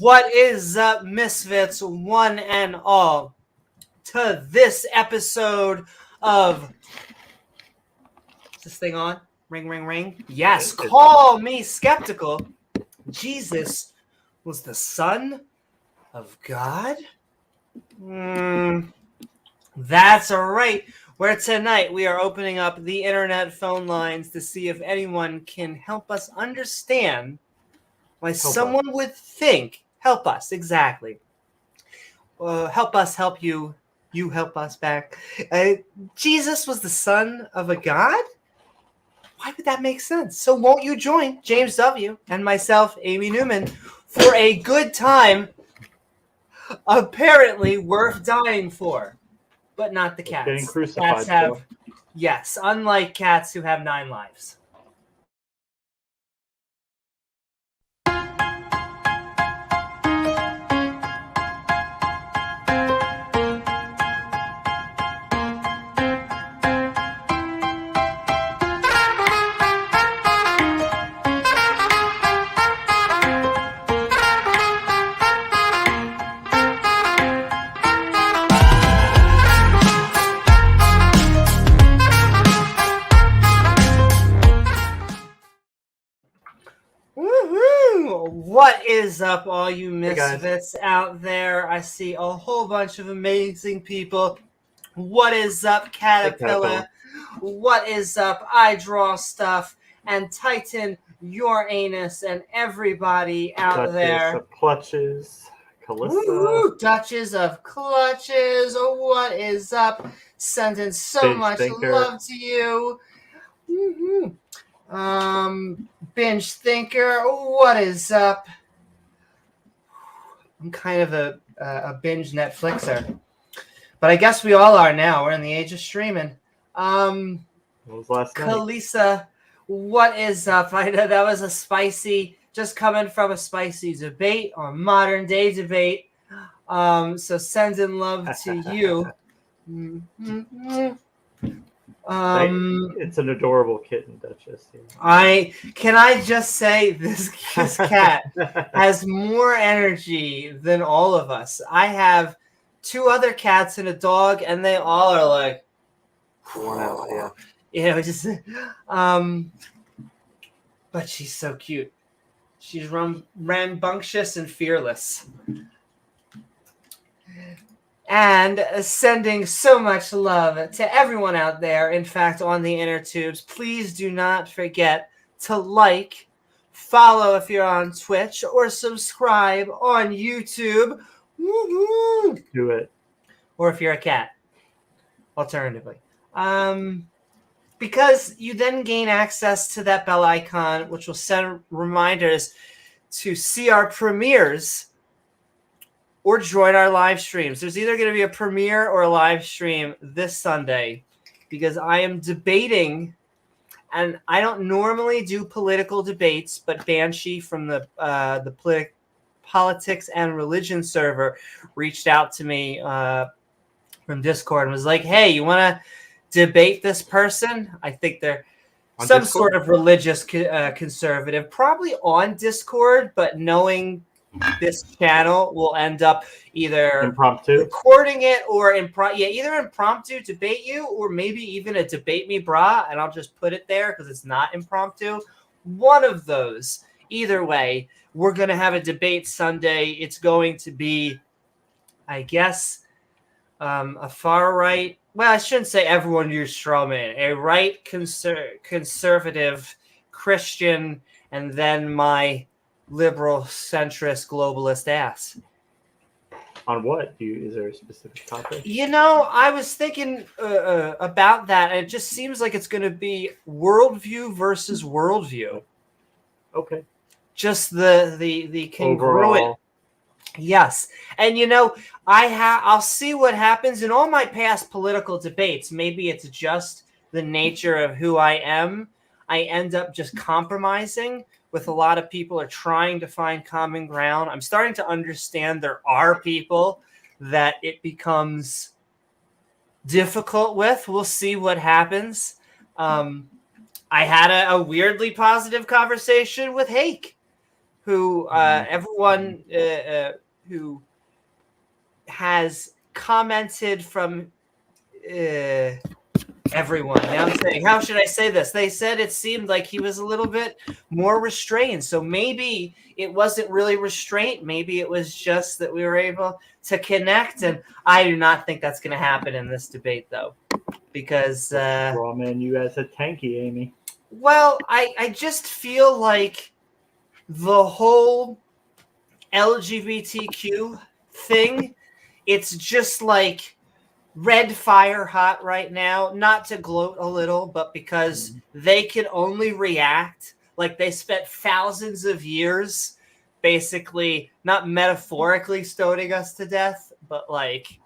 What is up, misfits, one and all, to this episode of... Is this thing on? Ring, ring, ring. Yes, call me skeptical. Jesus was the Son of God? That's right. Where tonight we are opening up the internet phone lines to see if anyone can help us understand why someone would think. Help us, exactly. Help us help you. You help us back. Jesus was the son of a god? Why would that make sense? So won't you join James W. and myself, Amy Newman, for a good time apparently worth dying for? But not the cats. Getting crucified. Cats have, yes, unlike cats who have 9 lives. What is up, all you misfits out there? I see a whole bunch of amazing people. What is up, Caterpillar? What is up, I Draw Stuff, and Titan Your Anus, and everybody out there. Duchess of Clutches, Calissa. Duchess of Clutches. What is up? Sending so Binge much Thinker. love to you. Binge Thinker, what is up? I'm kind of a binge Netflixer, but I guess we all are now. We're in the age of streaming. What was last night? Kalisa, what is up? I know that was a spicy, just coming from a spicy debate or modern day debate. So sending love to you. It's an adorable kitten, Duchess. Can I just say this cat has more energy than all of us. I have 2 other cats and a dog, and they all are like worn out, yeah. You know, just but she's so cute. She's rambunctious and fearless. And sending so much love to everyone out there, in fact, on the inner tubes. Please do not forget to like, follow if you're on Twitch, or subscribe on YouTube. Woo-hoo! Do it. Or if you're a cat, alternatively. Because you then gain access to that bell icon, which will send reminders to see our premieres or join our live streams. There's either going to be a premiere or a live stream this Sunday, because I am debating, and I don't normally do political debates, but Banshee from the politics and religion server reached out to me from Discord and was like, hey, you want to debate this person? I think they're on some Discord? Sort of religious conservative, probably on Discord, but knowing this channel will end up either impromptu recording it or either impromptu debate you, or maybe even a debate me brah, and I'll just put it there because it's not impromptu. One of those. Either way, we're going to have a debate Sunday. It's going to be, I guess, a far right. Well, I shouldn't say everyone use straw man. A right conservative Christian, and then my liberal, centrist, globalist ass. On what? Is there a specific topic? You know, I was thinking about that, and it just seems like it's going to be worldview versus worldview. Okay. Just the congruent. Overall. Yes. And, you know, I'll see what happens in all my past political debates. Maybe it's just the nature of who I am. I end up just compromising with a lot of people, are trying to find common ground. I'm starting to understand there are people that it becomes difficult with. We'll see what happens. I had a weirdly positive conversation with Hake. who everyone who has commented from everyone. Now I'm saying, how should I say this? They said it seemed like he was a little bit more restrained. So maybe it wasn't really restraint. Maybe it was just that we were able to connect. And I do not think that's going to happen in this debate, though, because man, you as a tanky, Amy. Well, I just feel like the whole LGBTQ thing, it's just like red fire hot right now, not to gloat a little, but because they can only react like they spent thousands of years basically not metaphorically stoning us to death, but like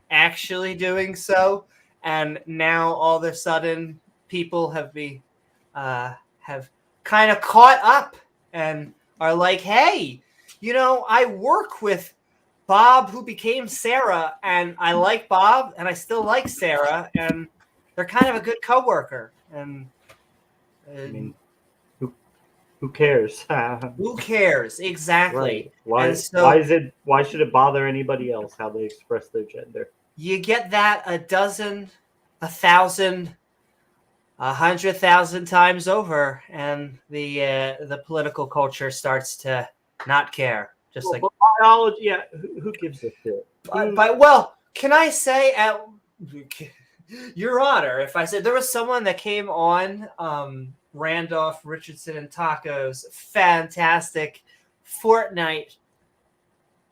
actually doing so. And now all of a sudden people have kind of caught up and are like, hey, I work with Bob, who became Sarah, and I like Bob, and I still like Sarah, and they're kind of a good coworker. And I mean, who cares? Who cares? Exactly. Right. Why should it bother anybody else how they express their gender? You get that a dozen, 1,000, 100,000 times over, and the political culture starts to not care. Just like biology, yeah. Who gives a shit? Well, can I say, Your Honor, if I said there was someone that came on Randolph Richardson and Taco's fantastic Fortnite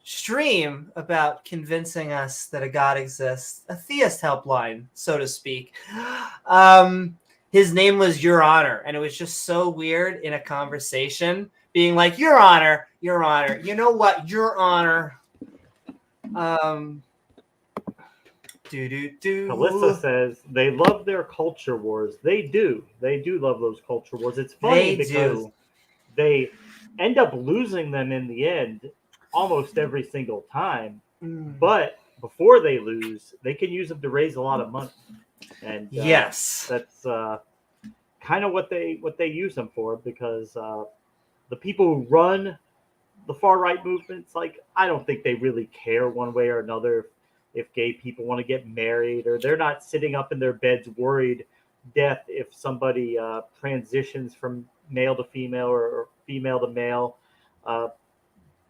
stream about convincing us that a God exists, a theist helpline, so to speak. His name was Your Honor, and it was just so weird in a conversation being like, Your Honor, you know what, Your Honor. Alyssa says they love their culture wars. They do love those culture wars. It's funny because they end up losing them in the end almost every single time. But before they lose, they can use them to raise a lot of money. And yes, that's kind of what they use them for, because the people who run the far right movements, like, I don't think they really care one way or another if gay people want to get married, or they're not sitting up in their beds worried death if somebody transitions from male to female or female to male.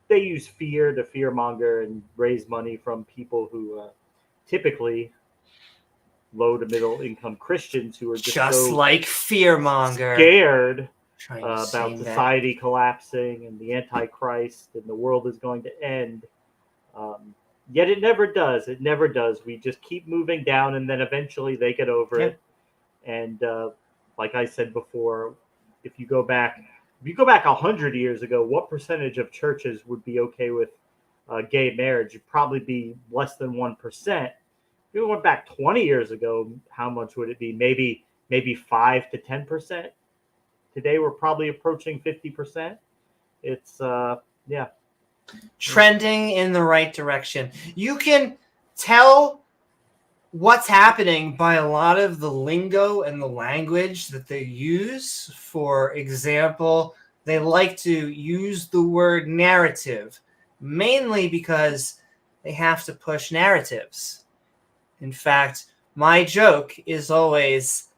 They use fear to fearmonger and raise money from people who typically low to middle income Christians who are just so like fearmonger, scared about society collapsing and the Antichrist and the world is going to end. Yet it never does. It never does. We just keep moving down, and then eventually they get over it. And like I said before, if you go back 100 years ago, what percentage of churches would be okay with gay marriage? It'd probably be less than 1%. If we went back 20 years ago, how much would it be? Maybe 5 to 10%. Today we're probably approaching 50%. It's trending in the right direction. You can tell what's happening by a lot of the lingo and the language that they use. For example, they like to use the word narrative, mainly because they have to push narratives. In fact, my joke is always,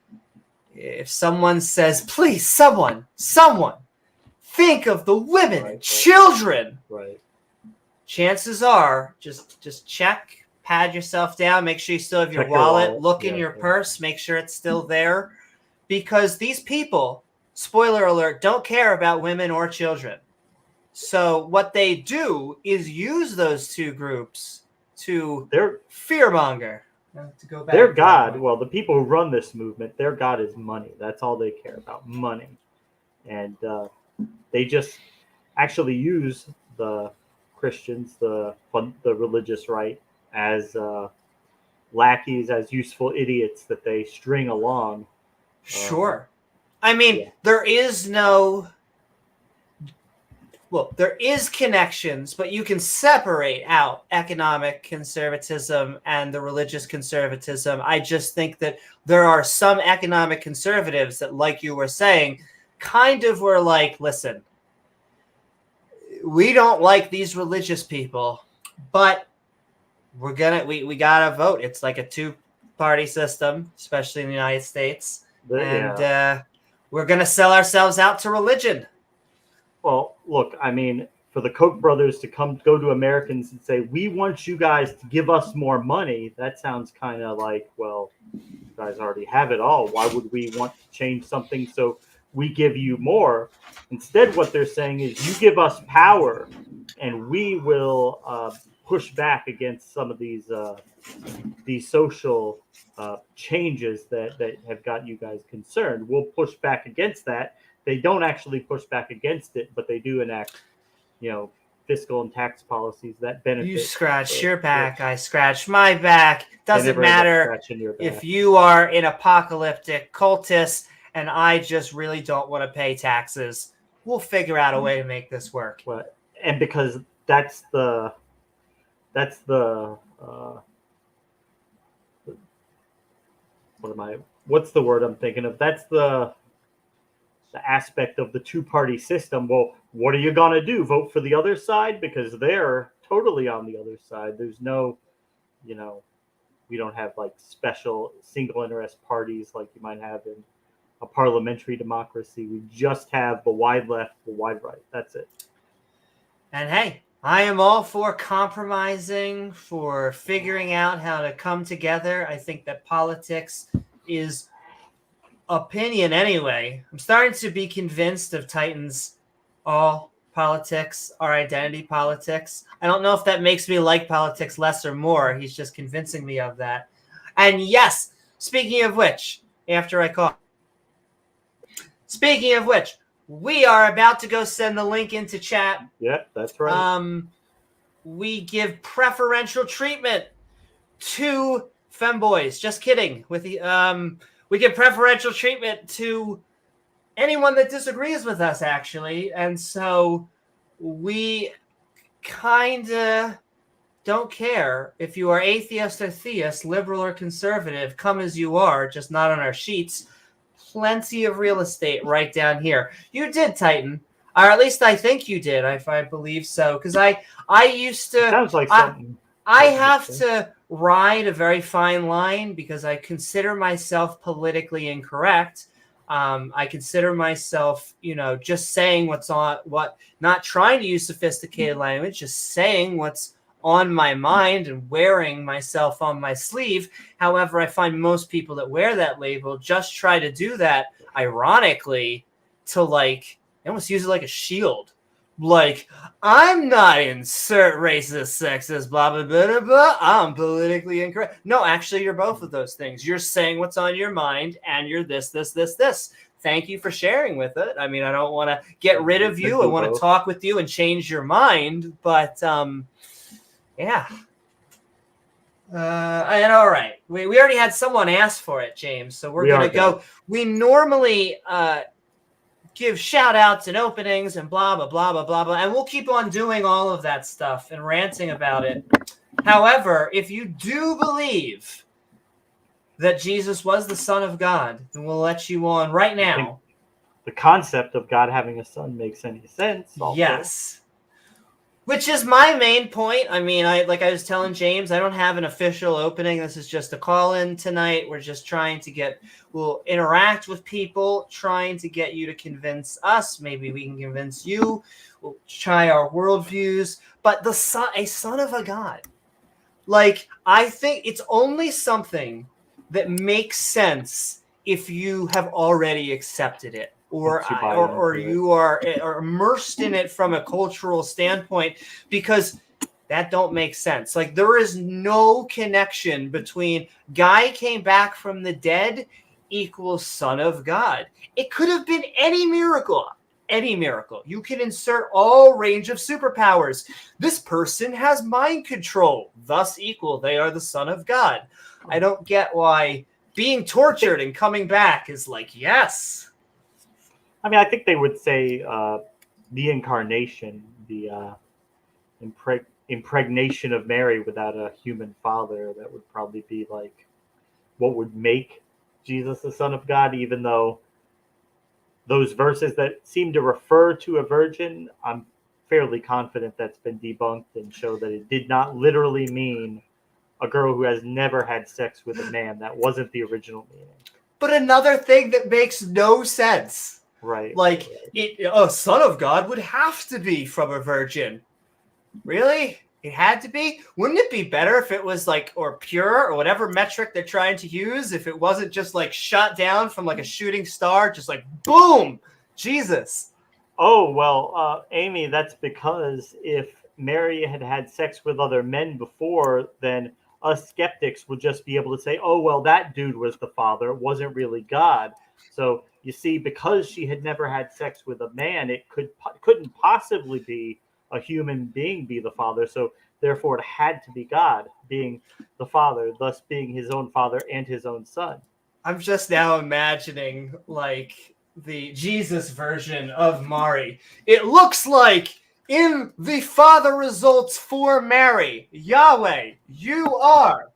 if someone says, please, someone, think of the women and children. Right. Chances are, just check, pad yourself down, make sure you still have your wallet, look in your purse, make sure it's still there. Because these people, spoiler alert, don't care about women or children. So what they do is use those two groups to fearmonger. To go back their God, well, the people who run this movement, their God is money. That's all they care about, money. And they just actually use the Christians, the religious right, as lackeys, as useful idiots that they string along. Sure. There is there is connections, but you can separate out economic conservatism and the religious conservatism. I just think that there are some economic conservatives that, like you were saying, kind of were like, listen, we don't like these religious people, but we gotta vote. It's like a 2-party system, especially in the United States, and we're gonna sell ourselves out to religion. Well, look, I mean, for the Koch brothers to go to Americans and say, we want you guys to give us more money, that sounds kind of like, well, you guys already have it all. Why would we want to change something so we give you more? Instead, what they're saying is, you give us power and we will push back against some of these social changes that have got you guys concerned. We'll push back against that. They don't actually push back against it, but they do enact, fiscal and tax policies that benefit. You scratch your back, I scratch my back. Doesn't matter if you are an apocalyptic cultist and I just really don't want to pay taxes. We'll figure out a way to make this work. Well, and because what's the word I'm thinking of? That's the aspect of the 2-party system. Well, what are you gonna do? Vote for the other side? Because they're totally on the other side. There's no, we don't have like special single interest parties like you might have in a parliamentary democracy. We just have the wide left, the wide right. That's it. And hey, I am all for compromising, for figuring out how to come together. I think that politics is opinion anyway. I'm starting to be convinced of Titan's all politics are identity politics. I don't know if that makes me like politics less or more. He's just convincing me of that. And yes, speaking of which, we are about to go send the link into chat. Yep, that's right. We give preferential treatment to femboys. Just kidding. We give preferential treatment to anyone that disagrees with us, actually. And so we kind of don't care if you are atheist or theist, liberal or conservative, come as you are, just not on our sheets. Plenty of real estate right down here. You did, Titan. Or at least I think you did, if I believe so. Because I used to... Sounds like something. I have to ride a very fine line because I consider myself politically incorrect. I consider myself, just saying not trying to use sophisticated language, just saying what's on my mind and wearing myself on my sleeve. However, I find most people that wear that label just try to do that, ironically, to they almost use it like a shield. Like, I'm not insert racist, sexist, blah, blah, blah, blah, blah. I'm politically incorrect. No, actually, you're both of those things. You're saying what's on your mind, and you're this, this, this, this. Thank you for sharing with it. I mean, I don't want to get rid of you. I want to talk with you and change your mind. But, yeah. And all right. We already had someone ask for it, James, so we're going to go. We normally... give shout outs and openings and blah, blah, blah, blah, blah, blah. And we'll keep on doing all of that stuff and ranting about it. However, if you do believe that Jesus was the Son of God, then we'll let you on right now. The concept of God having a son makes any sense. Also. Yes. Which is my main point. I mean, like I was telling James, I don't have an official opening. This is just a call-in tonight. We're just trying to we'll interact with people, trying to get you to convince us. Maybe we can convince you. We'll try our worldviews. But a son of a God. I think it's only something that makes sense if you have already accepted it. Or you are immersed in it from a cultural standpoint, because that don't make sense. There is no connection between guy came back from the dead equals son of God. It could have been any miracle. Any miracle. You can insert all range of superpowers. This person has mind control, thus equal they are the son of God. I don't get why being tortured and coming back is yes. I mean, I think they would say the incarnation, the impregnation of Mary without a human father. That would probably be what would make Jesus the Son of God, even though those verses that seem to refer to a virgin, I'm fairly confident that's been debunked and show that it did not literally mean a girl who has never had sex with a man. That wasn't the original meaning. But another thing that makes no sense. Right. Like, a son of God would have to be from a virgin. Really? It had to be? Wouldn't it be better if it was like, or pure, or whatever metric they're trying to use, if it wasn't just like shot down from like a shooting star, just like boom, Jesus. Oh, well, Amy, that's because if Mary had had sex with other men before, then us skeptics would just be able to say, oh, well, that dude was the father. It wasn't really God. So you see, because she had never had sex with a man, it couldn't possibly be a human being be the father. So therefore, it had to be God being the father, thus being his own father and his own son. I'm just now imagining like the Jesus version of Mari. It looks like in the father results for Mary, Yahweh, you are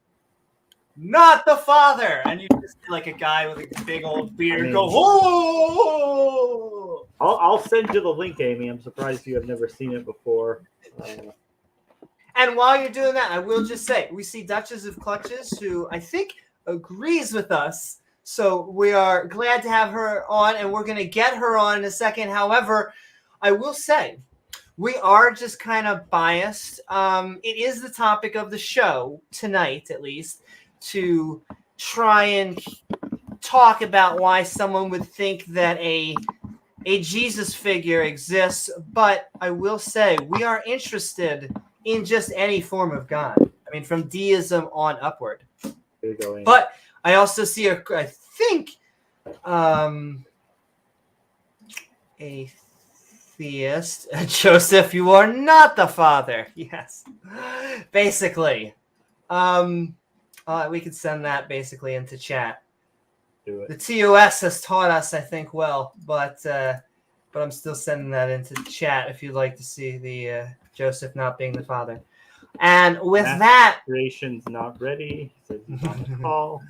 not the father. And you just see like a guy with a big old beard go, whoa! I'll send you the link, Amy. I'm surprised you have never seen it before. And while you're doing that, I will just say, we see Duchess of Clutches, who I think agrees with us. So we are glad to have her on, and we're going to get her on in a second. However, I will say, we are just kind of biased. It is the topic of the show tonight, at least, to try and talk about why someone would think that a Jesus figure exists. But I will say, we are interested in just any form of God. I mean, from deism on upward. But I also see a theist. Joseph, you are not the father. Yes. Basically. We could send that basically into chat. Do it. The TOS has taught us, I think, well, but I'm still sending that into chat if you'd like to see the Joseph not being the father. And with that, creation's not ready. He says he's on a call.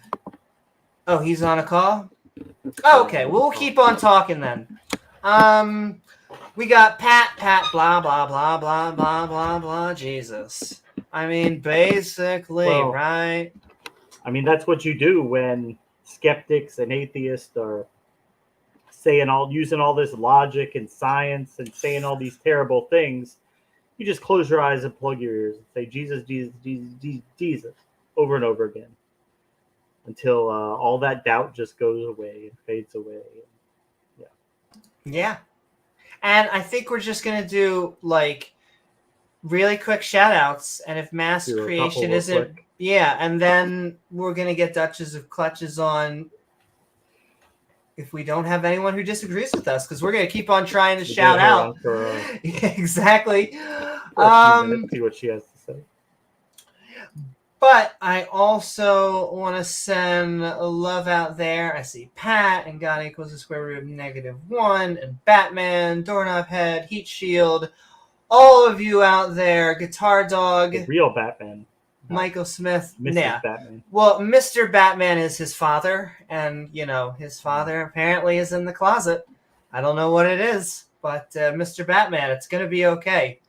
Oh, he's on a call? Oh, okay, we'll keep on talking then. We got Pat, blah, blah, blah, blah, blah, blah, blah, Jesus. I mean, basically, well, right? I mean, that's what you do when skeptics and atheists are using all this logic and science and saying all these terrible things. You just close your eyes and plug your ears and say, Jesus, Jesus, Jesus, Jesus, Jesus, over and over again. Until all that doubt just goes away and fades away. Yeah. Yeah. And I think we're just going to do, like, really quick shout-outs. And if mass creation isn't... Yeah, and then we're going to get Duchess of Clutches on if we don't have anyone who disagrees with us, because we're going to keep on trying to shout out. Yeah, exactly. See what she has to say. But I also want to send love out there. I see Pat and God equals the square root of -1 and Batman, Doorknob Head, Heat Shield, all of you out there, Guitar Dog, the real Batman, Michael Smith, Mrs. Batman. Well, Mr. Batman is his father, and his father apparently is in the closet. I don't know what it is, but Mr. Batman, it's gonna be okay.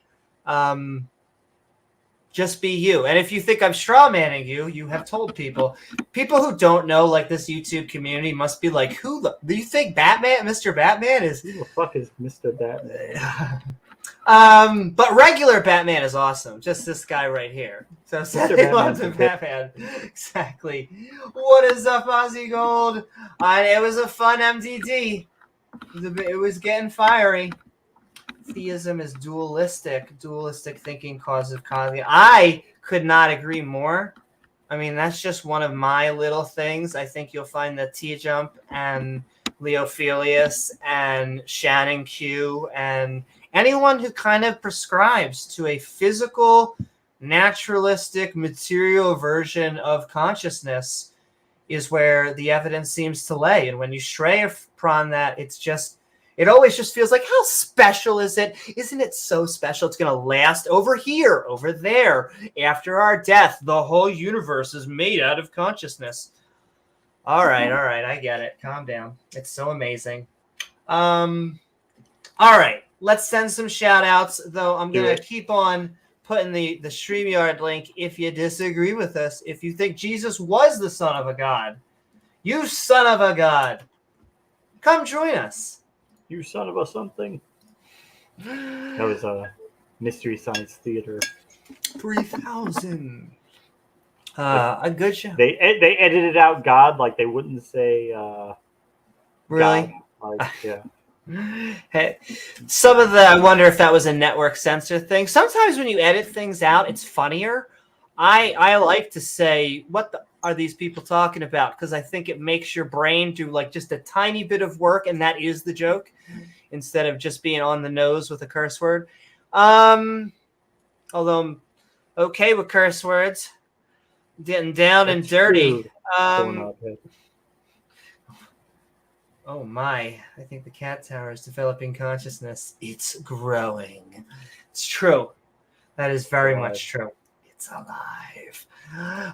Just be you. And if you think I'm straw-manning you, you have told people. People who don't know, like, this YouTube community must be like, do you think Mr. Batman is... Who the fuck is Mr. Batman? But regular Batman is awesome. Just this guy right here. So sending lots of Batman. Exactly. What is up, Ozzy Gold? It was a fun MDD. It was getting fiery. Theism is dualistic. Dualistic thinking causes cognitive. I could not agree more. I mean, that's just one of my little things. I think you'll find that T-Jump and Leophilius and Shannon Q and anyone who kind of prescribes to a physical, naturalistic, material version of consciousness is where the evidence seems to lay. And when you stray upon that, it always just feels like, how special is it? Isn't it so special? It's going to last over here, over there. After our death, the whole universe is made out of consciousness. All right. I get it. Calm down. It's so amazing. All right. let's send some shout outs, though I'm going to keep on putting the StreamYard link if you disagree with us. If you think Jesus was the son of a god, you son of a god, come join us. You son of a something. That was a Mystery Science Theater. 3000. A good show. They edited out God, like they wouldn't say really? God. Like, yeah. Hey, some of the, I wonder if that was a network censor thing. Sometimes when you edit things out, it's funnier. I like to say, what are these people talking about? Because I think it makes your brain do like just a tiny bit of work, and that is the joke, instead of just being on the nose with a curse word. Although I'm okay with curse words, getting down and dirty. Oh my, I think the cat tower is developing consciousness. It's growing. It's true. That is very much true. It's alive.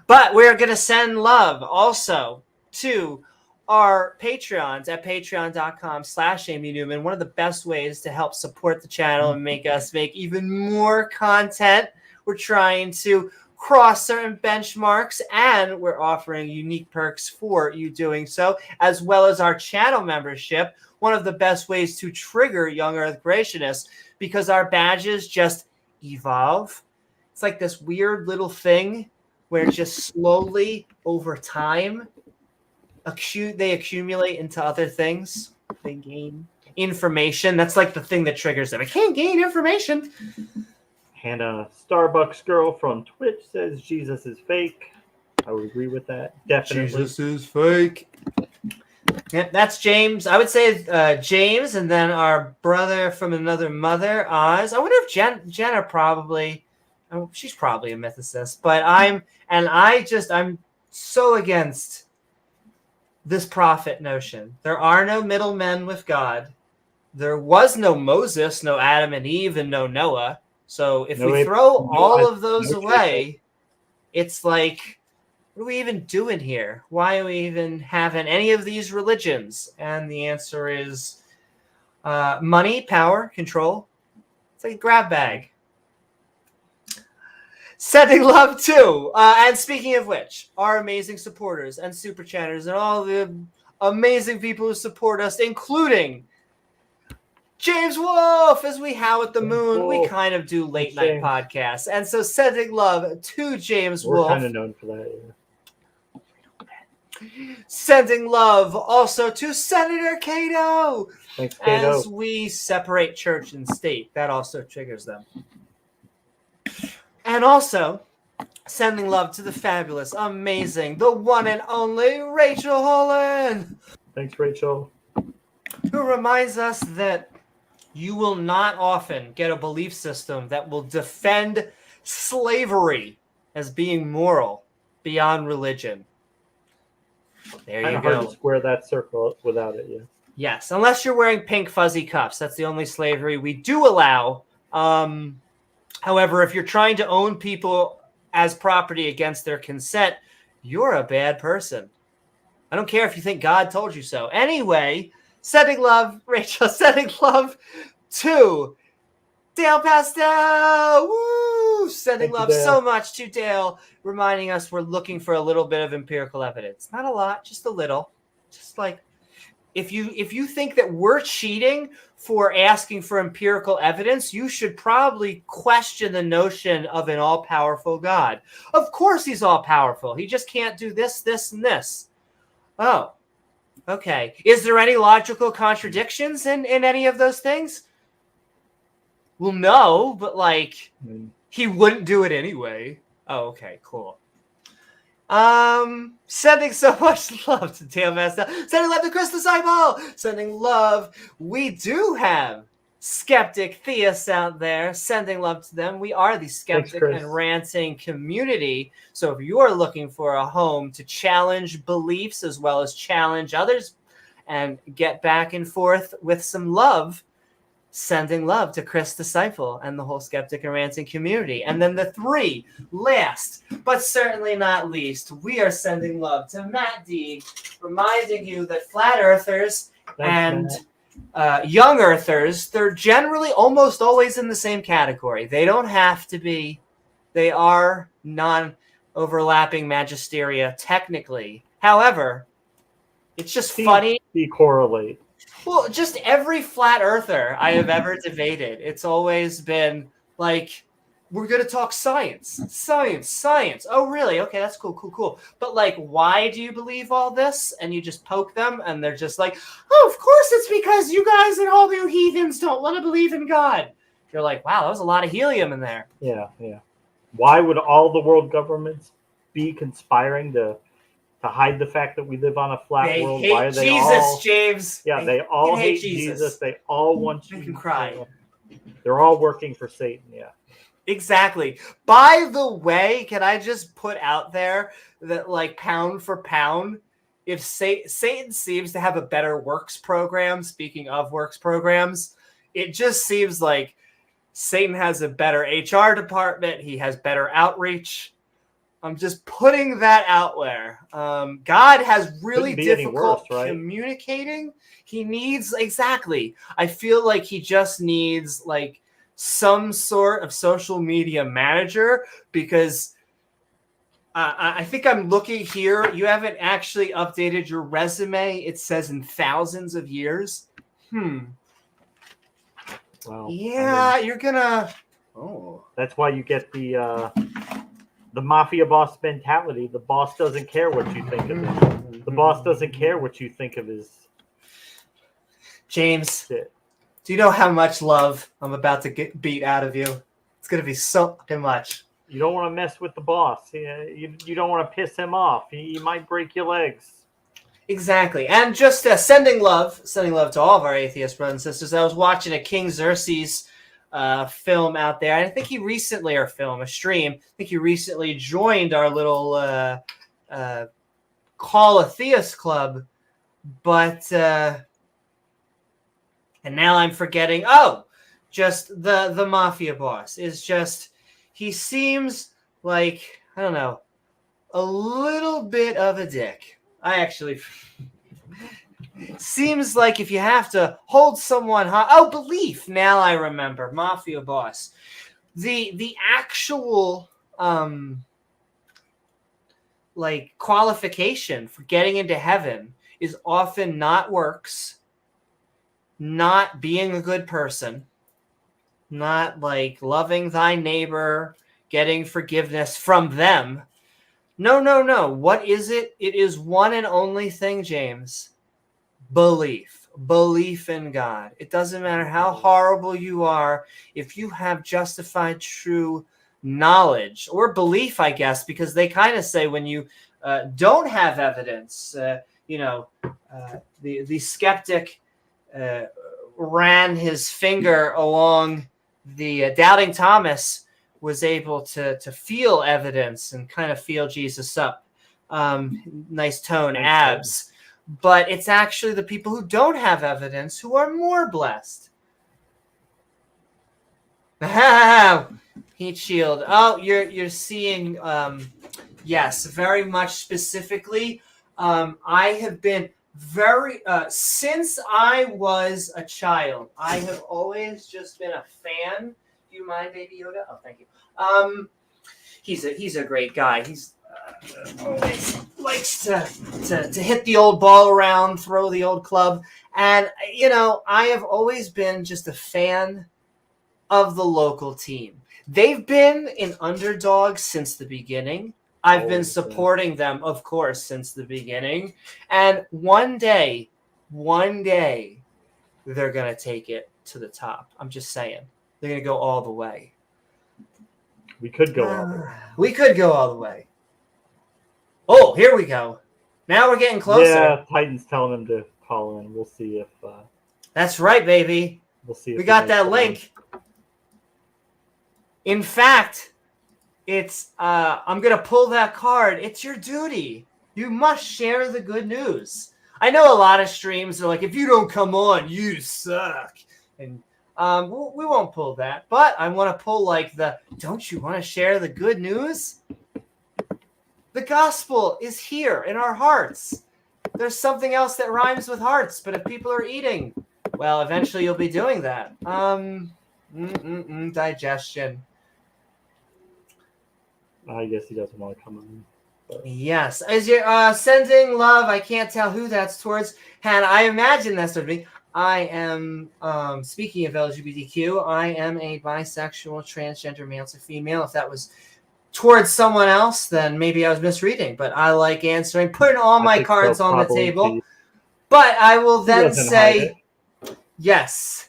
But we're going to send love also to our Patreons at patreon.com/Amy Newman. One of the best ways to help support the channel and make us make even more content. We're trying to cross certain benchmarks, and we're offering unique perks for you doing so, as well as our channel membership. One of the best ways to trigger young Earth creationists, because our badges just evolve. It's like this weird little thing where just slowly over time they accumulate into other things. They gain information. That's like the thing that triggers them. I can't gain information. Hannah Starbucks Girl from Twitch says Jesus is fake. I would agree with that. Definitely. Jesus is fake. Yeah, that's James. I would say James, and then our brother from another mother, Oz. I wonder if Jena probably, she's probably a mythicist, but I'm so against this prophet notion. There are no middlemen with God. There was no Moses, no Adam and Eve, and no Noah. So if we throw all of those away, it's like, what are we even doing here? Why are we even having any of these religions? And the answer is money, power, control. It's like a grab bag. Sending love too. And speaking of which, our amazing supporters and super chatters and all the amazing people who support us, including James Wolfe, as we howl at the moon. We kind of do late night podcasts. And so sending love to James Wolfe. We're kind of known for that, yeah. Sending love also to Senator Cato. Thanks, Cato. As we separate church and state, that also triggers them. And also sending love to the fabulous, amazing, the one and only Rachel Holland. Thanks, Rachel. Who reminds us that you will not often get a belief system that will defend slavery as being moral beyond religion. There you go. Hard to square that circle without it, yeah. Yes, unless you're wearing pink fuzzy cuffs. That's the only slavery we do allow. However, if you're trying to own people as property against their consent, you're a bad person. I don't care if you think God told you so. Anyway, sending love, Rachel, sending love to Dale Pastel. Woo! Sending love so much to Dale, reminding us we're looking for a little bit of empirical evidence. Not a lot, just a little. Just like, if you think that we're cheating for asking for empirical evidence, you should probably question the notion of an all-powerful God. Of course he's all-powerful. He just can't do this, this, and this. Oh, okay. Is there any logical contradictions in any of those things? Well, no, but like, he wouldn't do it anyway. Oh, okay, cool. Sending so much love to Dale Master. Sending love to Chris Disciple. Sending love. We do have skeptic theists out there. Sending love to them. We are the skeptic and ranting community. So if you are looking for a home to challenge beliefs as well as challenge others and get back and forth with some love, sending love to Chris Disciple and the whole skeptic and ranting community. And then the three, last but certainly not least, we are sending love to Abcdeig, reminding you that flat earthers and young Earthers, they're generally almost always in the same category. They don't have to be. They are non-overlapping magisteria technically. However, it's just funny. They correlate. Well, just every flat earther I have ever debated, it's always been like, we're going to talk science. Oh, really? Okay, that's cool. But like, why do you believe all this? And you just poke them and they're just like, oh, of course it's because you guys and all you heathens don't want to believe in God. You're like, wow, that was a lot of helium in there. Yeah. Why would all the world governments be conspiring to hide the fact that we live on a flat world? Why are they Jesus, James. Yeah, they all hate Jesus. They all want you to cry. They're all working for Satan, yeah. Exactly. By the way, can I just put out there that, like, pound for pound, if Satan seems to have a better works program, speaking of works programs, it just seems like Satan has a better HR department. He has better outreach. I'm just putting that out there. God has really difficult communicating. He needs, exactly. I feel like he just needs like some sort of social media manager, because I think I'm looking here. You haven't actually updated your resume. It says in thousands of years. Well, yeah, you're gonna. Oh, that's why you get the mafia boss mentality. The boss doesn't care what you think of him. The boss doesn't care what you think of his. James, shit. Do you know how much love I'm about to get beat out of you? It's going to be so fucking much. You don't want to mess with the boss. You don't want to piss him off. He might break your legs. Exactly. And just sending love to all of our atheist brothers and sisters. I was watching a King Xerxes film out there. I think he recently, a stream, I think he recently joined our little Call a Theist club. But, and now I'm forgetting, just the mafia boss is just, he seems like, I don't know, a little bit of a dick. I actually seems like if you have to hold someone high, belief. Now I remember, mafia boss. The actual like qualification for getting into heaven is often not works, not being a good person, not like loving thy neighbor, getting forgiveness from them. No. What is it? It is one and only thing, James. Belief. Belief in God. It doesn't matter how horrible you are. If you have justified true knowledge or belief, I guess, because they kind of say when you don't have evidence, the skeptic ran his finger along the doubting Thomas was able to feel evidence and kind of feel Jesus up. Nice tone, abs. But it's actually the people who don't have evidence who are more blessed. Heat shield. Oh, you're seeing, yes, very much specifically. I have been since I was a child, I have always just been a fan. Do you mind, Baby Yoda? Oh, thank you. He's a great guy. He's always likes to hit the old ball around, throw the old club. And, I have always been just a fan of the local team. They've been an underdog since the beginning. I've been supporting them, of course, since the beginning. And one day, they're going to take it to the top. I'm just saying. They're going to go all the way. We could go all the way. We could go all the way. Oh, here we go. Now we're getting closer. Yeah, Titan's telling him to call in. We'll see if... That's right, baby. We'll see if we got that link. In fact, it's... I'm going to pull that card. It's your duty. You must share the good news. I know a lot of streams are like, if you don't come on, you suck. And we won't pull that. But I want to pull like don't you want to share the good news? The gospel is here in our hearts. There's something else that rhymes with hearts, but if people are eating, Well, eventually you'll be doing that. Digestion. I guess he doesn't want to come on. But. Yes. As you're sending love, I can't tell who that's towards. Hannah, I imagine that's towards me. I am, speaking of LGBTQ, I am a bisexual, transgender, male to female. If that was towards someone else, then maybe I was misreading. But I like answering, putting all my cards on the table. But I will then say, yes.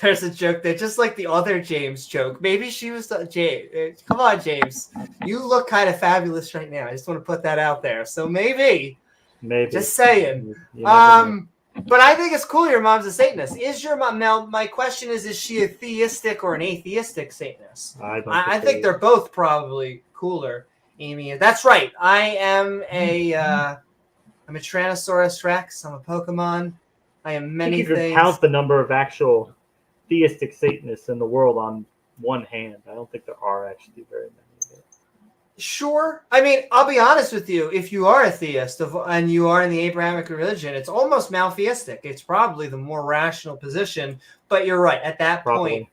There's a joke there, just like the other James joke. Maybe she was James. Come on, James. You look kind of fabulous right now. I just want to put that out there. So maybe. Just saying. But I think it's cool your mom's a Satanist. Is your mom, now my question is she a theistic or an atheistic Satanist? I think they're both probably cooler, Amy. That's right. I'm a Tyrannosaurus Rex. I'm a Pokemon. I am many things. You could count the number of actual theistic Satanists in the world on one hand. I don't think there are actually very many. Sure. I mean, I'll be honest with you. If you are a theist and you are in the Abrahamic religion, it's almost maltheistic. It's probably the more rational position. But you're right. At that point,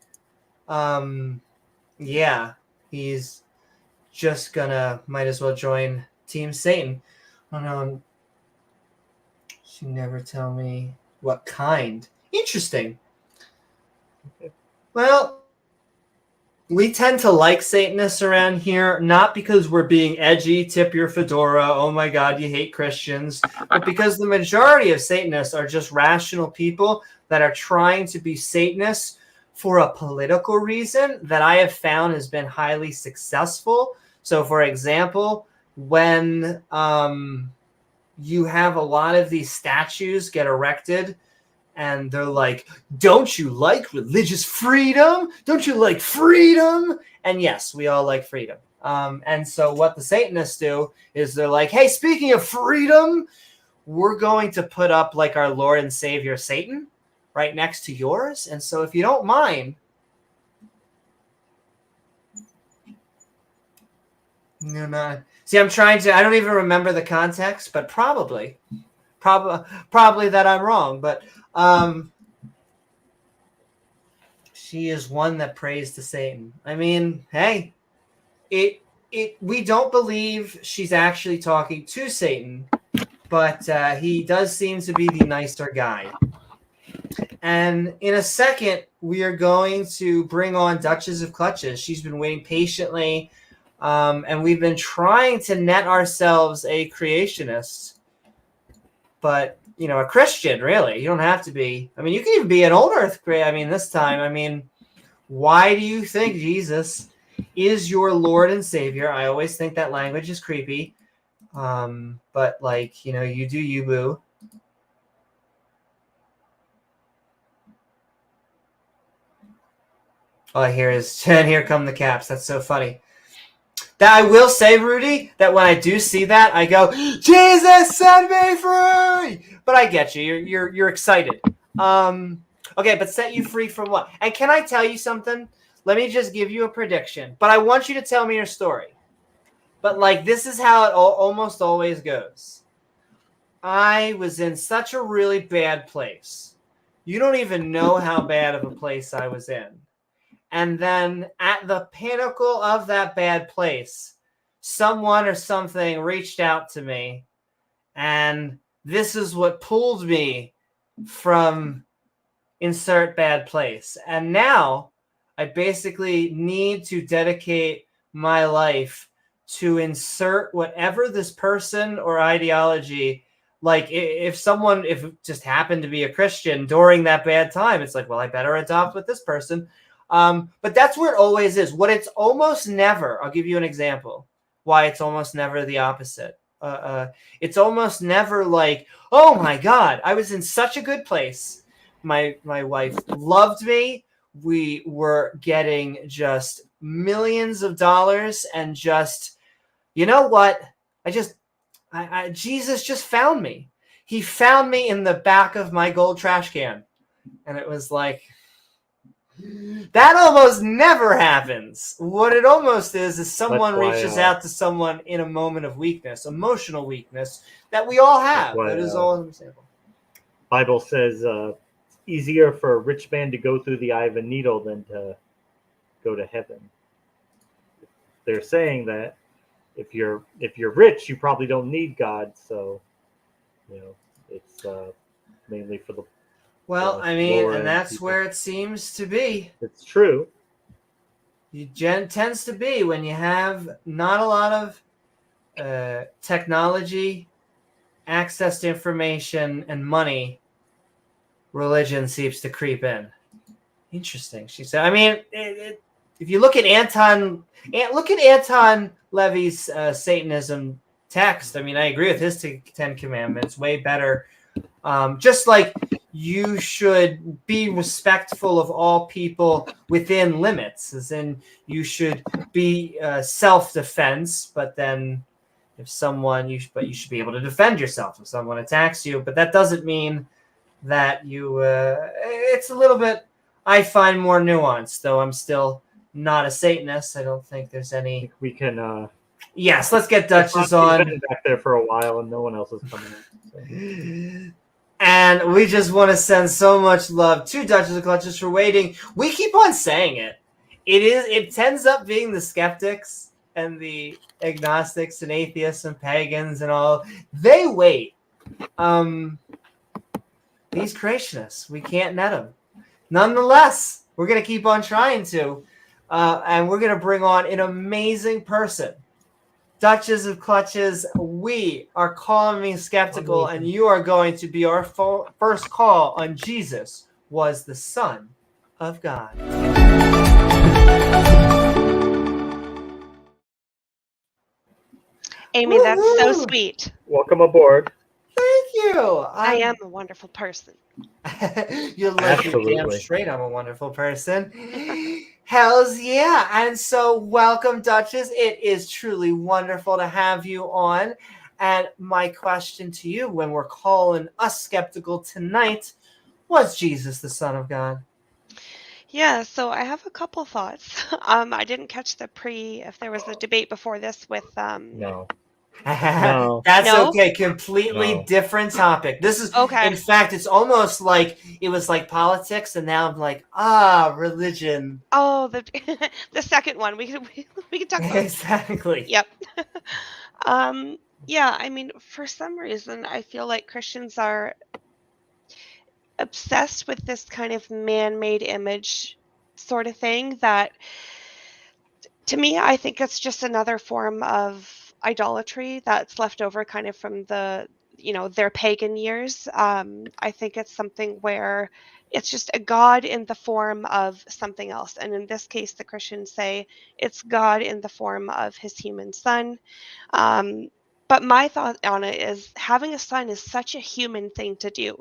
yeah, he's just might as well join Team Satan. Oh no, she never tell me what kind. Interesting. Well, we tend to like Satanists around here, not because we're being edgy, tip your fedora, oh my God, you hate Christians, but because the majority of Satanists are just rational people that are trying to be Satanists for a political reason that I have found has been highly successful. So, for example, when you have a lot of these statues get erected, and they're like, don't you like religious freedom? Don't you like freedom? And yes, we all like freedom. And so what the Satanists do is they're like, hey, speaking of freedom, we're going to put up like our Lord and Savior Satan right next to yours. And so if you don't mind, you're not. See, I don't even remember the context, but probably that I'm wrong, but she is one that prays to Satan. I mean, hey, we don't believe she's actually talking to Satan, but he does seem to be the nicer guy. And in a second, we are going to bring on Duchess of Clutches. She's been waiting patiently, and we've been trying to net ourselves a creationist, but a Christian, really. You don't have to be. I mean, you can even be an old Earth. This time, why do you think Jesus is your Lord and Savior? I always think that language is creepy. But you do you, boo. Oh, here come the caps. That's so funny. That I will say, Rudy, that when I do see that, I go, Jesus, set me free! But I get you. You're excited. Okay, but set you free from what? And can I tell you something? Let me just give you a prediction. But I want you to tell me your story. But, this is how it almost always goes. I was in such a really bad place. You don't even know how bad of a place I was in. And then at the pinnacle of that bad place, someone or something reached out to me. And this is what pulled me from insert bad place. And now I basically need to dedicate my life to insert whatever this person or ideology, if it just happened to be a Christian during that bad time, it's like, well, I better adopt with this person. But that's where it always is. What it's almost never, I'll give you an example why it's almost never the opposite. It's almost never like, oh my God, I was in such a good place. My wife loved me. We were getting just millions of dollars and just, you know what? Jesus just found me. He found me in the back of my gold trash can. And it was like, that almost never happens. What it almost is someone reaches out to someone in a moment of weakness, emotional weakness that we all have. That is all understandable. Bible says it's easier for a rich man to go through the eye of a needle than to go to heaven. They're saying that if you're rich, you probably don't need God. So, it's mainly for the and that's people. Where it seems to be. It's true. It tends to be when you have not a lot of technology, access to information, and money. Religion seems to creep in. Interesting, she said. I mean, if you look at Anton Levy's Satanism text, I mean, I agree with his Ten Commandments. Way better. Just like you should be respectful of all people within limits, as in you should be self-defense, but then if someone you should be able to defend yourself if someone attacks you. But that doesn't mean that you. It's a little bit. I find more nuanced, though. I'm still not a Satanist. I don't think there's any. We can. Yes, let's get Duchess on. He's been back there for a while, and no one else is coming in. So. And we just want to send so much love to Duchess of Clutches for waiting. We keep on saying it. It tends up being the skeptics and the agnostics and atheists and pagans and all. They wait. These creationists, we can't net them. Nonetheless, we're going to keep on trying to. And we're going to bring on an amazing person. Duchess of Clutches, we are calling me skeptical, and you are going to be our first call on Jesus was the Son of God. Amy, that's so sweet. Welcome aboard. Thank you. I am a wonderful person. You're looking damn straight. I'm a wonderful person. Hells yeah. And so welcome, Duchess. It is truly wonderful to have you on. And my question to you when we're calling us skeptical tonight, was Jesus the Son of God? Yeah, so I have a couple thoughts. I didn't catch if there was a debate before this with No. No. That's okay. Completely different topic. This is okay. In fact, it's almost like it was like politics, and now I'm like, religion. Oh, the second one. We can talk about exactly. Yep. Yeah, I mean, for some reason, I feel like Christians are obsessed with this kind of man-made image sort of thing that, to me, I think it's just another form of idolatry that's left over kind of from their pagan years. I think it's something where it's just a God in the form of something else. And in this case, the Christians say it's God in the form of his human son. But my thought on it is having a son is such a human thing to do.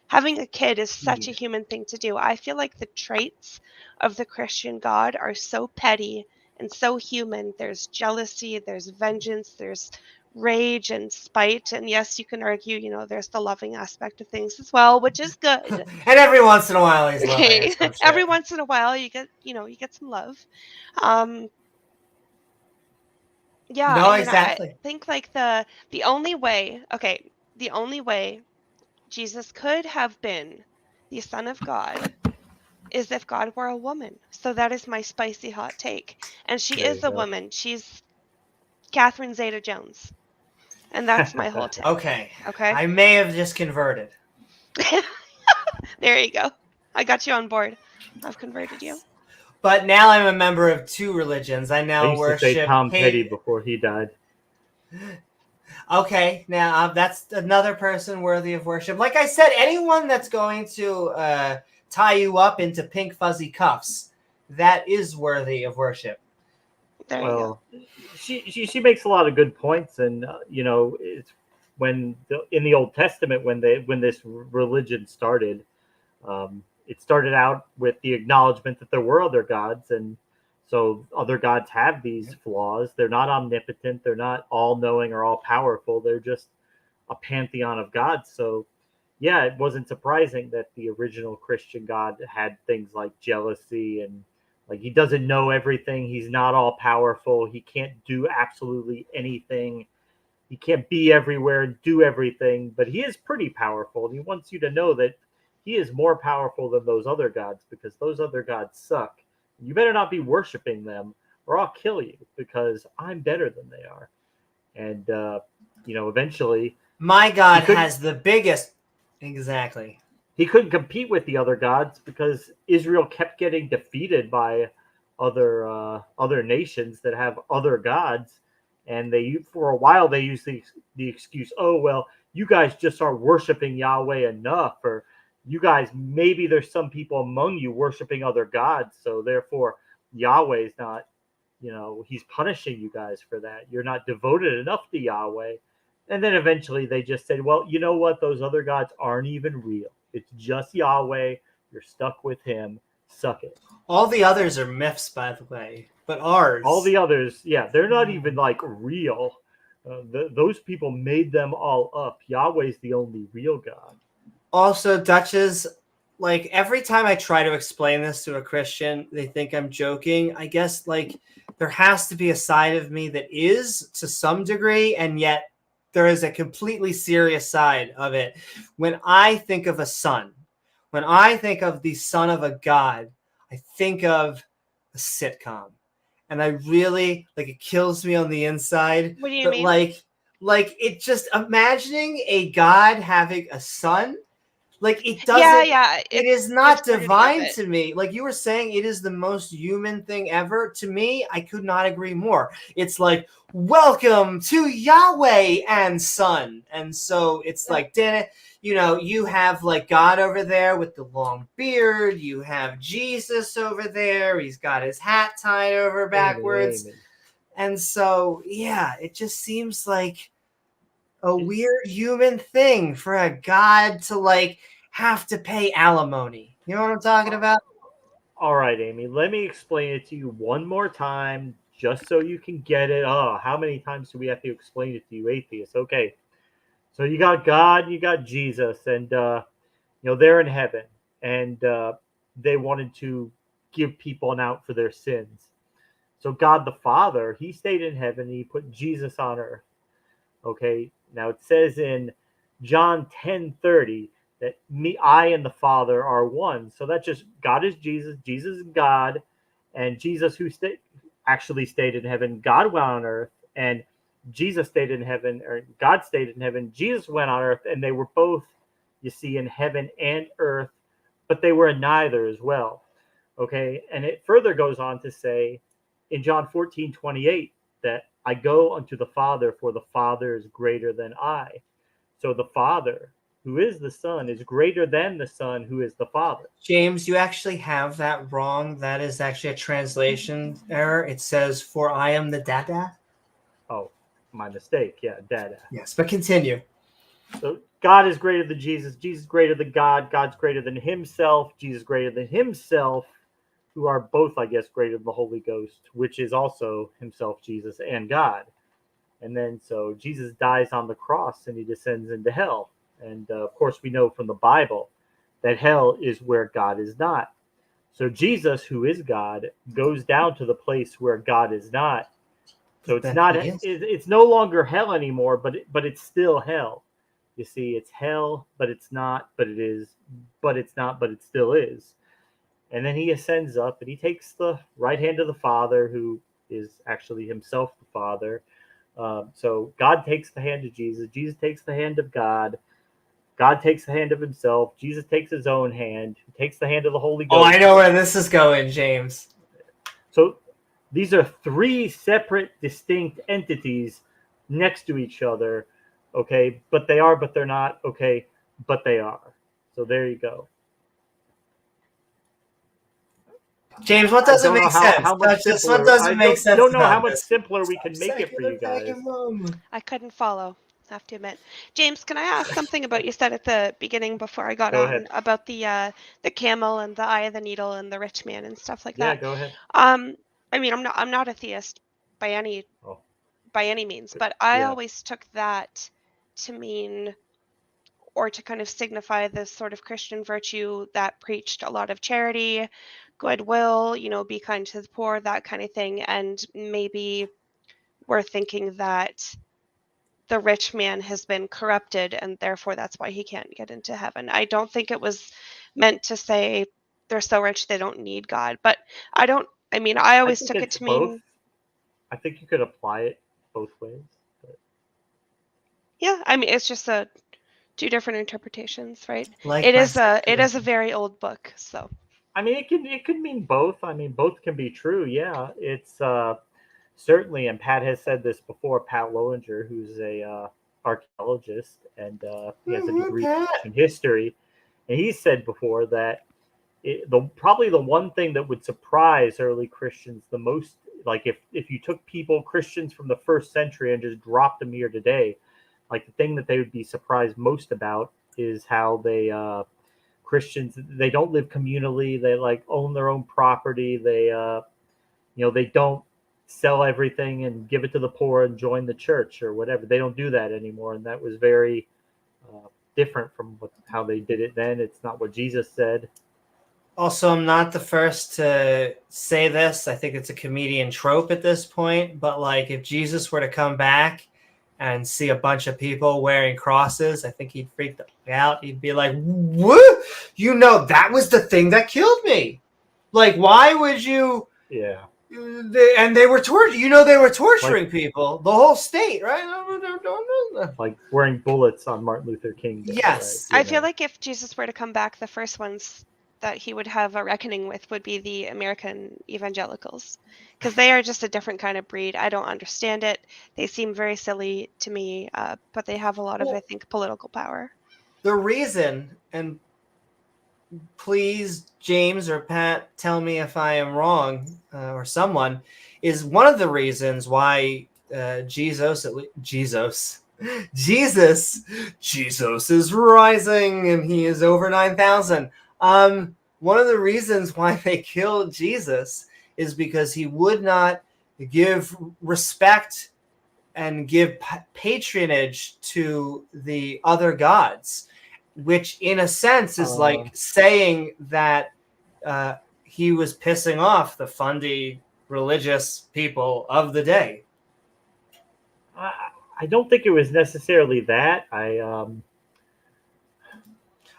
Having a kid is such a human thing to do. I feel like the traits of the Christian God are so petty and so human. There's jealousy, there's vengeance, there's rage and spite. And yes, you can argue, there's the loving aspect of things as well, which is good. And every once in a while he's loving. Every once in a while you get some love. Yeah, no, exactly. I think like the only way Jesus could have been the Son of God is if God were a woman. So that is my spicy hot take. And she is a woman. She's Catherine Zeta-Jones. And that's my whole take. Okay. I may have just converted. There you go. I got you on board. I've converted you. But now I'm a member of two religions. I now worship. I used to say Tom Petty before he died. Okay, now that's another person worthy of worship. Like I said, anyone that's going to tie you up into pink fuzzy cuffs, that is worthy of worship. There you go. She makes a lot of good points, and it's in the Old Testament when this religion started. It started out with the acknowledgement that there were other gods, and so other gods have these flaws. They're not omnipotent. They're not all-knowing or all-powerful. They're just a pantheon of gods. So, yeah, it wasn't surprising that the original Christian God had things like jealousy and like he doesn't know everything. He's not all-powerful. He can't do absolutely anything. he can't be everywhere and do everything, but he is pretty powerful. And he wants you to know that he is more powerful than those other gods, because those other gods suck. You better not be worshiping them, or I'll kill you, because I'm better than they are. And, eventually... My God has the biggest... Exactly. He couldn't compete with the other gods because Israel kept getting defeated by other nations that have other gods. And for a while, they used the excuse, oh, well, you guys just aren't worshiping Yahweh enough, or you guys, maybe there's some people among you worshiping other gods, so therefore Yahweh's not, he's punishing you guys for that. You're not devoted enough to Yahweh. And then eventually they just said, well, you know what? Those other gods aren't even real. It's just Yahweh. You're stuck with him. Suck it. All the others are myths, by the way, but ours. All the others, yeah, they're not even like real. Those people made them all up. Yahweh's the only real God. Also, Duchess, like every time I try to explain this to a Christian, they think I'm joking. I guess like there has to be a side of me that is to some degree, and yet there is a completely serious side of it. When I think of a son, when I think of the son of a god, I think of a sitcom. And I really, like, it kills me on the inside. What do you mean? Like it just, imagining a god having a son, like it doesn't, it is not divine to me. Like you were saying, it is the most human thing ever. To me, I could not agree more. It's like, welcome to Yahweh and son. And so it's like, you have like God over there with the long beard. You have Jesus over there. He's got his hat tied over backwards. Amen. And so, yeah, it just seems like a weird human thing for a god to like have to pay alimony. You know what I'm talking about? All right, Amy, let me explain it to you one more time just so you can get it. Oh, how many times do we have to explain it to you, atheists? Okay. So you got God, you got Jesus, and they're in heaven, and they wanted to give people an out for their sins. So God the Father, he stayed in heaven, and he put Jesus on earth. Okay, now it says in John 10:30 that I and the Father are one. So that's just God is Jesus, Jesus is God, and Jesus who actually stayed in heaven, God went on earth, and Jesus stayed in heaven, or God stayed in heaven, Jesus went on earth, and they were both, you see, in heaven and earth, but they were in neither as well. Okay, and it further goes on to say in John 14:28 that I go unto the Father, for the Father is greater than I. So the Father, who is the Son, is greater than the Son, who is the Father. James, you actually have that wrong. That is actually a translation error. It says, for I am the Dada. Oh, my mistake. Yeah, Dada. Yes, but continue. So God is greater than Jesus. Jesus is greater than God. God's greater than himself. Jesus is greater than himself, who are both, I guess, greater than the Holy Ghost, which is also himself, Jesus, and God. And then so Jesus dies on the cross and he descends into hell. And of course, we know from the Bible that hell is where God is not. So Jesus, who is God, goes down to the place where God is not. So it's no longer hell anymore, but it's still hell. You see, it's hell, but it's not, but it is, but it's not, but it still is. And then he ascends up and he takes the right hand of the Father, who is actually himself the Father. So God takes the hand of Jesus. Jesus takes the hand of God. God takes the hand of himself. Jesus takes his own hand. He takes the hand of the Holy Ghost. Oh, I know where this is going, James. So these are three separate, distinct entities next to each other. Okay, but they are, but they're not. Okay, but they are. So there you go. James, what doesn't make sense? What doesn't make sense? I don't know how much simpler we can make it for you guys. I couldn't follow, I have to admit. James, can I ask something about you said at the beginning before I got on about the camel and the eye of the needle and the rich man and stuff like that? Yeah, go ahead. I mean, I'm not a theist by any means, but I always took that to mean, or to kind of signify this sort of Christian virtue that preached a lot of charity, goodwill, be kind to the poor, that kind of thing. And maybe we're thinking that the rich man has been corrupted and therefore that's why he can't get into heaven. I don't think it was meant to say they're so rich they don't need God. But I always took it to mean... I think you could apply it both ways. But... Yeah, it's just two different interpretations, right? Like it is a very old book, so. It could mean both. Both can be true. Yeah, it's certainly, and Pat has said this before. Pat Lowinger, who's a archaeologist, and he has a degree in history, and he said before that probably the one thing that would surprise early Christians the most, like if you took Christians from the first century and just dropped them here today, like the thing that they would be surprised most about is how they Christians, they don't live communally. They like own their own property. They they don't sell everything and give it to the poor and join the church or whatever. They don't do that anymore, and that was very different from how they did it then. It's not what Jesus said. Also, I'm not the first to say this. I think it's a comedian trope at this point. But like, if Jesus were to come back and see a bunch of people wearing crosses, I think he'd freak out. He'd be like, "What? That was the thing that killed me. Like, why would you?" Yeah. And they were they were torturing people, the whole state, right? Like wearing bullets on Martin Luther King Day. Yes. Right? I feel like if Jesus were to come back, the first ones that he would have a reckoning with would be the American evangelicals, because they are just a different kind of breed. I don't understand it. They seem very silly to me, but they have a lot of, I think, political power. The reason, and please, James or Pat, tell me if I am wrong, or someone, is one of the reasons why Jesus is rising and he is over 9,000. One of the reasons why they killed Jesus is because he would not give respect and give patronage to the other gods, which in a sense is like saying that he was pissing off the fundy religious people of the day. I don't think it was necessarily that.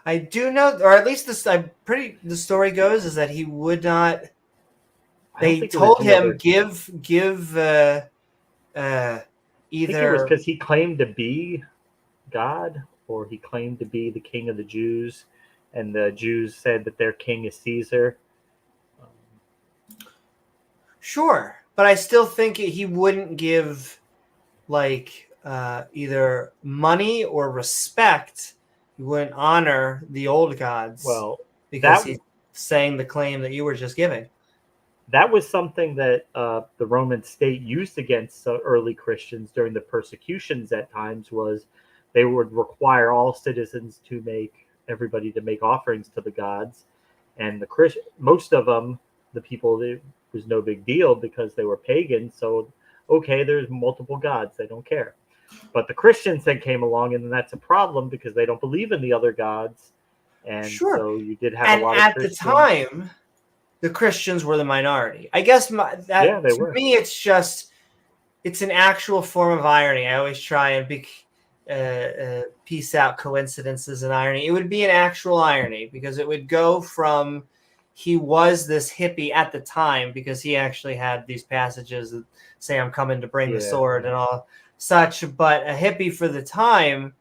I do know, or at least the story goes is that he would not. They told him give either. I think it was because he claimed to be God, or he claimed to be the king of the Jews, and the Jews said that their king is Caesar. Sure, but I still think he wouldn't give like either money or respect. He wouldn't honor the old gods. Well, because he's saying the claim that you were just giving. That was something that the Roman state used against early Christians during the persecutions at times. Was they would require all citizens to make offerings to the gods, and most of them, the people, it was no big deal because they were pagan. So okay, there's multiple gods, they don't care. But the Christians then came along, and then that's a problem because they don't believe in the other gods. And so you did have a lot of Christians. At the time, the Christians were the minority. I guess they were. Me, it's an actual form of irony. I always try and piece out coincidences and irony. It would be an actual irony because it would go from he was this hippie at the time because he actually had these passages that say, "I'm coming to bring the sword" and all such, but a hippie for the time,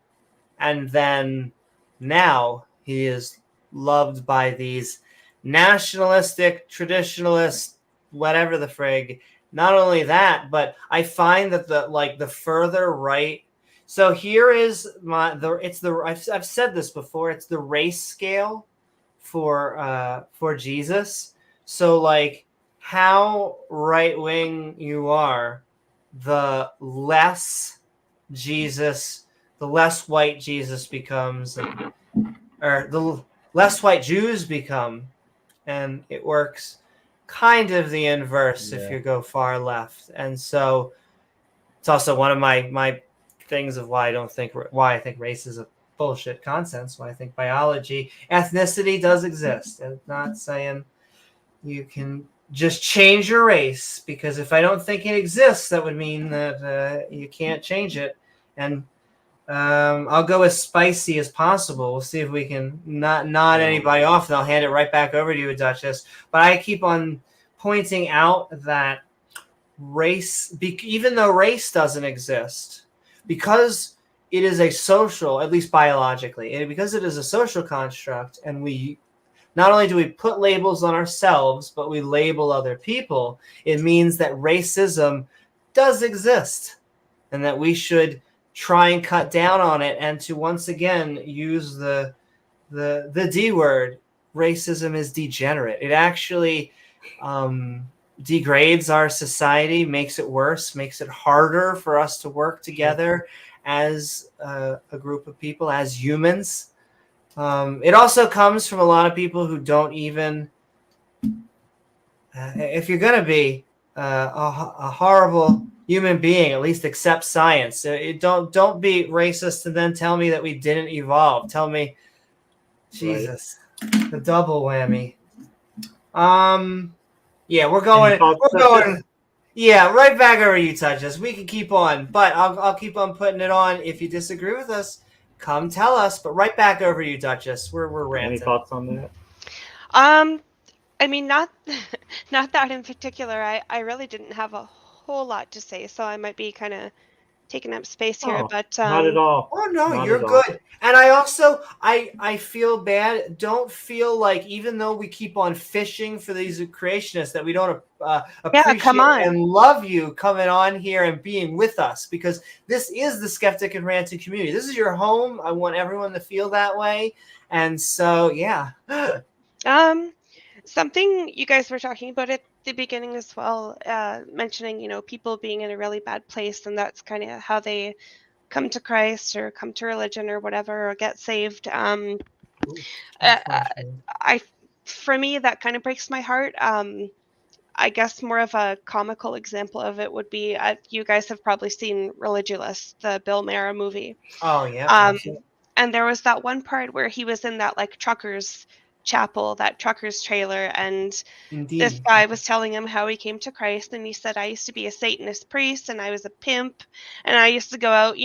and then now he is loved by these nationalistic, traditionalist, whatever the frig. Not only that, but I find that the further right. So here is I've said this before. It's the race scale for Jesus. So like how right wing you are, the less white Jesus becomes, or the less white Jews become, and it works kind of the inverse if you go far left. And so it's also one of my things of why I think race is a bullshit concept. Why I think ethnicity does exist. I'm not saying you can just change your race, because if I don't think it exists, that would mean that you can't change it. and I'll go as spicy as possible. We'll see if we can not nod anybody off, and I'll hand it right back over to you, Duchess. But I keep on pointing out that race, even though race doesn't exist, because it is a social, at least biologically, and because it is a social construct, and we not only do we put labels on ourselves, but we label other people, it means that racism does exist, and that we should try and cut down on it, and to once again use the D word. Racism is degenerate. It actually degrades our society, makes it worse, makes it harder for us to work together as a group of people, as humans. It also comes from a lot of people who don't even, if you're going to be a horrible human being, at least accept science. Don't be racist and then tell me that we didn't evolve. Tell me, Jesus, the double whammy. Yeah, we're going. Yeah, right back over you, Touches. We can keep on, but I'll keep on putting it on. If you disagree with us, come tell us. But right back over you, Duchess. We're ranting. Any thoughts on that? I mean, not that in particular. I really didn't have a whole lot to say, so I might be kind of taking up space here, but not at all. Oh no, you're good. And I also I feel bad. Don't feel like, even though we keep on fishing for these creationists, that we don't appreciate and love you coming on here and being with us, because this is the Skeptic and Ranting community. This is your home. I want everyone to feel that way. And so yeah. Something you guys were talking about at the beginning as well, mentioning, people being in a really bad place, and that's kind of how they come to Christ or come to religion or whatever, or get saved. For me, that kind of breaks my heart. I guess more of a comical example of it would be, you guys have probably seen Religulous, the Bill Maher movie. Oh yeah. And there was that one part where he was in that trucker's chapel, that trucker's trailer, and this guy was telling him how he came to Christ, and he said, I used to be a Satanist priest, and I was a pimp, and I used to go out,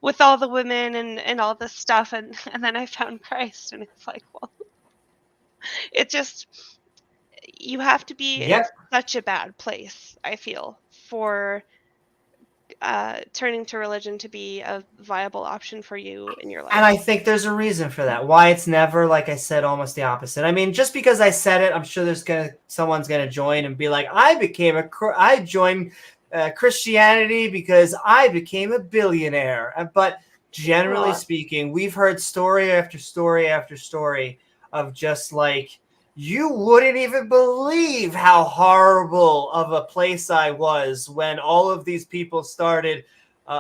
with all the women and all this stuff, and then I found Christ. And it's like, well, it just, you have to be in such a bad place, I feel, for turning to religion to be a viable option for you in your life. And I think there's a reason for that. Why it's never, like I said, almost the opposite. I mean, just because I said it, I'm sure someone's gonna join and be like, I joined Christianity because I became a billionaire. But generally speaking, we've heard story after story after story of just like, you wouldn't even believe how horrible of a place I was when all of these people started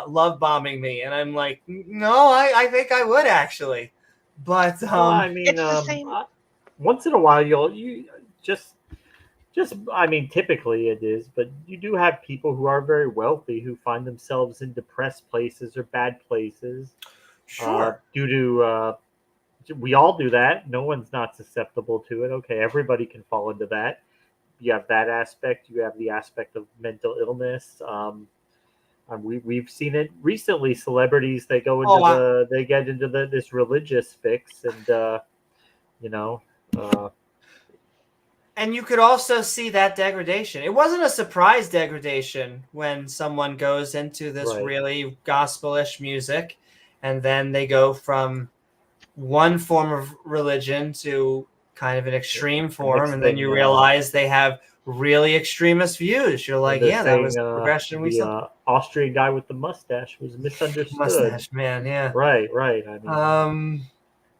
love bombing me. And I'm like, no, I think I would actually. But I mean, it's the same. Once in a while, you just I mean, typically it is, but you do have people who are very wealthy who find themselves in depressed places or bad places. Sure. Due to we all do that. No one's not susceptible to it. Okay, everybody can fall into that. You have that aspect. You have the aspect of mental illness. We've seen it recently. Celebrities, they go into they get into this religious fix, and and you could also see that degradation. It wasn't a surprise degradation when someone goes into this really gospelish music, and then they go from one form of religion to kind of an extreme form, and then you realize they have really extremist views. You're like, yeah, that was the progression we saw. Austrian guy with the mustache was misunderstood. Mustache man, yeah. Right. I mean,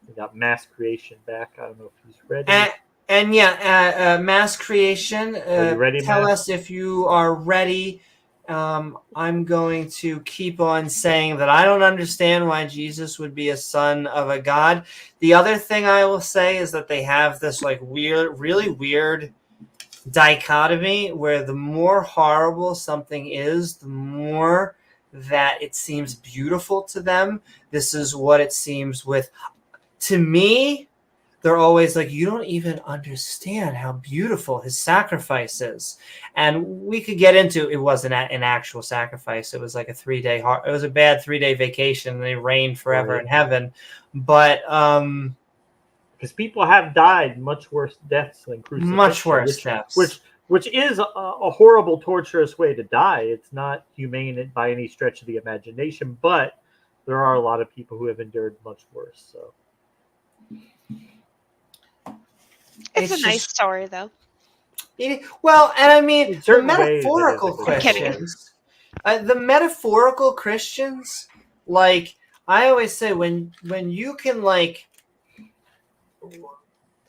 we got mass creation back. I don't know if he's ready. And mass creation. Are you ready, tell us if you are ready. I'm going to keep on saying that I don't understand why Jesus would be a son of a god. The other thing I will say is that they have this really weird dichotomy where the more horrible something is, the more that it seems beautiful to them. This is what it seems with, to me, they're always like, you don't even understand how beautiful his sacrifice is. And we could get into, it wasn't an actual sacrifice. It was like a 3-day, it was a bad 3-day vacation. And they reigned forever in heaven. But, because people have died much worse deaths than crucifixion. Much worse deaths. Which is a horrible, torturous way to die. It's not humane by any stretch of the imagination, but there are a lot of people who have endured much worse. So it's a nice story, though. Well, and I mean, the metaphorical Christians, like, I always say, when you can, like,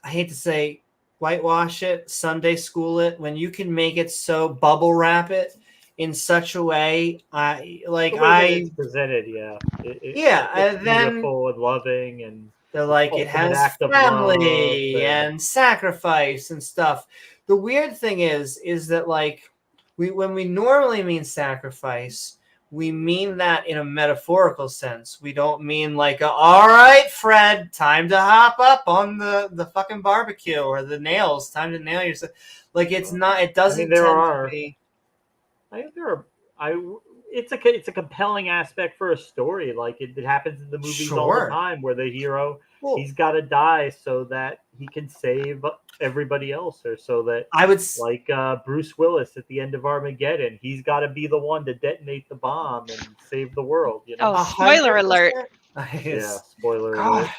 I hate to say whitewash it, Sunday school it, when you can make it so, bubble wrap it in such a way, it's presented, it's then beautiful and loving, and they're like, it has family and sacrifice and stuff. The weird thing is that, like, when we normally mean sacrifice, we mean that in a metaphorical sense. We don't mean like, all right, Fred, time to hop up on the fucking barbecue, or the nails, time to nail yourself. Like, it's not. It doesn't. It's a compelling aspect for a story. Like, it happens in the movies all the time, where the hero, he's got to die so that he can save everybody else, or so that like Bruce Willis at the end of Armageddon, he's got to be the one to detonate the bomb and save the world. You know? Oh, spoiler alert! Yeah, spoiler alert. I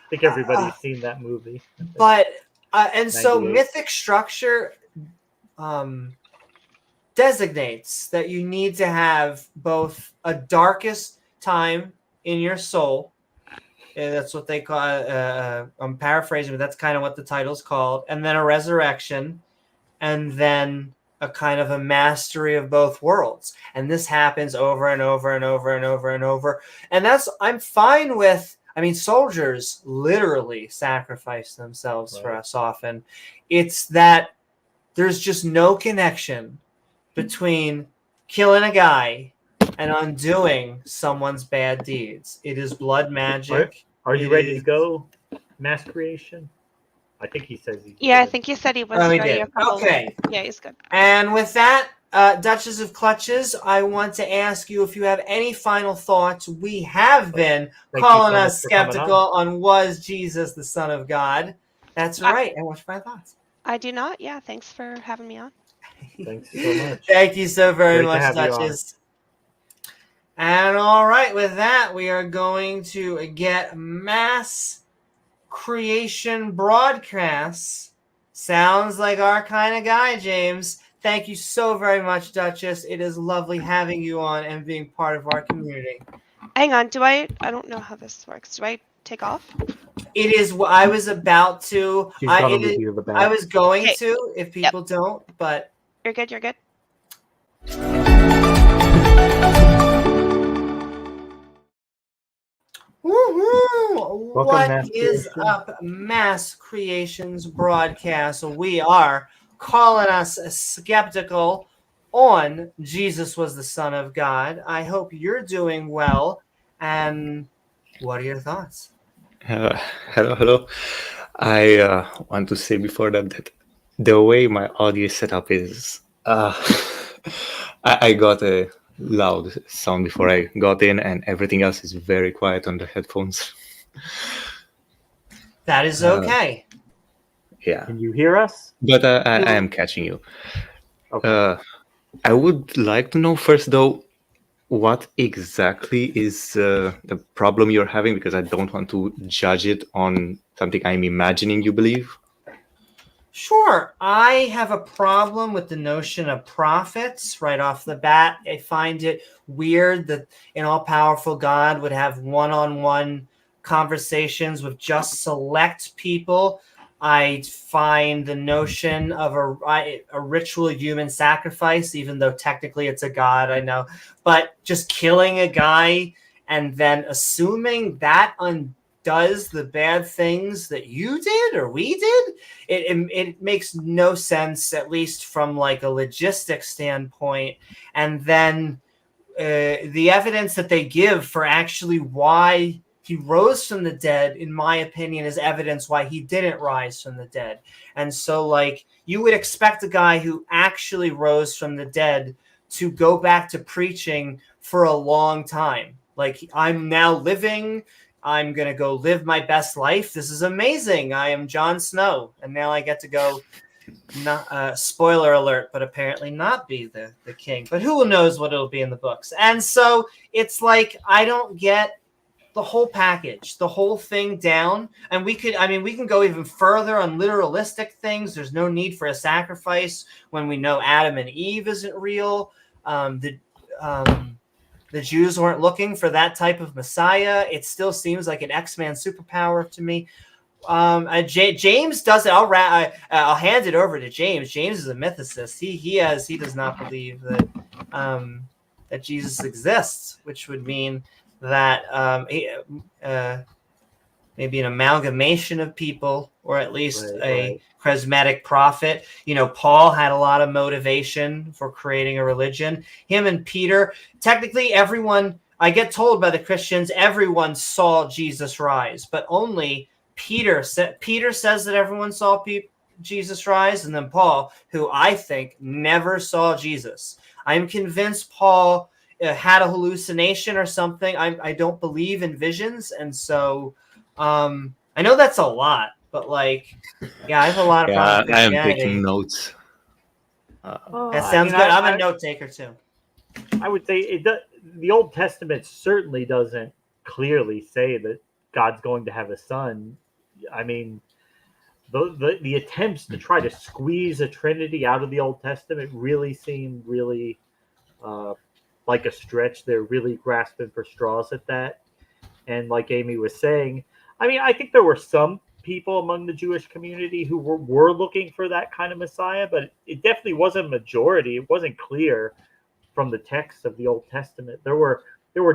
think everybody's seen that movie. But and so mythic structure designates that you need to have both a darkest time in your soul. That's what they call I'm paraphrasing, but that's kind of what the title's called. And then a resurrection, and then a kind of a mastery of both worlds. And this happens over and over and over and over and over. And I'm fine with, I mean, soldiers literally sacrifice themselves for us often. It's that there's just no connection between killing a guy and undoing someone's bad deeds. It is blood magic. Are you ready to go? Mass creation? I think he says he's I think he said he was ready. Okay. Yeah, he's good. And with that, Duchess of Clutches, I want to ask you if you have any final thoughts. We have been calling us skeptical on was Jesus the Son of God. That's right. And what's my thoughts? I do not. Yeah, thanks for having me on. Thanks so much. Thank you so very much, Duchess. And all right, with that, we are going to get mass creation broadcasts. Sounds like our kind of guy, James. Thank you so very much, Duchess. It is lovely having you on and being part of our community. Hang on, I don't know how this works. Do I take off? It is what I was about to. I was going to, if people don't, but you're good. You're good. Woohoo! What is up, Mass Creations broadcast? We are calling us skeptical on Jesus was the Son of God. I hope you're doing well. And what are your thoughts? Hello. I want to say before that the way my audio is set up is I got a loud sound before I got in, and everything else is very quiet on the headphones. That is okay. Yeah. Can you hear us? But I am catching you. Okay. I would like to know first, though, what exactly is the problem you're having, because I don't want to judge it on something I'm imagining you believe. Sure. I have a problem with the notion of prophets right off the bat. I find it weird that an all-powerful God would have one-on-one conversations with just select people. I find the notion of a ritual human sacrifice, even though technically it's a god, I know, but just killing a guy and then assuming that undoes the bad things that you did or we did, it makes no sense, at least from like a logistic standpoint. And then the evidence that they give for actually why he rose from the dead, in my opinion, is evidence why he didn't rise from the dead. And so, like, you would expect a guy who actually rose from the dead to go back to preaching for a long time. Like, I'm now living, I'm going to go live my best life. This is amazing. I am Jon Snow. And now I get to go, not spoiler alert, but apparently not be the king. But who knows what it'll be in the books. And so it's like, I don't get the whole package, the whole thing down. And we can go even further on literalistic things. There's no need for a sacrifice when we know Adam and Eve isn't real. The Jews weren't looking for that type of Messiah. It still seems like an X-Man superpower to me. James does it. I'll hand it over to James. James is a mythicist. He does not believe that that Jesus exists, which would mean that maybe an amalgamation of people, or at least a charismatic prophet. You know, Paul had a lot of motivation for creating a religion. Him and Peter, technically everyone, I get told by the Christians, everyone saw Jesus rise, but only Peter says that everyone saw Jesus rise, and then Paul, who I think never saw Jesus. I'm convinced Paul had a hallucination or something. I don't believe in visions, and so I know that's a lot, but like, yeah, I have a lot of problems with I am Christianity. taking notes. That sounds good. I'm a note taker too. I would say the Old Testament certainly doesn't clearly say that God's going to have a son. I mean, the attempts to try to squeeze a Trinity out of the Old Testament really seem really like a stretch. They're really grasping for straws at that. And like Amy was saying, I mean, I think there were some people among the Jewish community who were looking for that kind of Messiah, but it definitely wasn't a majority. It wasn't clear from the text of the Old Testament. There were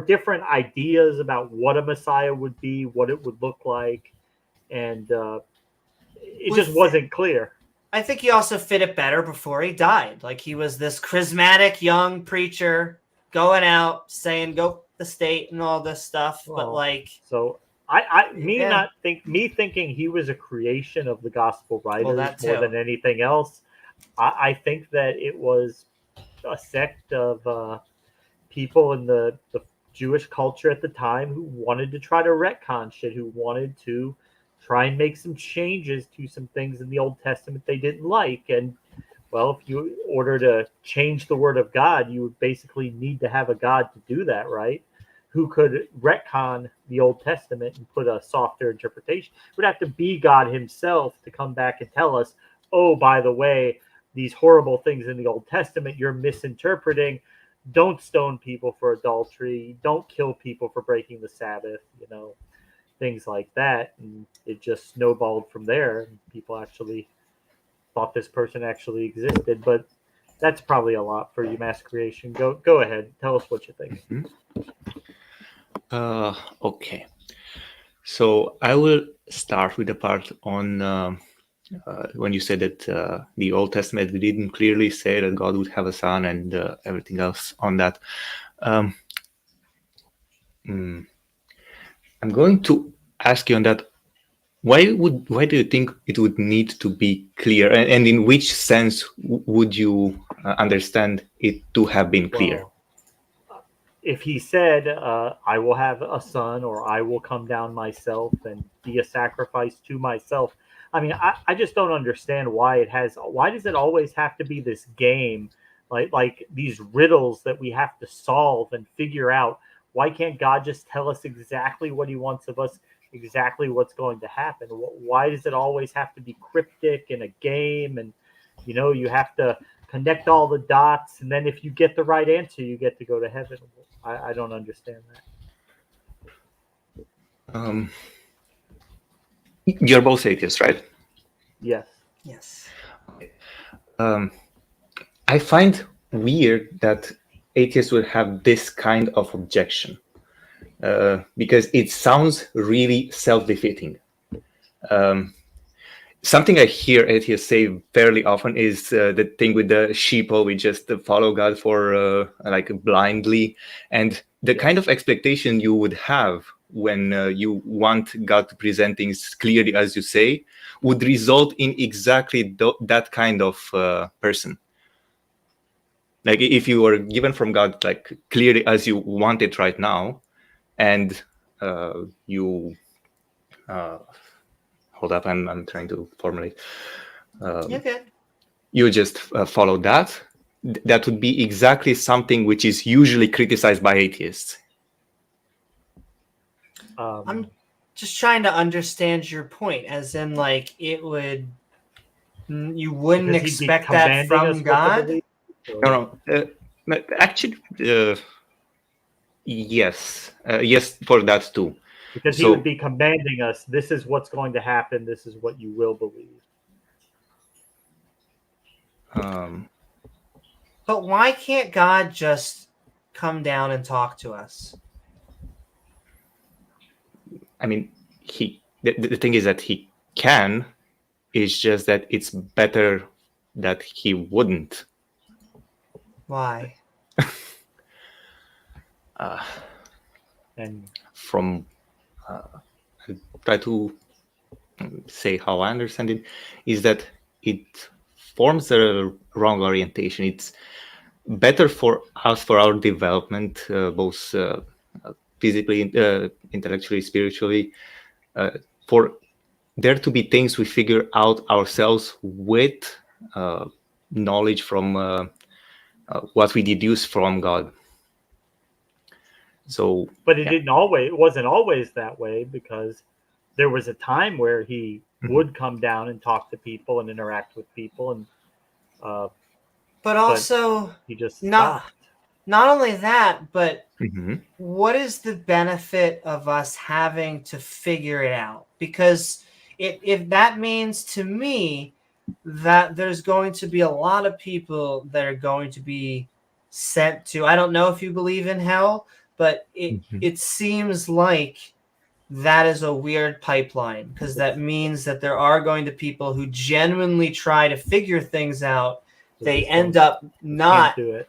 different ideas about what a Messiah would be, what it would look like, and it just wasn't clear. I think he also fit it better before he died. Like, he was this charismatic young preacher going out saying, go the state and all this stuff. But like, so me thinking he was a creation of the gospel writers more than anything else. I think that it was a sect of people in the Jewish culture at the time who wanted to try to retcon shit, who wanted to try and make some changes to some things in the Old Testament they didn't like. And well, if you order to change the word of God, you would basically need to have a God to do that, right? Who could retcon the Old Testament and put a softer interpretation. It would have to be God himself to come back and tell us, oh, by the way, these horrible things in the Old Testament you're misinterpreting. Don't stone people for adultery. Don't kill people for breaking the Sabbath, things like that. And it just snowballed from there. And people actually thought this person actually existed. But that's probably a lot for you, mass creation. Go ahead. Tell us what you think. Okay. So I will start with the part on when you said that the Old Testament didn't clearly say that God would have a son and everything else on that. I'm going to ask you on that. Why do you think it would need to be clear, and in which sense would you understand it to have been clear? Well, if he said, I will have a son, or I will come down myself and be a sacrifice to myself, I mean, I just don't understand why does it always have to be this game, like these riddles that we have to solve and figure out? Why can't God just tell us exactly what he wants of us, exactly what's going to happen? Why does it always have to be cryptic in a game? And, you have to connect all the dots. And then if you get the right answer, you get to go to heaven. I don't understand that. You're both atheists, right? Yes. Yes. I find weird that atheists would have this kind of objection because it sounds really self-defeating. Something I hear atheists say fairly often is the thing with the sheeple. We just follow God for like blindly, and the kind of expectation you would have when you want God to present things clearly, as you say, would result in exactly that kind of person. Like if you were given from God like clearly as you want it right now, and you hold up, I'm trying to formulate. Okay. You just follow that. That would be exactly something which is usually criticized by atheists. I'm just trying to understand your point, as in like you wouldn't expect that from God. No, actually, yes, yes, for that too. Because he would be commanding us, this is what's going to happen, this is what you will believe. But why can't God just come down and talk to us? I mean, the thing is that he can. It's just that it's better that he wouldn't. Why? And from I try to say how I understand it, is that it forms a wrong orientation. It's better for us, for our development, both physically, intellectually, spiritually, for there to be things we figure out ourselves with knowledge from what we deduce from God. So, but it wasn't always that way, because there was a time where he would come down and talk to people and interact with people, and but also he just stopped. Not only that, but what is the benefit of us having to figure it out? Because if that means to me that there's going to be a lot of people that are going to be sent to, I don't know if you believe in hell, but it seems like that is a weird pipeline, because that means that there are going to be people who genuinely try to figure things out. They end up not do it,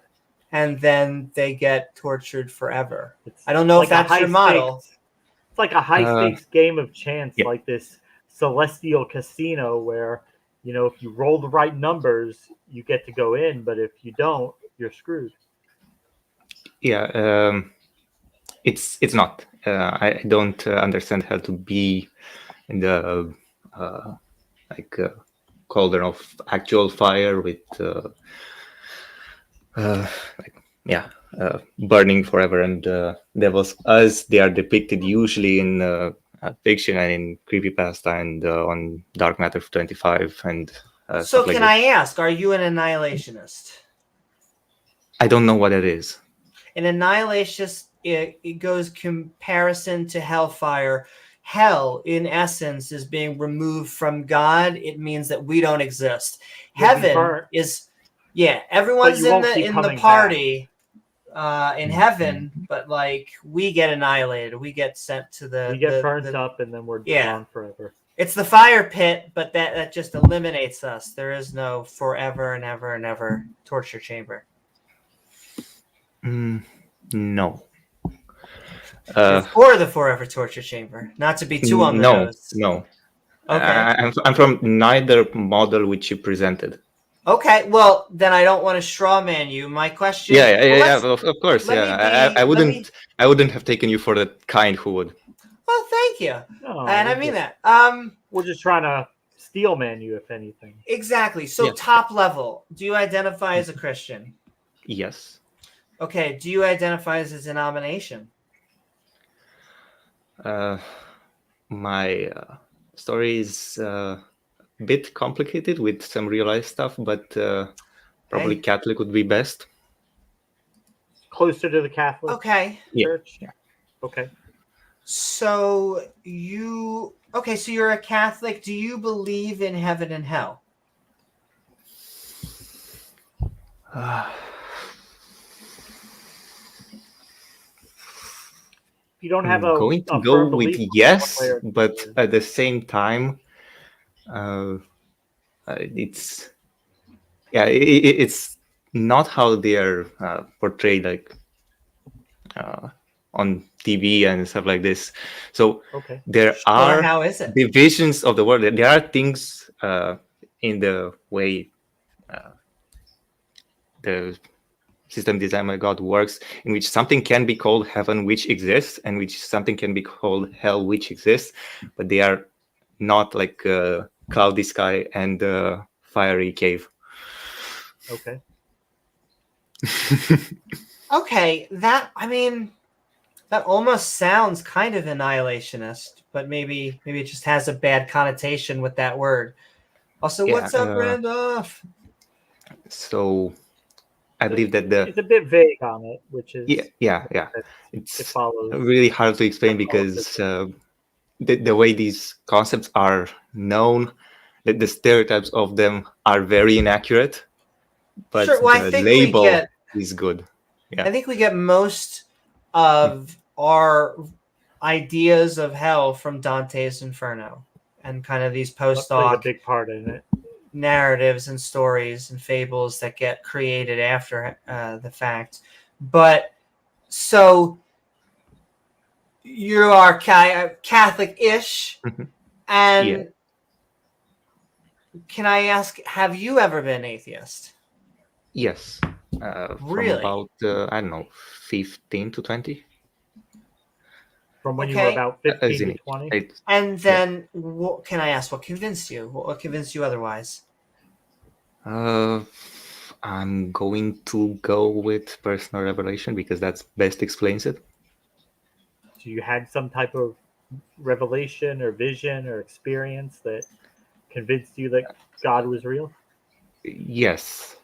and then they get tortured forever. I don't know if that's your model. It's like a high-stakes game of chance, like this celestial casino where, if you roll the right numbers, you get to go in, but if you don't, you're screwed. Yeah, it's not. I don't understand how to be in the cauldron of actual fire with burning forever, and devils as they are depicted usually in fiction and in creepypasta and on Dark Matter 25 and so can I ask, are you an annihilationist? I don't know what it is. An annihilationist, it goes comparison to hellfire. Hell, in essence, is being removed from God. It means that we don't exist. Heaven is, everyone's in the party in heaven, but like we get annihilated. We get sent to we get burnt up, and then we're gone forever. It's the fire pit, but that just eliminates us. There is no forever and ever and ever torture chamber. No. For the forever torture chamber, not to be too on the nose. No. Okay. I'm from neither model which you presented. Okay, well then I don't want to straw man you. My question. Of course. I wouldn't have taken you for the kind who would. Well, thank you, and I mean that. We're just trying to steel man you, if anything. Exactly. So top level, do you identify as a Christian? Yes. Okay. Do you identify as a denomination? My story is a bit complicated with some real life stuff, but probably Catholic would be best. Closer to the Catholic Church? Yeah. Okay. So you're a Catholic. Do you believe in heaven and hell? You don't have going to go with yes, but at the same time, it's it's not how they are portrayed. Like on TV and stuff like this. So Okay. there Sure, are how is it? divisions of the world. There are things in the way the system design by God works, in which something can be called heaven, which exists, and which something can be called hell, which exists, but they are not like cloudy sky and fiery cave. Okay. Okay, that almost sounds kind of annihilationist, but maybe it just has a bad connotation with that word. Also, Yeah, what's up, Randolph? So I believe that it's a bit vague on it, which is yeah. it It's follows really hard to explain because the way these concepts are known, the stereotypes of them are very inaccurate, but Sure, well, I the think label is good. Yeah. I think we get most of our ideas of hell from Dante's Inferno and kind of these plays a post-hoc big part in it. narratives and stories and fables that get created after the fact. But so you are Catholic-ish, and Yeah. can I ask, have you ever been atheist? Yes. Really? From about I don't know, 15 to 20. From when you were about 15 to 20? And then, can I ask, what convinced you? What convinced you otherwise? I'm going to go with personal revelation because that's best explains it. So you had some type of revelation or vision or experience that convinced you that God was real? Yes.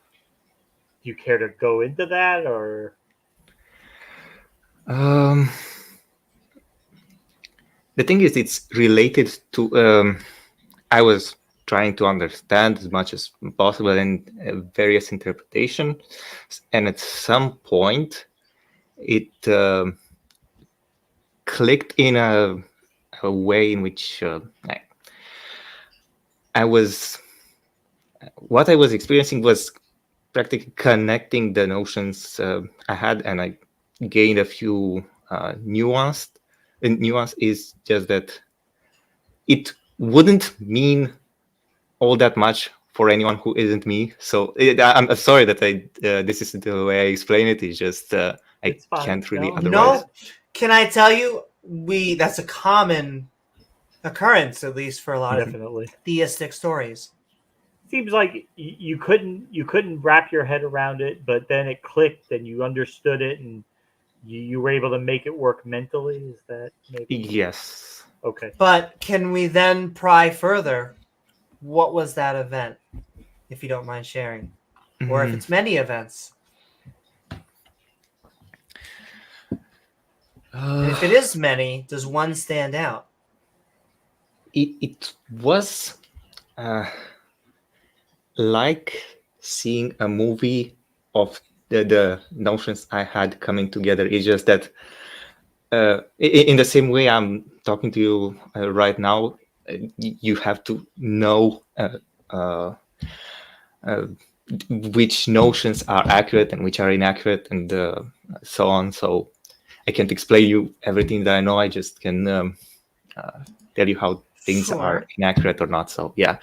Do you care to go into that, or? The thing is, it's related to. I was trying to understand as much as possible in various interpretations, and at some point, it clicked in a way in which I was. What I was experiencing was practically connecting the notions I had, and I gained a few nuance. And nuance is just that it wouldn't mean all that much for anyone who isn't me. So I'm sorry that this is the way I explain it. It's just I can't really otherwise. No, can I tell you, that's a common occurrence, at least for a lot of theistic stories. Seems like you couldn't wrap your head around it, but then it clicked and you understood it, and you were able to make it work mentally. Is that maybe? Yes. Okay. But can we then pry further? What was that event, if you don't mind sharing? Or if it's many events? And if it is many, does one stand out? It was like seeing a movie of the notions I had coming together. It's just that in the same way I'm talking to you right now, you have to know which notions are accurate and which are inaccurate, and so on. So I can't explain you everything that I know. I just can tell you how things are inaccurate or not. So yeah.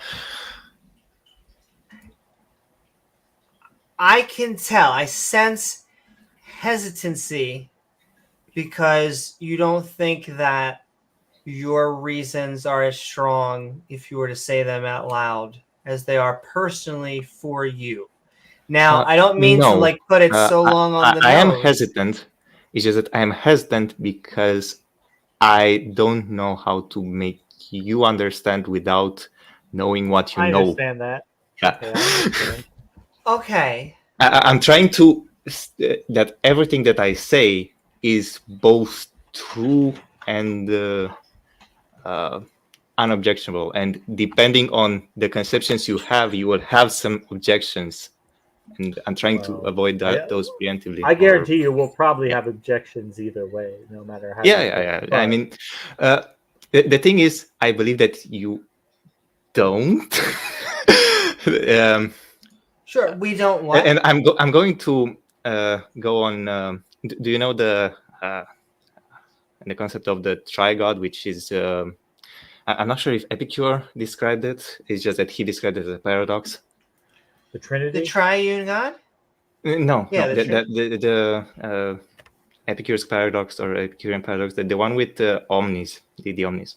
I can tell. I sense hesitancy because you don't think that your reasons are as strong, if you were to say them out loud, as they are personally for you. Now, I don't mean to put it so long on the nose. I am hesitant. It's just that I am hesitant because I don't know how to make you understand without knowing what you know. I understand that. Yeah. Okay, I understand. Okay. I'm trying to that everything that I say is both true and unobjectionable, and depending on the conceptions you have, you will have some objections, and I'm trying to avoid those preemptively. I guarantee you we'll probably have objections either way, no matter how. Yeah. I mean, the thing is, I believe that you don't. Sure, we don't what? And I'm going to go on. Do you know the the concept of the trigod, which is I'm not sure if Epicure described it. It's just that he described it as a paradox. The Trinity? The triune God? No, Yeah, no. The Epicure's paradox or Epicurean paradox, the one with the omnis, the omnis.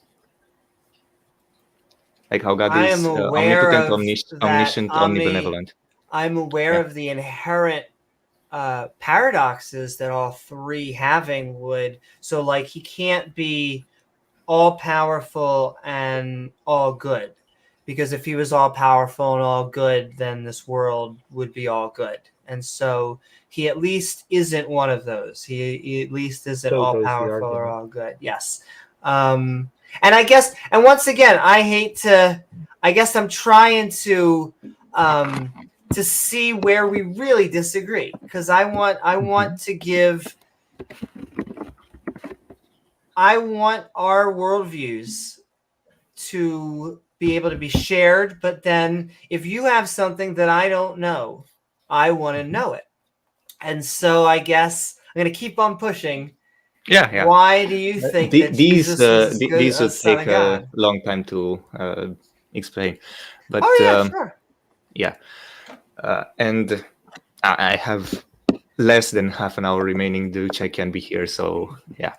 Like how God I is am aware omnipotent, of omniscient, that, omnibenevolent. I'm aware of the inherent paradoxes that all three having would. So, like, he can't be all powerful and all good, because if he was all powerful and all good, then this world would be all good. And so he at least isn't one of those. He at least isn't So all goes the powerful or argument. all good. Yes. And I guess, and once again, I guess I'm trying to see where we really disagree, because I want our worldviews to be able to be shared. But then if you have something that I don't know, I want to know it. And so I guess I'm going to keep on pushing. Yeah. Why do you think that Jesus was as good these would Son take of God? a long time to explain. But Sure. Yeah. And I have less than half an hour remaining, which I can be here. So yeah.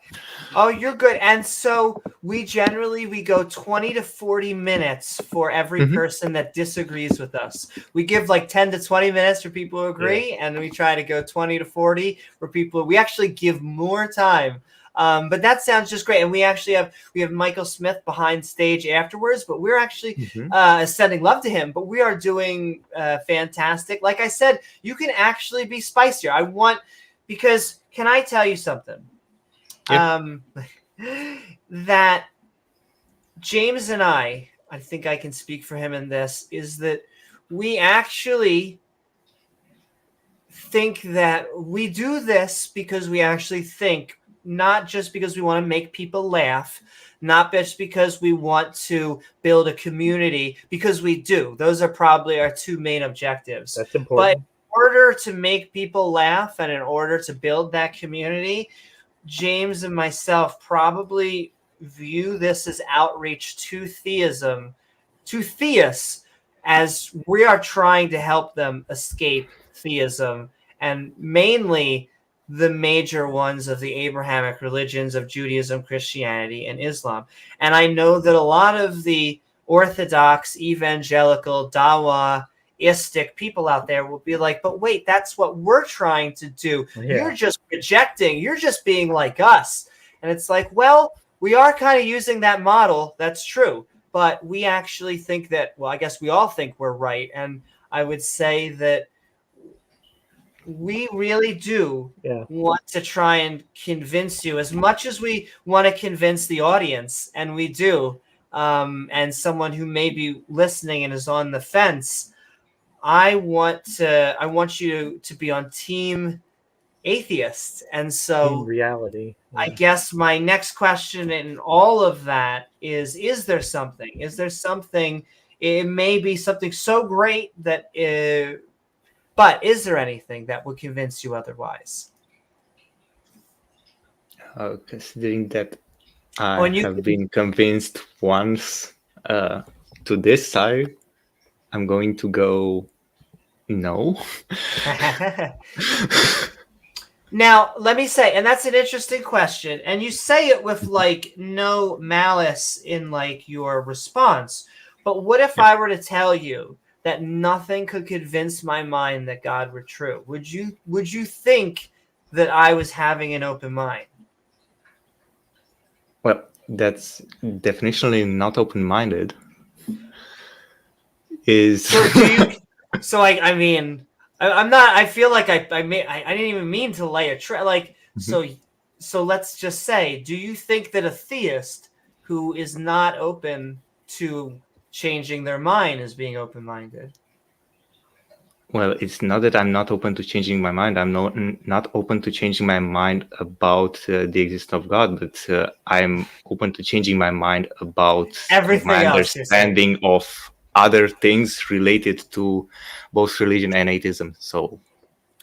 Oh, you're good. And so we go 20 to 40 minutes for every person that disagrees with us. We give like 10 to 20 minutes for people who agree, and we try to go 20 to 40 for people. We actually give more time. But that sounds just great. And we have Michael Smith behind stage afterwards, but we're actually sending love to him. But we are doing fantastic. Like I said, you can actually be spicier. Because can I tell you something? Yep. That James and I think I can speak for him in this, is that we actually think that we do this because we actually think, not just because we want to make people laugh, not just because we want to build a community, because we do. Those are probably our two main objectives. That's important. But in order to make people laugh and in order to build that community, James and myself probably view this as outreach to theism, to theists, as we are trying to help them escape theism, and mainly the major ones of the Abrahamic religions of Judaism, Christianity, and Islam. And I know that a lot of the Orthodox, evangelical, Dawaistic people out there will be like, but wait, that's what we're trying to do. Yeah. You're just rejecting. You're just being like us. And it's like, well, we are kind of using that model. That's true. But we actually think that, well, I guess we all think we're right. And I would say that we really do want to try and convince you as much as we want to convince the audience. And we do. And someone who may be listening and is on the fence, I want you to be on team atheist. And so team reality. Yeah. I guess my next question in all of that is there something? It may be something so great that but is there anything that would convince you otherwise? Considering that I have been convinced once to this side, I'm going to go no. Now, let me say, and that's an interesting question, and you say it with like no malice in like your response, but what if I were to tell you that nothing could convince my mind that God were true? Would you think that I was having an open mind? Well, that's definitionally not open-minded. I mean, I'm not. I feel like I didn't even mean to lay a trap. Like so let's just say, do you think that a theist who is not open to changing their mind is being open-minded? Well, it's not that I'm not open to changing my mind. I'm not open to changing my mind about the existence of God, but I'm open to changing my mind about everything my else, understanding of other things related to both religion and atheism. So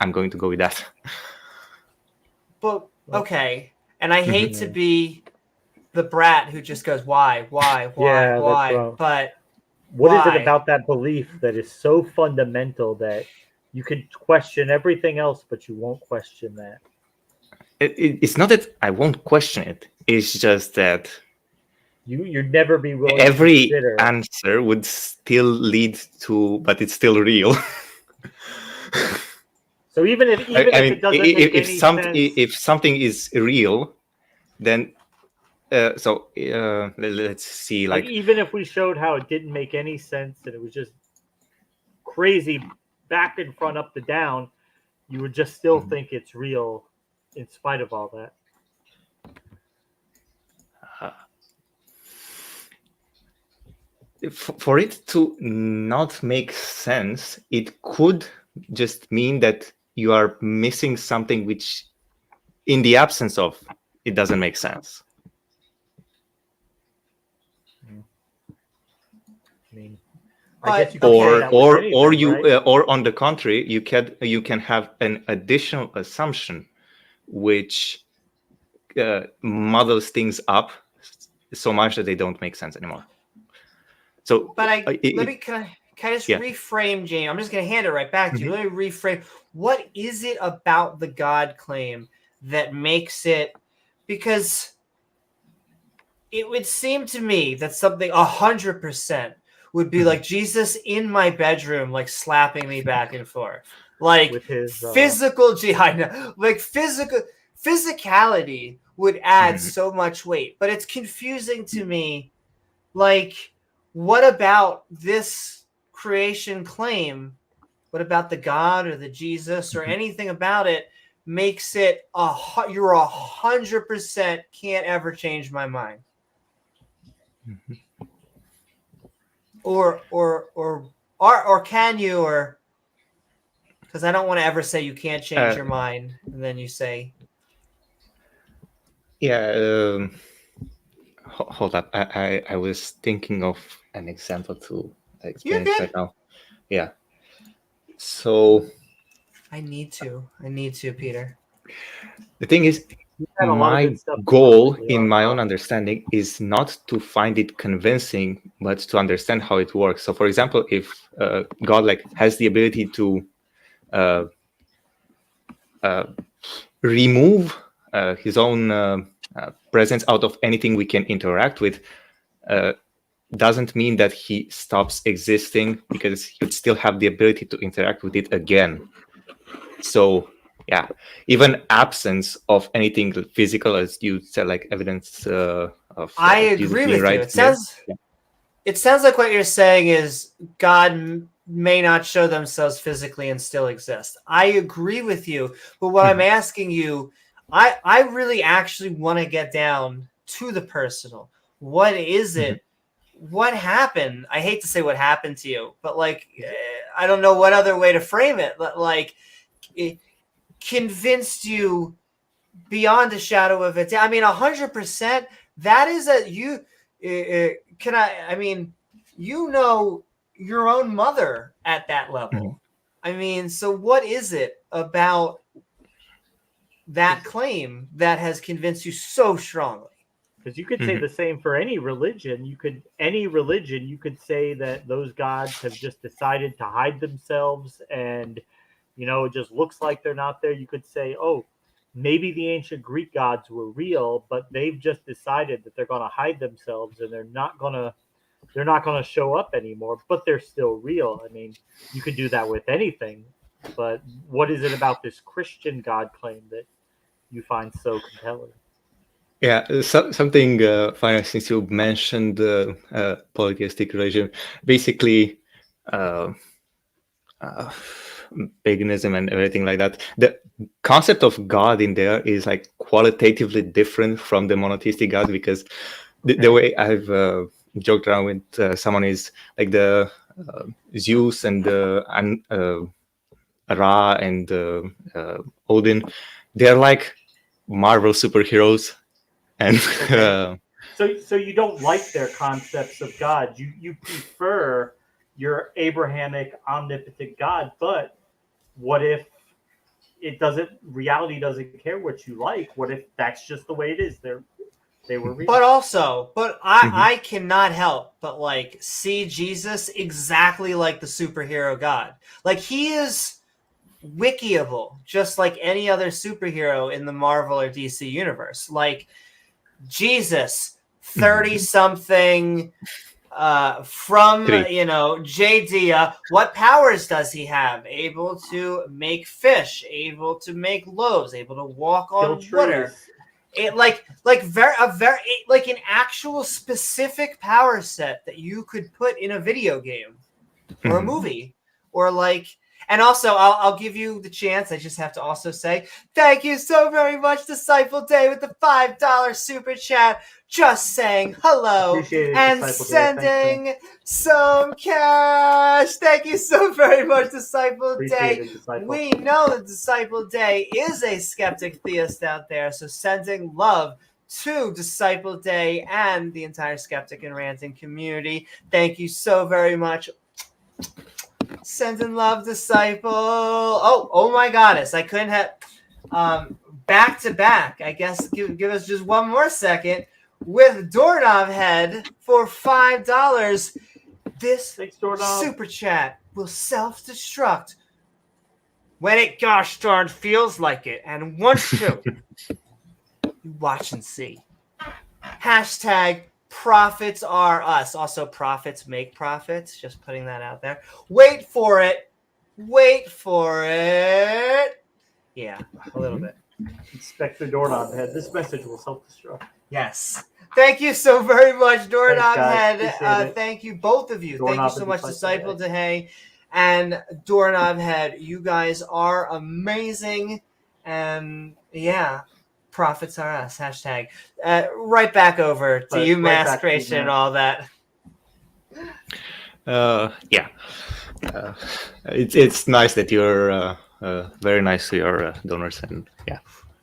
I'm going to go with that. But okay. And I hate to be the brat who just goes, why, Yeah, why? But what is it about that belief that is so fundamental that you can question everything else, but you won't question that? It's not that I won't question it. It's just that you'd never be willing every to consider. Answer would still lead to, but it's still real. So even if it doesn't make any sense, if something is real, then let's see. Like even if we showed how it didn't make any sense and it was just crazy back and front, up to down, you would just still think it's real in spite of all that. For it to not make sense, it could just mean that you are missing something which, in the absence of, it doesn't make sense. I mean, or on the contrary, you can have an additional assumption which muddles things up so much that they don't make sense anymore. So, but can I just reframe, Jane? I'm just going to hand it right back to you. Let me reframe. What is it about the God claim that makes it? Because it would seem to me that something 100% would be like Jesus in my bedroom, like slapping me back and forth, like with his physical physicality would add so much weight. But it's confusing to me, like. What about this creation claim? What about the God or the Jesus or anything about it makes it you're 100% can't ever change my mind? Or can you? Or because I don't want to ever say you can't change your mind, and then you say, yeah. Hold up. I was thinking of an example to explain it right now. Yeah. So I need to, Peter. The thing is, my goal in my own understanding is not to find it convincing, but to understand how it works. So, for example, if God has the ability to remove his own presence out of anything we can interact with, doesn't mean that he stops existing, because he would still have the ability to interact with it again. So yeah, even absence of anything physical, as you said, like evidence of I agree with you. It sounds like what you're saying is God may not show themselves physically and still exist. I agree with you, but what I'm asking you, I really actually want to get down to the personal. What is it? What happened? I hate to say what happened to you, but I don't know what other way to frame it. It convinced you beyond a shadow of a doubt. I mean, 100%. That is your own mother at that level. I mean, so what is it about that claim that has convinced you so strongly? Because you could say the same for any religion. You could say that those gods have just decided to hide themselves, and it just looks like they're not there. You could say, oh, maybe the ancient Greek gods were real, but they've just decided that they're going to hide themselves and they're not going to show up anymore, but they're still real. I mean, you could do that with anything, but what is it about this Christian God claim that you find so compelling? Yeah, something funny, since you mentioned the polytheistic religion. Basically, paganism and everything like that. The concept of God in there is qualitatively different from the monotheistic God, because the way I've joked around with someone is the Zeus and Ra and Odin. They're like Marvel superheroes. And so you don't like their concepts of God. You prefer your Abrahamic omnipotent God, but what if reality doesn't care what you like. What if that's just the way it is? They were real. But I cannot help but like see Jesus exactly like the superhero god. Like he is wikiable, just like any other superhero in the Marvel or DC universe. Like Jesus, 30-something, from Judea. What powers does he have? Able to make fish, able to make loaves, able to walk on water. It like an actual specific power set that you could put in a video game or a movie, or like. And also, I'll give you the chance. I just have to also say thank you so very much, Disciple Day, with the $5 super chat. Just saying hello and sending some cash. Thank you so very much, Disciple Day. We know that Disciple Day is a skeptic theist out there, so sending love to Disciple Day and the entire skeptic and ranting community. Thank you so very much. Sending love, Disciple. Oh my goddess. I couldn't have back to back. I guess give us just one more second with Doorknob Head for $5. This super chat will self-destruct when it gosh darn feels like it. And once to, you watch and see. Hashtag profits are us. Also, profits make profits. Just putting that out there. Wait for it. Yeah, a little bit. Inspector Doorknob Head. This message will self-destruct. Yes. Thank you so very much, Doorknob Head. Thank you, both of you. Thank you so much, Disciple Day and Doorknob Head. You guys are amazing. And yeah. Profits are us. Hashtag. Right back over to you, Mass Creation, and all that. It's nice that you're very nice to your donors, and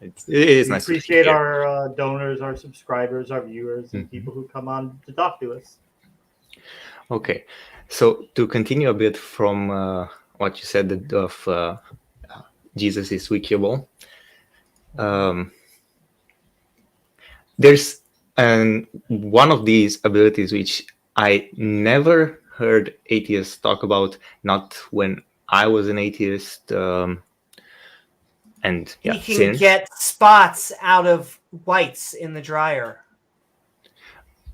it is nice. We appreciate our donors, our subscribers, our viewers, and people who come on to talk to us. Okay, so to continue a bit from what you said of Jesus is wikiable. There's one of these abilities which I never heard atheists talk about, not when I was an atheist. And he can get spots out of whites in the dryer.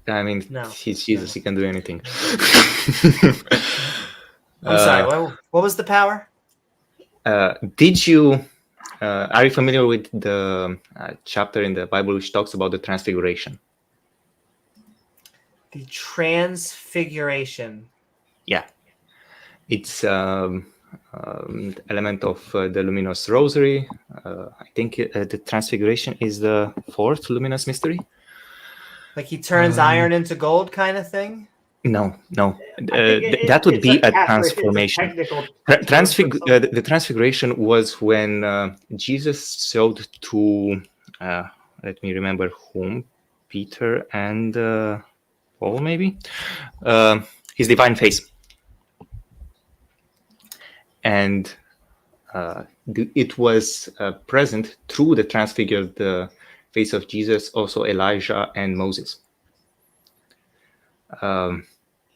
I mean, he's Jesus. He can do anything. I'm sorry. What was the power? Did you? Are you familiar with the chapter in the Bible which talks about the Transfiguration? The Transfiguration. Yeah, it's element of the luminous rosary. I think the Transfiguration is the fourth luminous mystery. Like he turns iron into gold, kind of thing. No. That would be a transformation. The Transfiguration was when Jesus showed to, let me remember whom, Peter and Paul, maybe, his divine face. And it was present through the transfigured face of Jesus, also Elijah and Moses.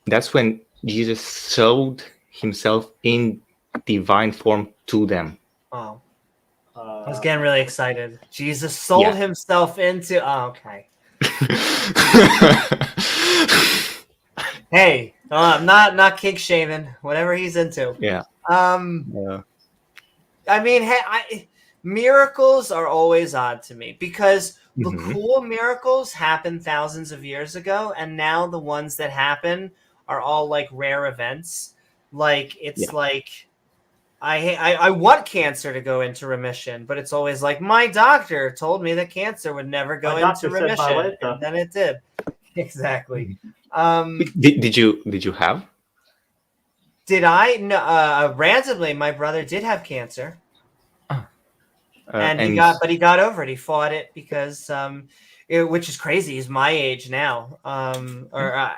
That's when Jesus showed himself in divine form to them. Oh, I was getting really excited. Jesus sold himself into. Oh, okay. Hey, not kink shaving. Whatever he's into. Yeah. I mean, miracles are always odd to me because the cool miracles happened thousands of years ago, and now the ones that happen are all like rare events. Like it's like I want cancer to go into remission, but it's always like my doctor told me that cancer would never go into remission, and then it did. Exactly. Did you have? Did I? No. Randomly, my brother did have cancer. And he got over it. He fought it because, which is crazy. He's my age now.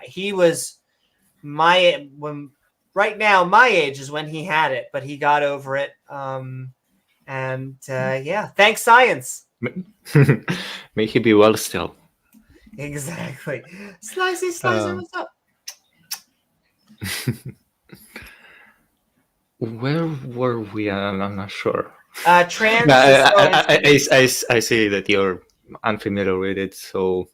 He was right now my age is when he had it, but he got over it. And And yeah, thanks, science. May he be well still. Exactly. Slicey Slicer, what's up? Where were we? I'm not sure. Trans. No, I see that you're unfamiliar with it, so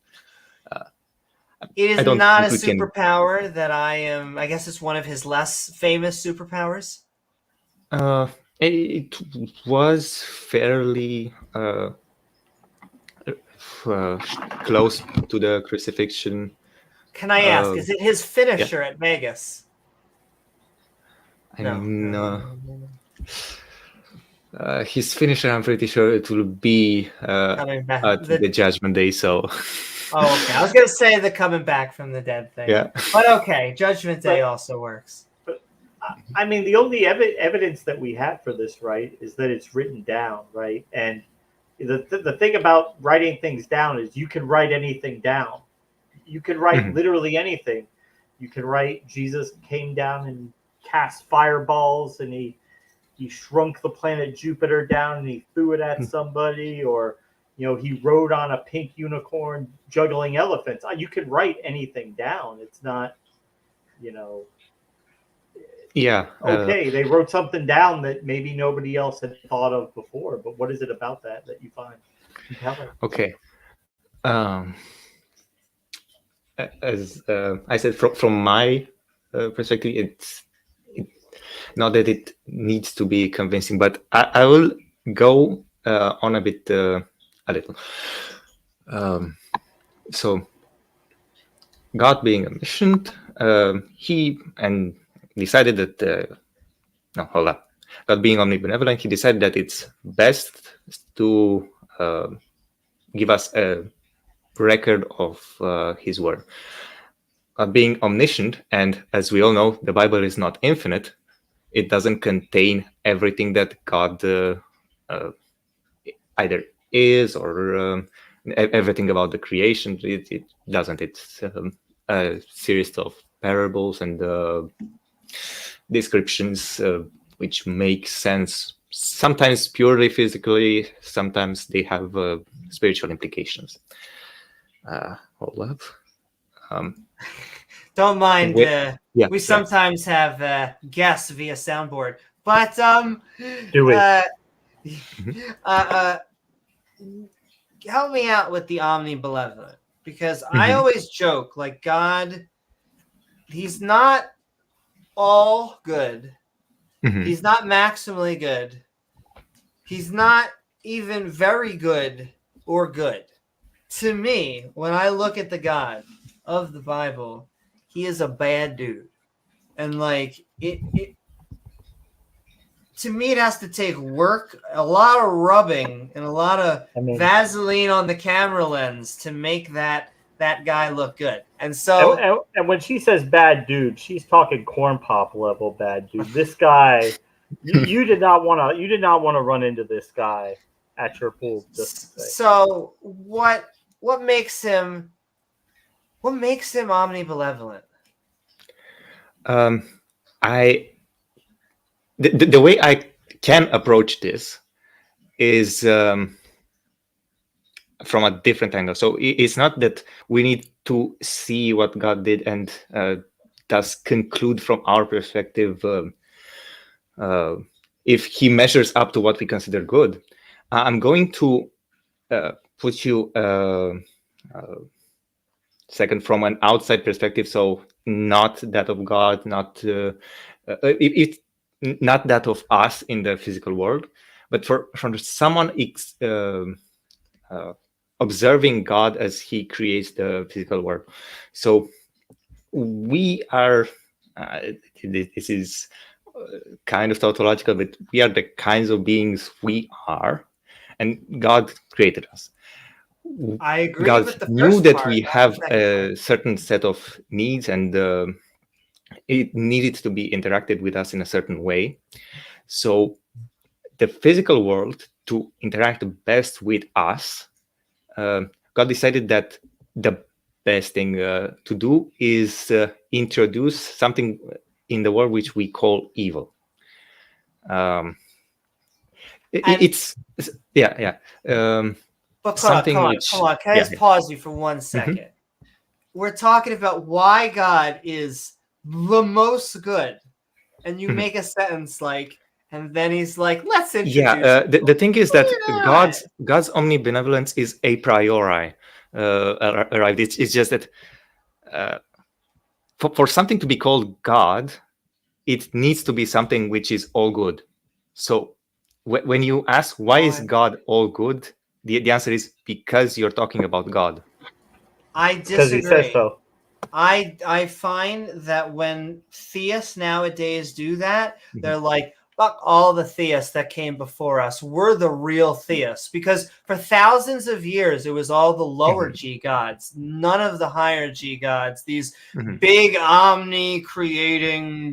it is I don't not a think we can- superpower that I am. I guess it's one of his less famous superpowers. It was fairly close to the crucifixion. Can I ask, is it his finisher at Vegas? No. His finisher, I'm pretty sure it will be at the Judgment Day. So. Oh, okay. I was gonna say the coming back from the dead thing. Yeah. But okay, Judgment Day also works. But I mean, the only evidence that we have for this, right, is that it's written down, right? And the thing about writing things down is you can write anything down. You can write literally anything. You can write Jesus came down and cast fireballs, and he shrunk the planet Jupiter down and he threw it at somebody, or he rode on a pink unicorn juggling elephants. You can write anything down. It's not, Yeah. Okay, they wrote something down that maybe nobody else had thought of before, but what is it about that you find compelling? Okay. As I said, from my perspective, it's not that it needs to be convincing, but I will go on a little. So, God being omniscient, he decided that. No, hold up. God being omnibenevolent, he decided that it's best to give us a record of his word. God being omniscient, and as we all know, the Bible is not infinite. It doesn't contain everything that God either is or everything about the creation. It doesn't. It's a series of parables and descriptions which make sense. Sometimes purely physically, sometimes they have spiritual implications. Hold up. Don't mind. We yeah. sometimes have guests via soundboard, but do it. Help me out with the omnibenevolent, because I always joke like God. He's not all good. He's not maximally good. He's not even very good or good. To me, when I look at the God of the Bible, he is a bad dude. And like it to me, it has to take work, a lot of rubbing, and a lot of Vaseline on the camera lens to make that guy look good. And so, and when she says bad dude, she's talking corn pop level bad dude. This guy, you did not want to run into this guy at your pool. Just to say. So what makes him omnibenevolent? The way I can approach this is from a different angle. So it's not that we need to see what God did and thus conclude from our perspective if he measures up to what we consider good. I'm going to put you second from an outside perspective, so not that of God, not not that of us in the physical world, but from someone observing God as he creates the physical world. So we are, this is kind of tautological, but we are the kinds of beings we are, and God created us. I agree. God with the knew first that part, we have a certain set of needs, and it needed to be interacted with us in a certain way. So the physical world, to interact best with us, God decided that the best thing to do is introduce something in the world which we call evil. It's yeah. But something come on. which Can I just pause you for 1 second? We're talking about why God is the most good, and you make a sentence like, and then he's like, let's introduce. The thing is that Yeah. God's omnibenevolence is a priori arrived. It's just that for something to be called God, it needs to be something which is all good. So when you ask why is God all good, the answer is because you're talking about God. I disagree. Because he says so. I find that when theists nowadays do that, they're like, fuck all the theists that came before us. We're the real theists. Because for thousands of years, it was all the lower G gods, none of the higher G gods, these big omni-creating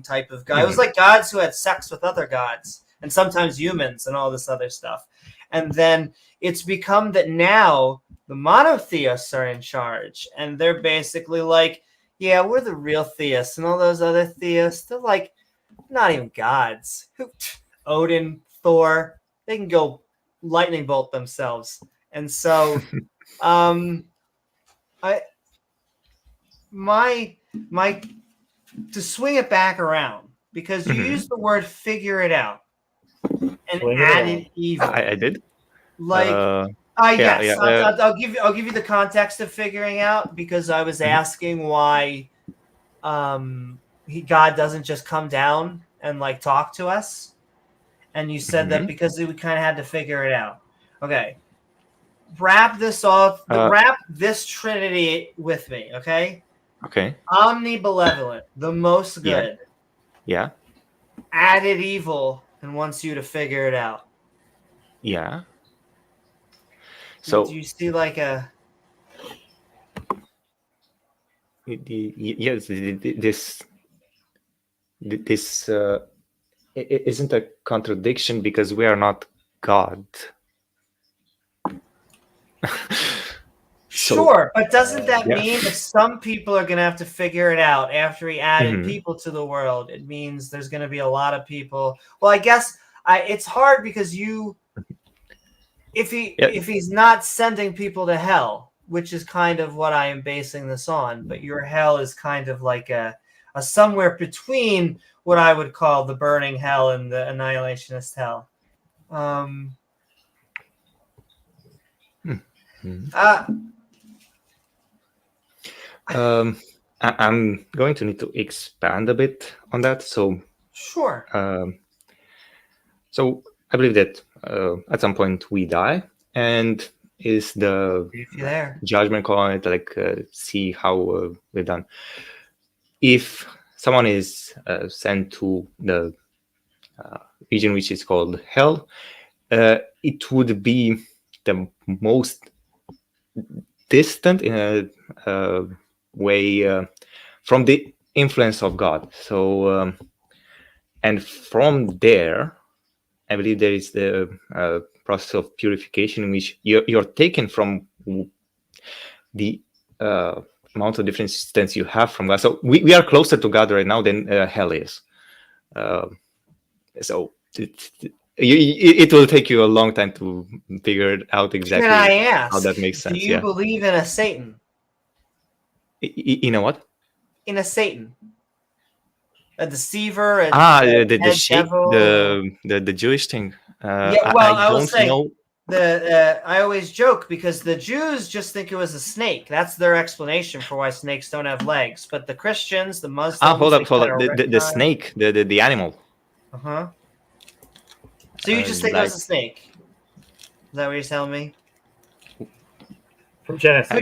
type of guy. It was like gods who had sex with other gods, and sometimes humans and all this other stuff. And then it's become that now the monotheists are in charge, and they're basically like, yeah, we're the real theists, and all those other theists, they're like, not even gods. Odin, Thor, they can go lightning bolt themselves. And so, to swing it back around, because you used the word "figure it out" and added evil. I did. Like, yes, I'll give you the context of figuring out, because I was asking why God doesn't just come down and like talk to us, and you said that because we kind of had to figure it out. Okay, wrap this trinity with me, okay? Okay. Omnibenevolent, the most good. Yeah. Added evil and wants you to figure it out. Yeah. So do you see like a? Yes, this isn't a contradiction because we are not God. Sure, but doesn't that mean if some people are going to have to figure it out after he added people to the world, it means there's going to be a lot of people. Well, I guess it's hard because if he's not sending people to hell, which is kind of what I am basing this on, but your hell is kind of like a somewhere between what I would call the burning hell and the annihilationist hell. I'm going to need to expand a bit on that. So sure. So I believe that at some point we die, and is the judgment call on it, like see how we're done. If someone is sent to the region which is called hell, it would be the most distant in a way from the influence of God. So and from there, I believe there is the process of purification in which you're taken from the amount of different distance you have from God. So we are closer to God right now than hell is. So it will take you a long time to figure out exactly how that makes sense. Do you believe in a Satan? In a what? In a Satan. A deceiver, the Jewish thing. I don't know. I always joke because the Jews just think it was a snake. That's their explanation for why snakes don't have legs. But the Christians, the Muslims, hold up. The snake, the animal. So you just think it was a snake? Is that what you're telling me? From Genesis.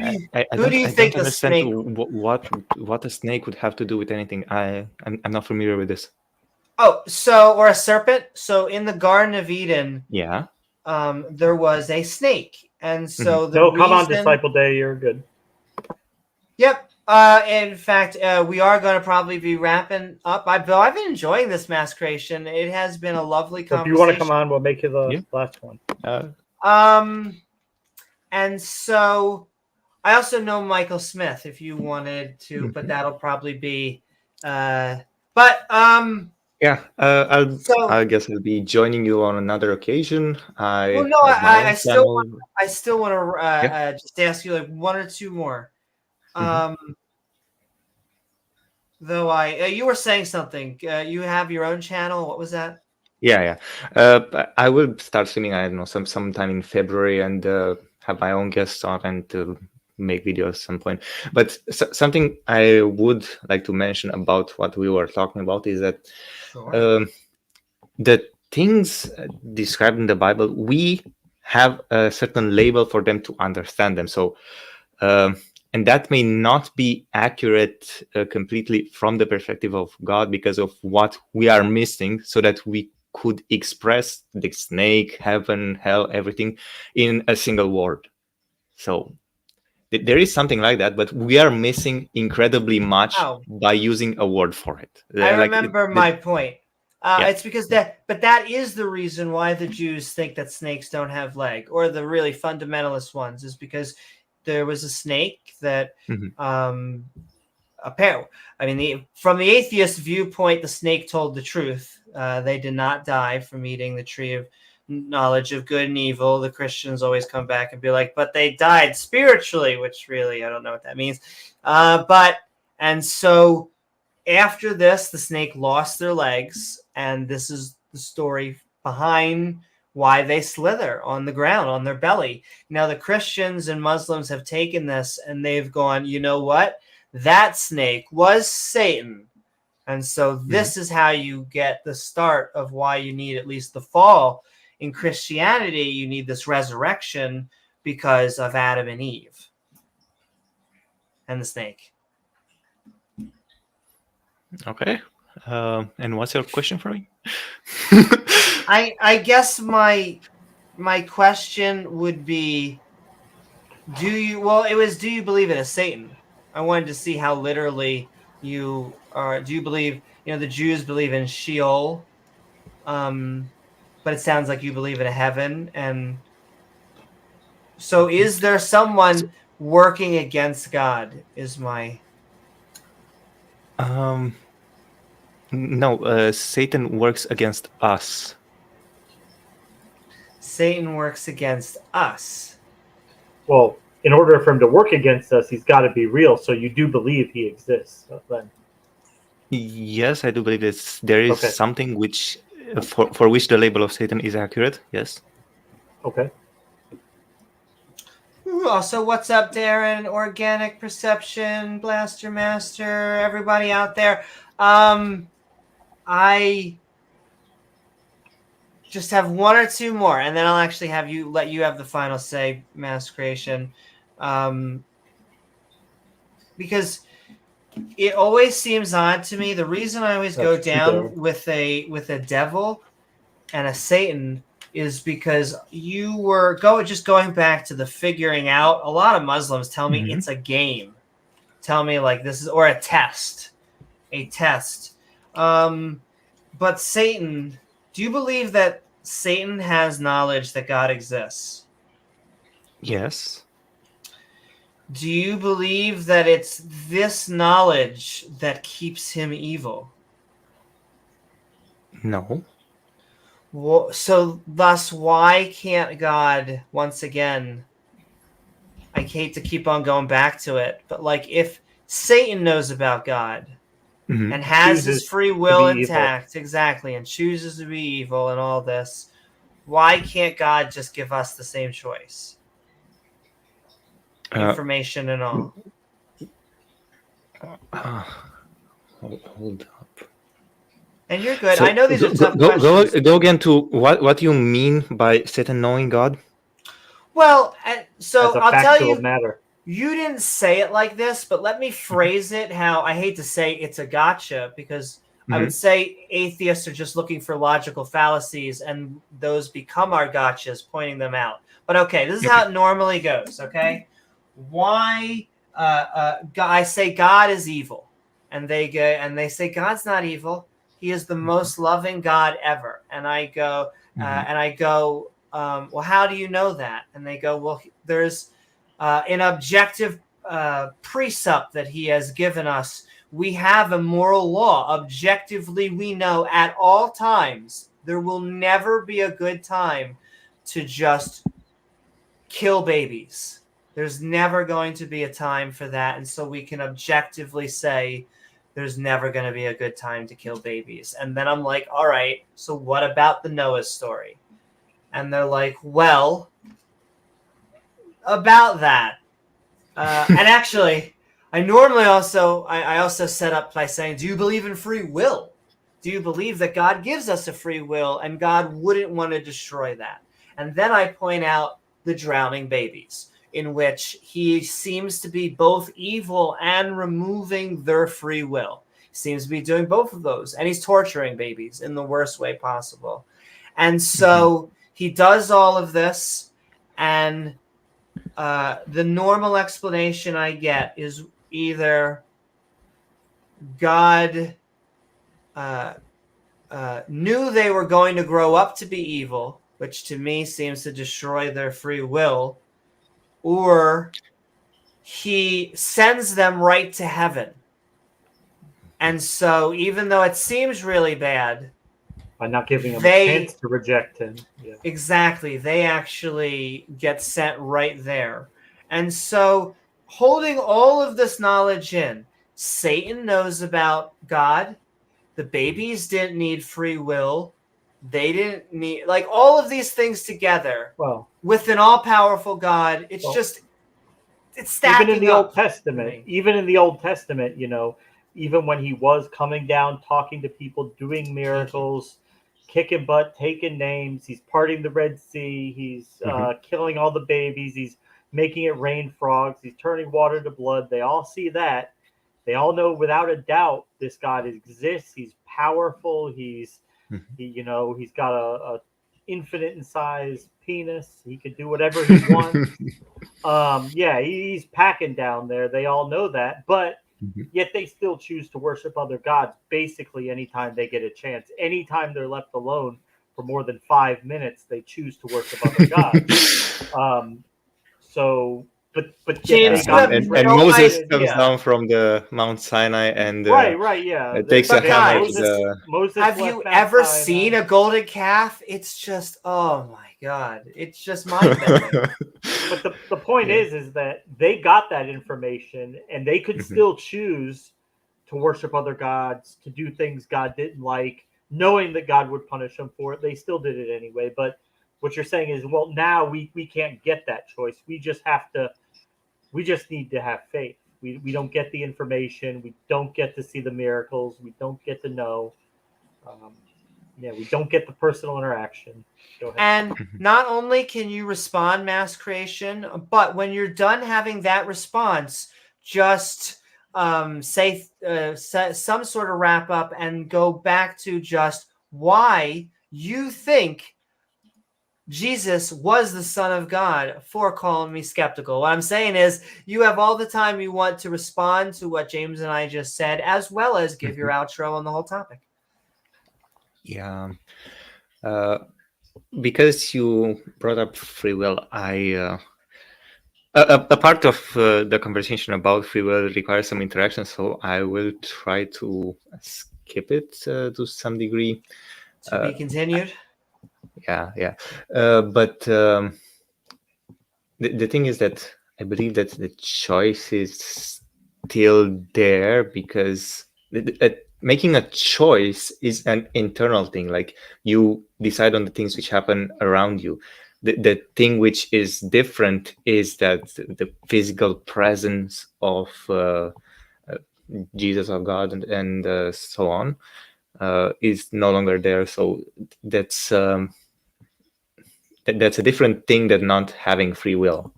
Who do you think the snake? What a snake would have to do with anything? I'm not familiar with this. Oh, or a serpent. So in the Garden of Eden, there was a snake, and so come on, Disciple Day, you're good. Yep. In fact, we are going to probably be wrapping up. I've been enjoying this Massacration. It has been a lovely conversation. If you want to come on, we'll make you the last one. And so I also know Michael Smith if you wanted to, but that'll probably be Yeah, So, I guess I'll be joining you on another occasion. well, I no, have my own I channel. still want to Yeah. just ask you like one or two more. Mhm. Though you were saying something. You have your own channel. What was that? Yeah. But I will start streaming. I don't know, sometime in February, and have my own guests on and to make videos at some point. But something I would like to mention about what we were talking about is that Sure. the things described in the Bible, we have a certain label for them to understand them. So, and that may not be accurate completely from the perspective of God because of what we are missing, so that we could express the snake, heaven, hell, everything in a single word. So there is something like that, but we are missing incredibly much Oh, by using a word for it. I remember my point. Yeah. It's because that is the reason why the Jews think that snakes don't have leg, or the really fundamentalist ones, is because there was a snake that, apparently, I mean, from the atheist viewpoint, the snake told the truth. They did not die from eating the tree of knowledge of good and evil. The Christians always come back and be like, but they died spiritually, which really, I don't know what that means. And so after this, the snake lost their legs, and this is the story behind why they slither on the ground, on their belly. Now, the Christians and Muslims have taken this, and they've gone, you know what? That snake was Satan. And so this is how you get the start of why you need at least the fall. In Christianity, you need this resurrection because of Adam and Eve and the snake. Okay. And what's your question for me? I guess my question would be, do you believe in a Satan? I wanted to see how literally you are. Do you believe, the Jews believe in Sheol, but it sounds like you believe in a heaven. And so is there someone working against God is my... No, Satan works against us. Satan works against us. Well, in order for him to work against us, he's got to be real. So you do believe he exists, then? Yes, I do believe there is something which, for which the label of Satan is accurate. Yes. Okay. Also, what's up, Darren? Organic Perception, Blaster Master, everybody out there. I just have one or two more, and then I'll actually let you have the final say, Mass Creation, because it always seems odd to me. The reason I always go down with a devil and a Satan is because you were going back to the figuring out. A lot of Muslims tell me it's a game. Tell me like this is, or a test. But Satan, do you believe that Satan has knowledge that God exists? Yes. Do you believe that it's this knowledge that keeps him evil? No. Well, so thus, why can't God, once again, I hate to keep on going back to it, but like if Satan knows about God and has his free will intact, exactly, and chooses to be evil and all this, why can't God just give us the same choice? Information and all. Hold up. And you're good. So, I know these are tough questions. Go again to what you mean by Satan knowing God? Well, so I'll tell you, matter. You didn't say it like this, but let me phrase it how I hate to say it's a gotcha, because I would say atheists are just looking for logical fallacies, and those become our gotchas, pointing them out. But okay, this is how it normally goes, okay? Why I say God is evil, and they say God's not evil. He is the most loving God ever. And I go, well, how do you know that? And they go, well, there's an objective precept that he has given us, we have a moral law. Objectively, we know at all times there will never be a good time to just kill babies. There's never going to be a time for that. And so we can objectively say there's never going to be a good time to kill babies. And then I'm like, all right, so what about the Noah story? And they're like, well, about that. And actually, I normally also, I also set up by saying, do you believe in free will? Do you believe that God gives us a free will and God wouldn't want to destroy that? And then I point out the drowning babies, in which he seems to be both evil and removing their free will. He seems to be doing both of those. And he's torturing babies in the worst way possible. And so he does all of this, and the normal explanation I get is either God knew they were going to grow up to be evil, which to me seems to destroy their free will, or he sends them right to heaven. And so even though it seems really bad, by not giving them a chance to reject him. Yeah. Exactly. They actually get sent right there. And so holding all of this knowledge in, Satan knows about God. The babies didn't need free will. They didn't need, like, all of these things together. Well, with an all-powerful God, it's stacking even in the up. Old Testament, you know, even when he was coming down, talking to people, doing miracles, kicking butt, taking names, he's parting the Red Sea, he's killing all the babies, he's making it rain frogs, he's turning water to blood. They all see that. They all know without a doubt this God exists. He's powerful. He's got a infinite in size penis. He could do whatever he wants. He's packing down there. They all know that, but yet they still choose to worship other gods basically anytime they get a chance. Anytime they're left alone for more than 5 minutes, they choose to worship other gods. But James, and Moses comes down from the Mount Sinai and it takes a hammer. Moses have you ever seen a golden calf? It's just, oh my God, it's just mind-bending. But the point is that they got that information and they could still choose to worship other gods, to do things God didn't like, knowing that God would punish them for it. They still did it anyway. But what you're saying is, well, now we can't get that choice. We just need to have faith. We don't get the information. We don't get to see the miracles. We don't get to know. We don't get the personal interaction. Go ahead. And not only can you respond mass creation, but when you're done having that response, just say some sort of wrap up and go back to just why you think Jesus was the Son of God for calling me skeptical. What I'm saying is you have all the time you want to respond to what James and I just said, as well as give your outro on the whole topic. Yeah. Because you brought up free will, a part of the conversation about free will requires some interaction, so I will try to skip it to some degree. To be continued? Yeah. But the thing is that I believe that the choice is still there because making a choice is an internal thing. Like you decide on the things which happen around you. The thing which is different is that the physical presence of Jesus or God and so on is no longer there. So that's a different thing than not having free will.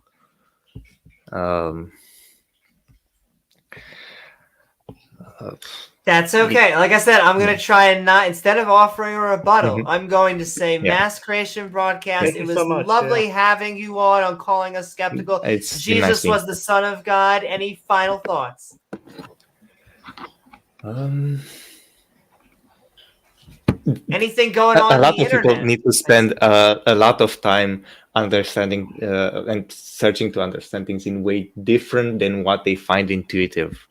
That's okay. Like I said, I'm going to try and not, instead of offering a rebuttal, I'm going to say Mass Creation Broadcast. Thank it you was so much, lovely having you on calling us skeptical. Jesus was the Son of God. Any final thoughts? Anything going on? A lot the of people internet? need to spend a lot of time understanding and searching to understand things in way different than what they find intuitive.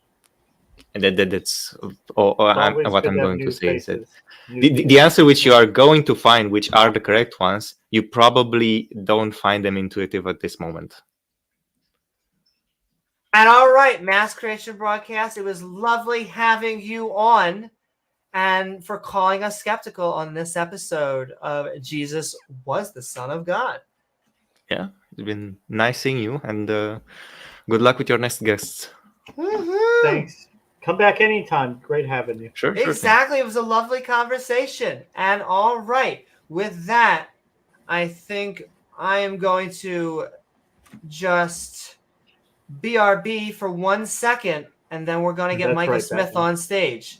And that's what I'm going to say is that the answer which you are going to find, which are the correct ones, you probably don't find them intuitive at this moment. And all right, Mass Creation Broadcast, it was lovely having you on and for calling us skeptical on this episode of Jesus Was the Son of God. Yeah, it's been nice seeing you, and good luck with your next guests. Woo-hoo! Thanks. Come back anytime. Great having you. Sure. Exactly. It was a lovely conversation. And all right, with that, I think I am going to just BRB for 1 second, and then we're going to get Michael Smith on stage.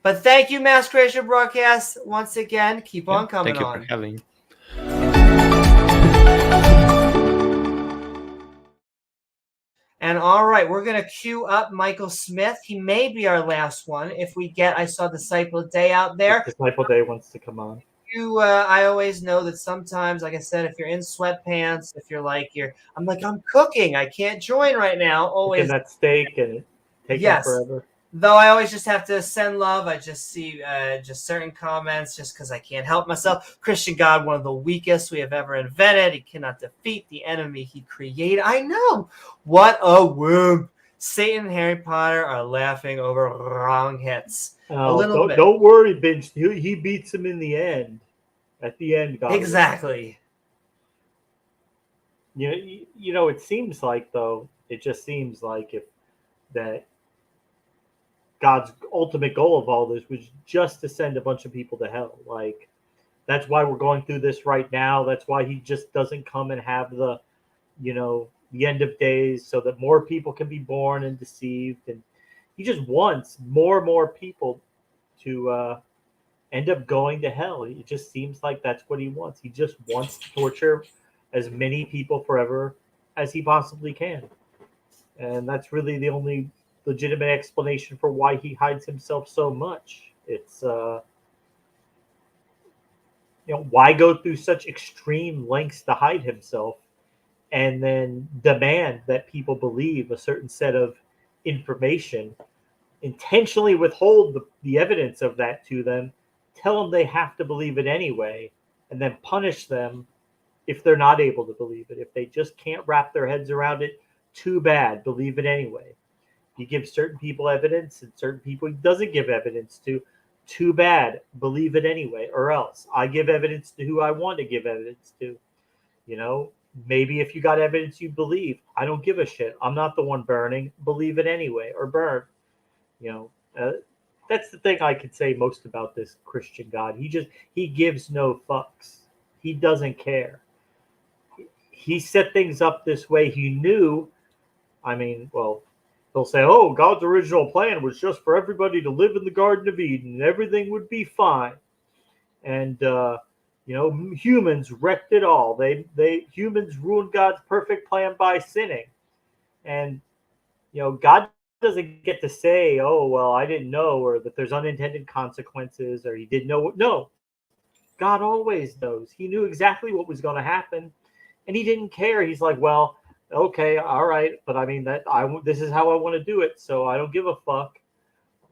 But thank you, Mass Creation Broadcast, once again. Keep on coming on. Thank you for having me. And all right, we're going to queue up Michael Smith. He may be our last one. If we get, I saw Disciple Day out there. Disciple Day wants to come on. I always know that sometimes, like I said, if you're in sweatpants, if you're like, I'm cooking. I can't join right now. Always that steak and taking forever. Though I always just have to send love. I just see just certain comments just because I can't help myself. Christian God, one of the weakest we have ever invented. He cannot defeat the enemy he created. I know. What a wimp. Satan and Harry Potter are laughing over wrong hits. Don't worry, Binge. He beats him in the end. At the end, God. Exactly. You know, it seems like, though, it just seems like that God's ultimate goal of all this was just to send a bunch of people to hell. Like, that's why we're going through this right now. That's why he just doesn't come and have the end of days so that more people can be born and deceived. And he just wants more and more people to end up going to hell. It just seems like that's what he wants. He just wants to torture as many people forever as he possibly can. And that's really the only legitimate explanation for why he hides himself so much. It's why go through such extreme lengths to hide himself and then demand that people believe a certain set of information, intentionally withhold the evidence of that to them, tell them they have to believe it anyway, and then punish them if they're not able to believe it. If they just can't wrap their heads around it, too bad, believe it anyway. He gives certain people evidence and certain people he doesn't give evidence to. Too bad, believe it anyway, or else. I give evidence to who I want to give evidence to. Maybe if you got evidence you believe, I don't give a shit. I'm not the one burning. Believe it anyway, or burn. That's the thing I could say most about this Christian God. He gives no fucks. He doesn't care. He set things up this way. He knew. They'll say, oh, God's original plan was just for everybody to live in the Garden of Eden and everything would be fine. And, humans wrecked it all. Humans ruined God's perfect plan by sinning. And, God doesn't get to say, oh, well, I didn't know, or that there's unintended consequences, or he didn't know. No, God always knows. He knew exactly what was going to happen, and he didn't care. He's like, well, okay, all right, but this is how I want to do it, so I don't give a fuck.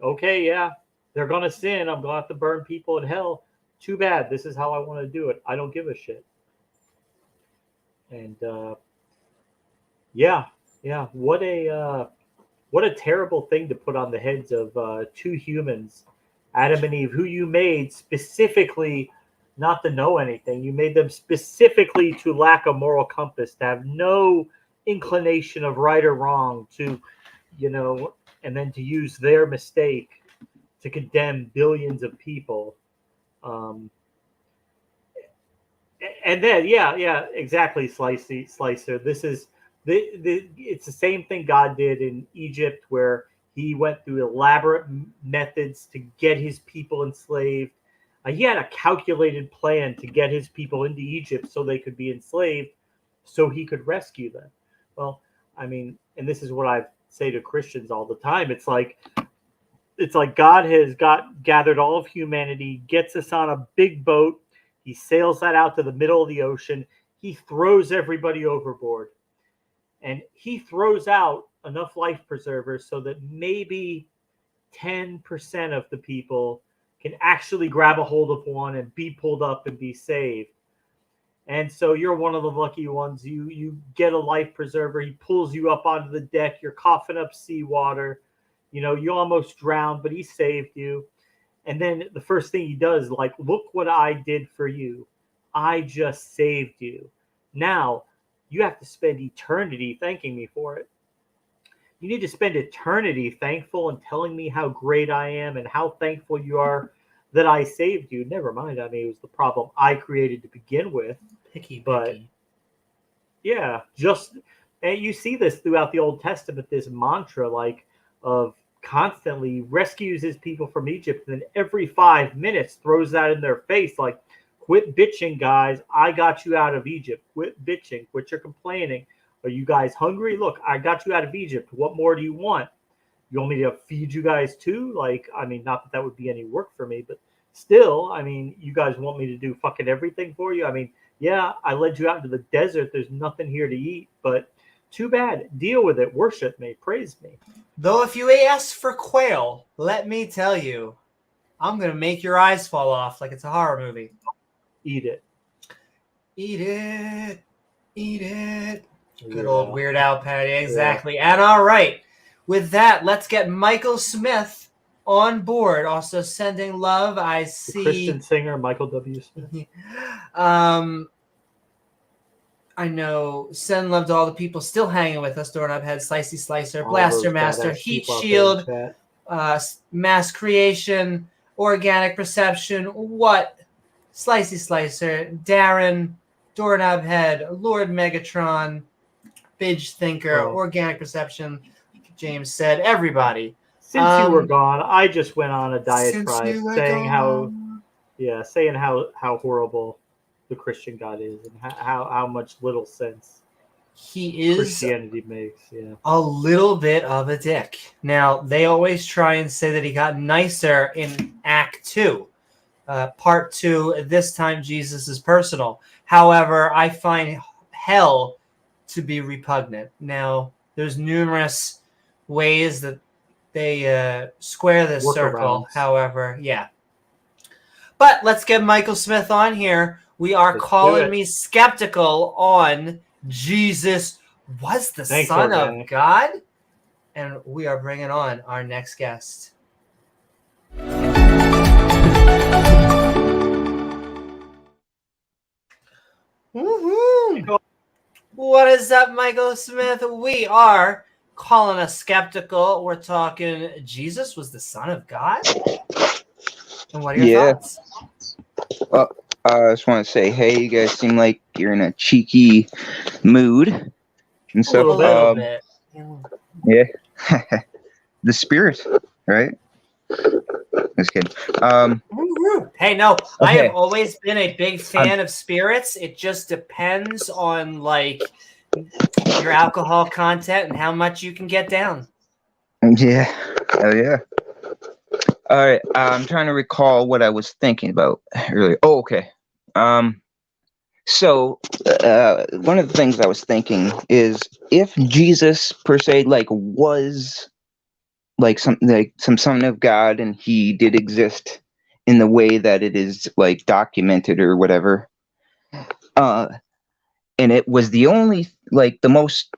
Okay, yeah, they're going to sin. I'm going to have to burn people in hell. Too bad. This is how I want to do it. I don't give a shit. And what a terrible thing to put on the heads of two humans, Adam and Eve, who you made specifically not to know anything. You made them specifically to lack a moral compass, to have no inclination of right or wrong, to, and then to use their mistake to condemn billions of people. And then, exactly, Slicer. This is it's the same thing God did in Egypt, where he went through elaborate methods to get his people enslaved. He had a calculated plan to get his people into Egypt so they could be enslaved, so he could rescue them. Well, and this is what I say to Christians all the time. It's like God has gathered all of humanity, gets us on a big boat. He sails that out to the middle of the ocean. He throws everybody overboard. And he throws out enough life preservers so that maybe 10% of the people can actually grab a hold of one and be pulled up and be saved. And so you're one of the lucky ones. You get a life preserver. He pulls you up onto the deck. You're coughing up seawater. You almost drowned, but he saved you. And then the first thing he does, like, look what I did for you. I just saved you. Now you have to spend eternity thanking me for it. You need to spend eternity thankful and telling me how great I am and how thankful you are that I saved you. Never mind. I mean, it was the problem I created to begin with. But yeah, and you see this throughout the Old Testament, this mantra like of constantly rescues his people from Egypt, and then every 5 minutes throws that in their face like, quit bitching, guys. I got you out of Egypt. Quit bitching. Quit your complaining. Are you guys hungry? Look, I got you out of Egypt. What more do you want? You want me to feed you guys too? Like, I mean, not that would be any work for me, but still, I mean, you guys want me to do fucking everything for you? I mean, yeah, I led you out into the desert. There's nothing here to eat, but too bad. Deal with it. Worship me. Praise me. Though if you ask for quail, let me tell you, I'm going to make your eyes fall off like it's a horror movie. Eat it. Eat it. Eat it. Good old Weird Al parody. Exactly. Yeah. And all right. With that, let's get Michael Smith on board. Also sending love. I see. The Christian singer, Michael W. Smith. I know. Send love to all the people still hanging with us. Doorknob Head, Slicey Slicer, Blaster Master, Heat Shield, Mass Creation, Organic Perception, What? Slicey Slicer, Darren, Doorknob Head, Lord Megatron, Binge Thinker, Organic Perception, James said, everybody. Since you were gone, I just went on a diatribe saying how horrible the Christian God is and how much little sense he is Christianity makes. Yeah, a little bit of a dick. Now, they always try and say that he got nicer in Act 2. Part 2, this time Jesus is personal. However, I find hell to be repugnant. Now, there's numerous ways that they square this circle. However, yeah. But let's get Michael Smith on here. We are calling me skeptical on Jesus was the Son of God. And we are bringing on our next guest. Woohoo! What is up, Michael Smith? We are calling us skeptical. We're talking Jesus was the Son of God. And what are your thoughts? Well, I just want to say, hey, you guys seem like you're in a cheeky mood and stuff. A little bit. Yeah. The spirit, right? Just kidding. Hey, no, okay. I have always been a big fan of spirits. It just depends on like your alcohol content and how much you can get down. Yeah. Hell yeah. All right. I'm trying to recall what I was thinking about earlier. Oh, okay. So one of the things I was thinking is if Jesus per se was like some son of God and he did exist in the way that it is like documented or whatever, and it was the only the most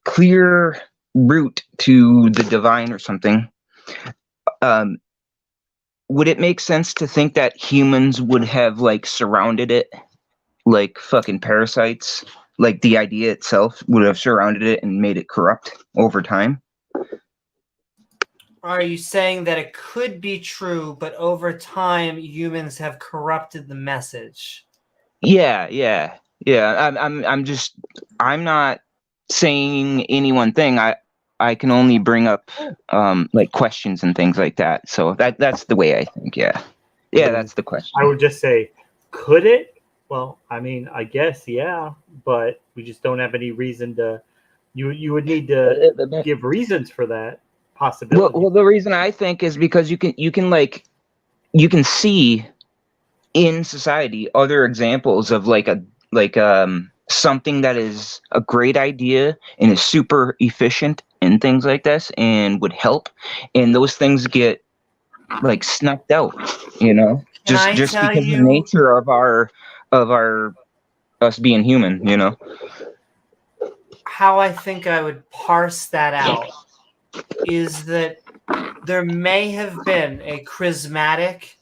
clear route to the divine or something, would it make sense to think that humans would have surrounded it like fucking parasites? Like the idea itself would have surrounded it and made it corrupt over time? Are you saying that it could be true, but over time humans have corrupted the message? Yeah. I'm not saying any one thing. I can only bring up questions and things like that. So that's the way I think. Yeah, that's the question. I would just say, could it? Well, I mean, I guess yeah, but we just don't have any reason to. You would need to give reasons for that possibility. Well, the reason I think is because you can see in society other examples of something that is a great idea and is super efficient and things like this and would help, and those things get like snuffed out, Can just I just tell because of the you nature of our us being human, how I think I would parse that out? Is that there may have been a charismatic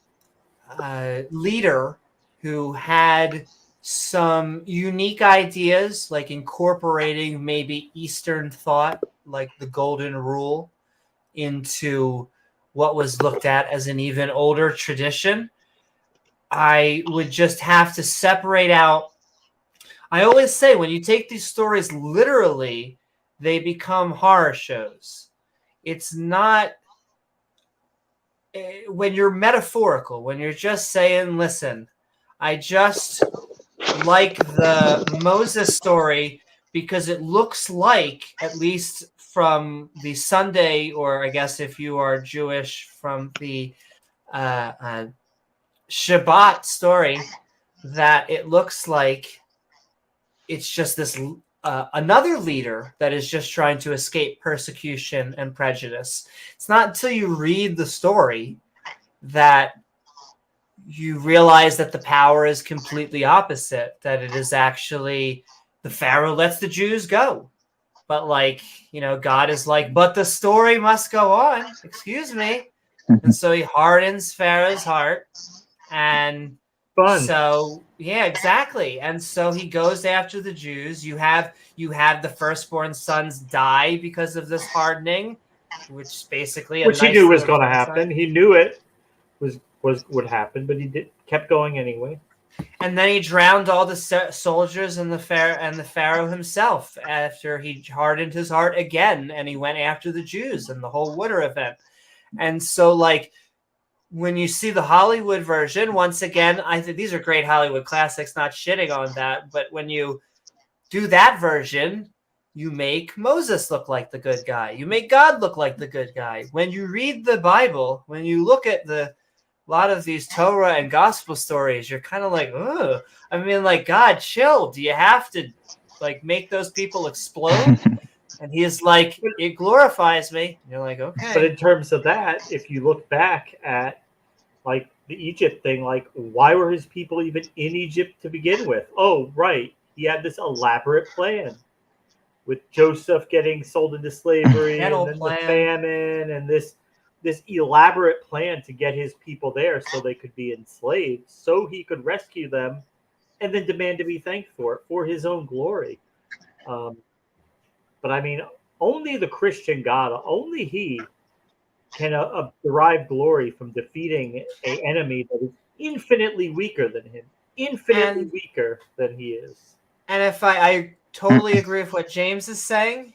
leader who had some unique ideas, like incorporating maybe Eastern thought, like the Golden Rule, into what was looked at as an even older tradition. I would just have to separate out. I always say when you take these stories literally, they become horror shows. It's not when you're metaphorical, when you're just saying, listen, I just like the Moses story because it looks like, at least from the Sunday, or I guess if you are Jewish, from the Shabbat story, that it looks like it's just this another leader that is just trying to escape persecution and prejudice. It's not until you read the story that you realize that the power is completely opposite, that it is actually the Pharaoh lets the Jews go. But God is like, but the story must go on. Excuse me. And so he hardens Pharaoh's heart. And so, yeah, exactly. And so he goes after the Jews. You have the firstborn sons die because of this hardening, which basically he knew was going to happen. He knew it would happen, but he kept going anyway. And then he drowned all the soldiers and the Pharaoh himself after he hardened his heart again, and he went after the Jews and the whole water event. And so, when you see the Hollywood version, once again, I think these are great Hollywood classics, not shitting on that. But when you do that version, you make Moses look like the good guy. You make God look like the good guy. When you read the Bible, when you look at a lot of these Torah and gospel stories, you're kind of like, ugh. I mean, God, chill. Do you have to make those people explode? And he is like, it glorifies me. And you're like, okay. But in terms of that, if you look back at the Egypt thing, why were his people even in Egypt to begin with? Oh, right. He had this elaborate plan with Joseph getting sold into slavery and then the famine and this elaborate plan to get his people there so they could be enslaved, so he could rescue them and then demand to be thanked for his own glory. But I mean, only the Christian God, only he can derive glory from defeating an enemy that is infinitely weaker than him, weaker than he is. And if I totally agree with what James is saying,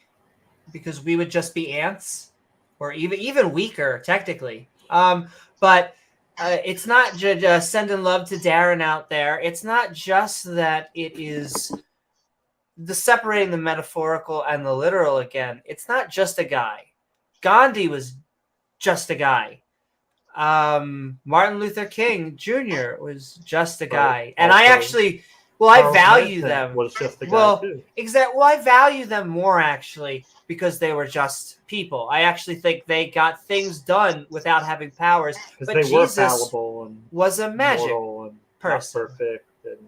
because we would just be ants, or even weaker technically. But it's not just sending love to Darren out there. It's not just that it is the separating the metaphorical and the literal again. It's not just a guy. Gandhi was just a guy. Martin Luther King Jr. was just a guy. And I actually, I value them. Was just a guy too. Exactly. Well, I value them more actually because they were just people. I actually think they got things done without having powers. But they were fallible and was a magic and person. Not perfect and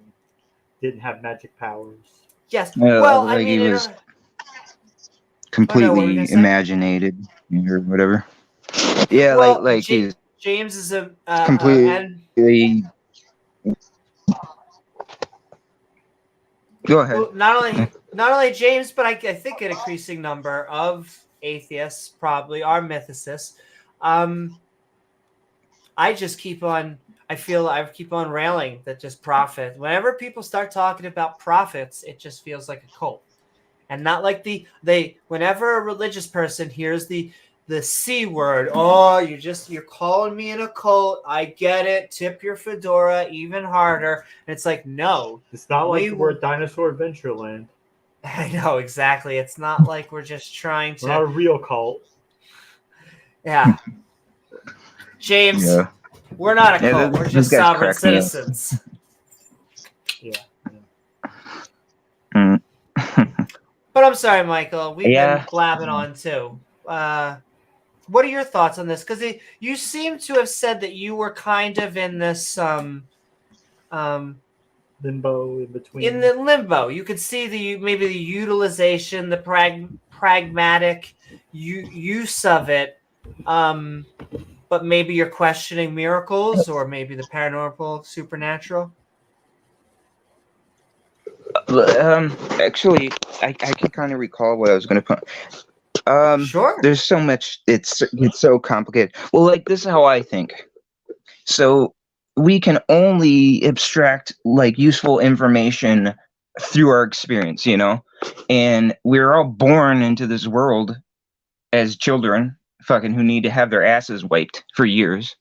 didn't have magic powers. Yes. Well, I mean, he was completely imaginated or whatever. Yeah, he's James is a completely. Go ahead. Well, not only James, but I think an increasing number of atheists probably are mythicists. I keep on railing that just prophet. Whenever people start talking about prophets, it just feels like a cult, and not like whenever a religious person hears the C word, oh, you're calling me in a cult. I get it. Tip your fedora even harder. And it's like, no. It's not like we're Dinosaur Adventureland. I know, exactly. It's not like we're just trying to... We're not a real cult. Yeah. James, we're not a cult. We're just sovereign citizens. Yeah. But I'm sorry, Michael. We've Yeah. been blabbing on too. What are your thoughts on this? Because you seem to have said that you were kind of in this limbo in between. In the limbo, you could see maybe the utilization, the pragmatic use of it, but maybe you're questioning miracles or maybe the paranormal, supernatural. Actually, I can kind of recall what I was going to put. Sure. There's so much. It's so complicated. Well, like, this is how I think. So we can only abstract like useful information through our experience, you know, and we're all born into this world as children, fucking, who need to have their asses wiped for years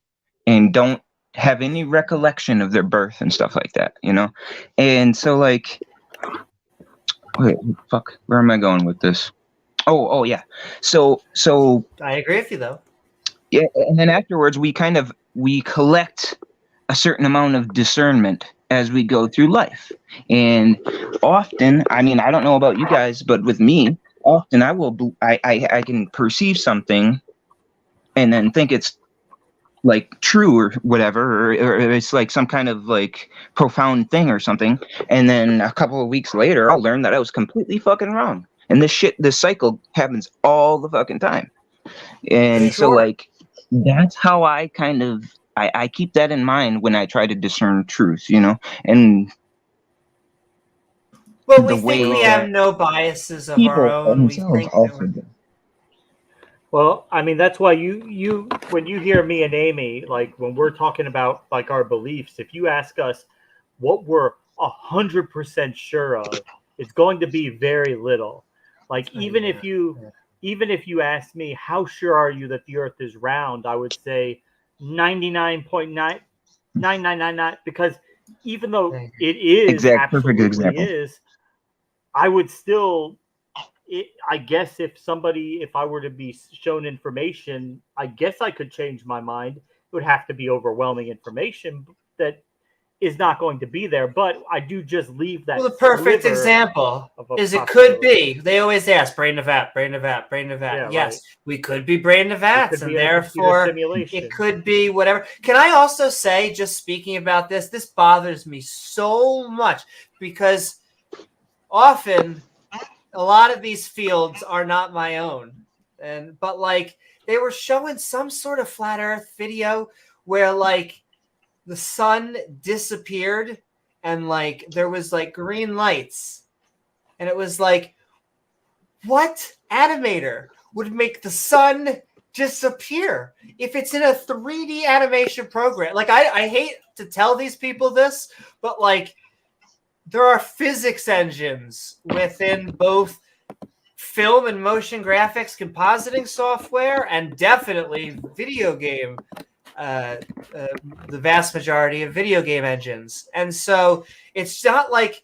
and don't have any recollection of their birth and stuff like that, you know. And so, like, wait, fuck, where am I going with this? Oh yeah. So I agree with you though. Yeah, and then afterwards we collect a certain amount of discernment as we go through life. And often, I mean, I don't know about you guys, but with me, often I can perceive something and then think it's like true or whatever, or it's like some kind of like profound thing or something. And then a couple of weeks later, I'll learn that I was completely fucking wrong. And this cycle happens all the fucking time. And so, like, that's how I kind of, I keep that in mind when I try to discern truth, you know? And well, we think we have no biases of our own. We think also do. Well, I mean, that's why you when you hear me and Amy, like when we're talking about like our beliefs, if you ask us what we're 100% sure of, it's going to be very little. Like even if you ask me how sure are you that the Earth is round, I would say 99.9999, because even though it is absolutely is, I would still. I guess if I were to be shown information, I guess I could change my mind. It would have to be overwhelming information that is not going to be there. But I do just leave that. Well, the perfect example is it could be. They always ask, brain of vat, brain of vat, brain of vat. Yeah, yes, right. We could be brain of vats, and therefore it could be whatever. Can I also say, just speaking about this bothers me so much because often a lot of these fields are not my own, but like they were showing some sort of flat Earth video where like the sun disappeared and like there was like green lights, and it was like, what animator would make the sun disappear if it's in a 3D animation program? Like I hate to tell these people this, but like, there are physics engines within both film and motion graphics compositing software and definitely video game, the vast majority of video game engines. And so it's not like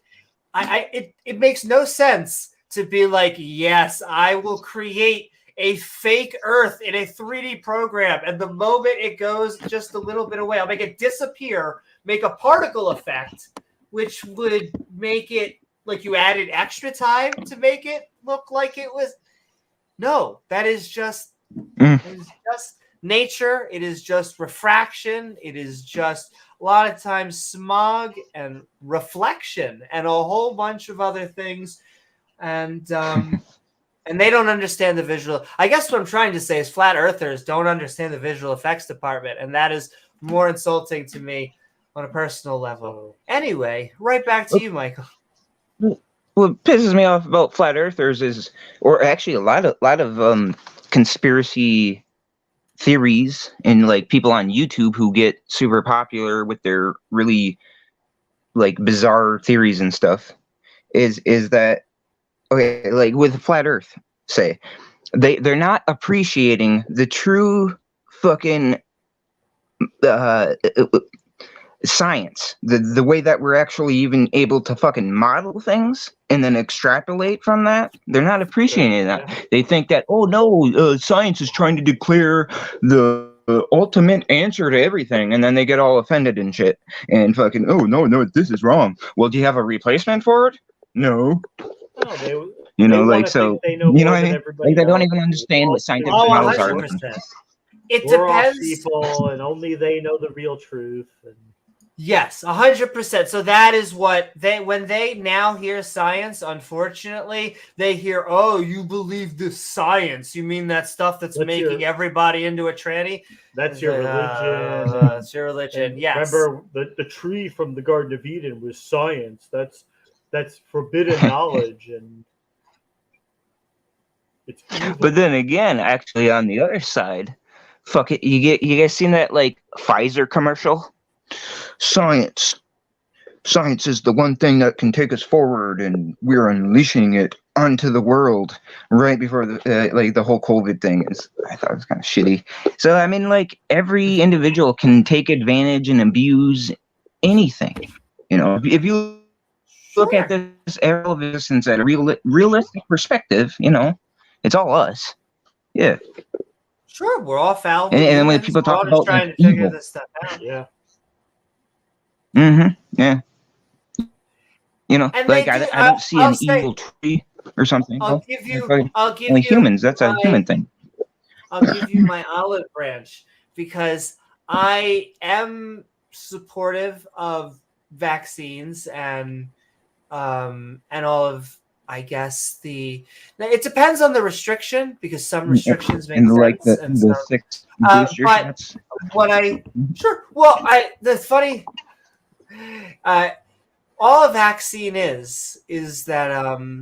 it makes no sense to be like, yes, I will create a fake Earth in a 3D program, and the moment it goes just a little bit away, I'll make it disappear, make a particle effect, which would make it like you added extra time to make it look like it was. No, that is just, it is just nature. It is just refraction. It is just a lot of times smog and reflection and a whole bunch of other things. And they don't understand the visual. I guess what I'm trying to say is flat earthers don't understand the visual effects department. And that is more insulting to me on a personal level. Anyway, right back to you, Michael. What pisses me off about flat earthers is, or actually a lot of conspiracy theories and like people on YouTube who get super popular with their really like bizarre theories and stuff, is that, okay, like with flat earth, say, they're not appreciating the true fucking science, the way that we're actually even able to fucking model things and then extrapolate from that. They're not appreciating that. They think that, oh no, science is trying to declare the ultimate answer to everything, and then they get all offended and shit and fucking, oh no, this is wrong. Well, do you have a replacement for it? No. You know, They like, wanna so, think they know you know more what I than mean? everybody Like, they don't else. even understand what scientific Oh, models are. 100%. It We're all depends. people, and only they know the real truth. And Yes, 100%. So that is what when they now hear science, unfortunately, they hear, oh, you believe this science. You mean that stuff that's making everybody into a tranny? That's your religion. It's your religion, and yes. Remember, the tree from the Garden of Eden was science. That's forbidden knowledge, and it's evil. But then again, actually, on the other side, fuck it, you guys seen that like Pfizer commercial? Science is the one thing that can take us forward, and we're unleashing it onto the world right before the like the whole COVID thing is. I thought it was kind of shitty. So I mean, like, every individual can take advantage and abuse anything. You know, if you look at this era of existence at a realistic perspective, you know, it's all us. Yeah. Sure, we're all fallible And then when humans. people We're all talk just about trying like to figure evil, this stuff out. Yeah. yeah. You know, And like, they do, I don't see I'll an say, evil tree or something. I'll give you Only humans. That's a human thing. I'll give you my olive branch because I am supportive of vaccines and all of, I guess, it depends on the restriction, because some restrictions make And like sense and some, 6 booster but shots. sure. Well, the funny, all a vaccine is that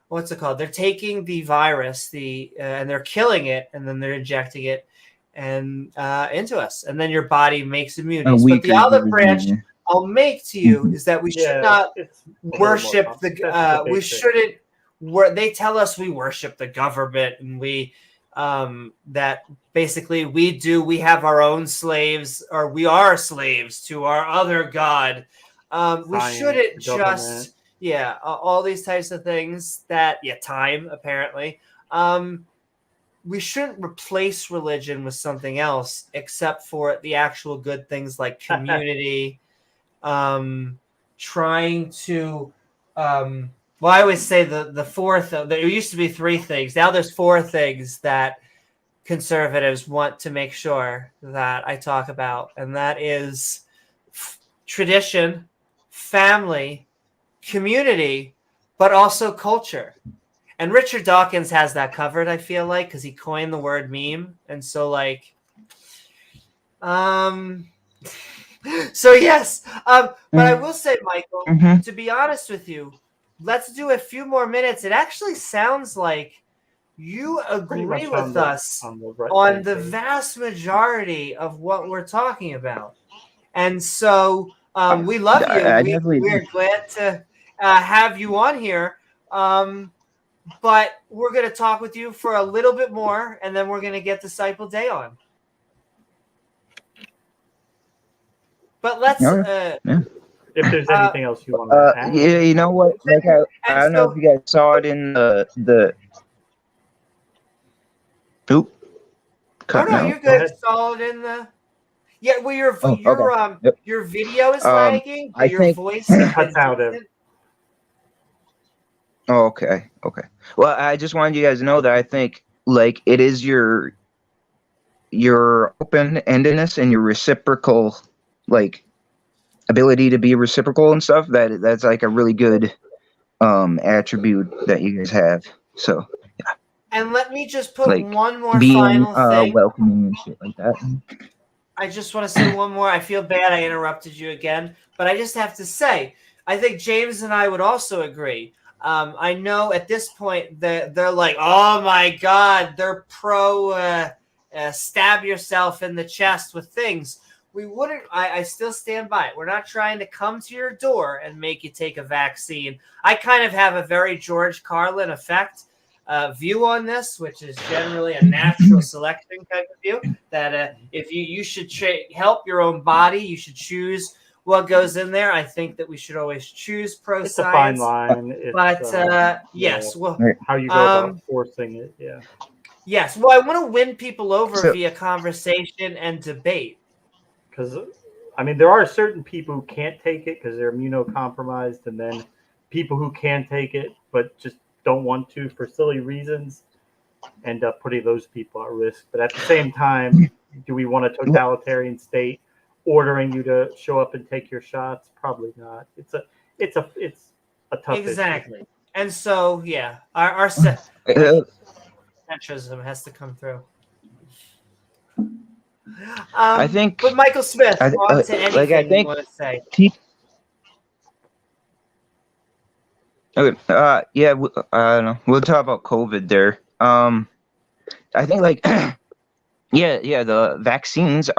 what's it called? They're taking the virus, and they're killing it, and then they're injecting it and into us, and then your body makes immunities. But the olive branch I'll make to you is that we should not worship we shouldn't. They tell us we worship the government, and we that basically we have our own slaves, or we are slaves to our other god. We shouldn't just all these types of things time apparently. We shouldn't replace religion with something else except for the actual good things like community. Trying to well, I always say the fourth. There used to be 3 things. Now there's 4 things that conservatives want to make sure that I talk about, and that is tradition, family, community, but also culture. And Richard Dawkins has that covered, I feel like, because he coined the word meme. And so, like, so yes, but I will say, Michael, to be honest with you, let's do a few more minutes. It actually sounds like you agree with us on the vast majority of what we're talking about. And so we love you. We're glad to have you on here. But we're going to talk with you for a little bit more, and then we're going to get Disciple Day on. But let's if there's anything else you want to add. Yeah, you know what? Like, I don't know if you guys saw it in the Oop. You're good. Solid in the. Yeah, well, your video is lagging, but your voice cuts out. Oh, okay. Well, I just wanted you guys to know that I think, like, it is your open-endedness and your reciprocal, like, ability to be reciprocal and stuff. That's like a really good attribute that you guys have. So yeah. And let me just put like, one more being, final thing. Welcoming and shit like that. I just want to say one more. I feel bad I interrupted you again, but I just have to say, I think James and I would also agree. I know at this point that they're like, oh my God, they're pro stab yourself in the chest with things. We wouldn't. I still stand by it. We're not trying to come to your door and make you take a vaccine. I kind of have a very George Carlin effect view on this, which is generally a natural selection type of view. That if you should help your own body, you should choose what goes in there. I think that we should always choose pro-science. It's a fine line. Yes. Well, how you go about forcing it, yeah. Yes. Well, I want to win people over via conversation and debate. Because, I mean, there are certain people who can't take it because they're immunocompromised, and then people who can take it but just don't want to for silly reasons, end up putting those people at risk. But at the same time, do we want a totalitarian state ordering you to show up and take your shots? Probably not. It's a tough Exactly. issue. And so, yeah, our centrism has to come through. I think. But Michael Smith, on to anything you want to say. Okay. Yeah. I don't know. We'll talk about COVID there. I think yeah. The vaccines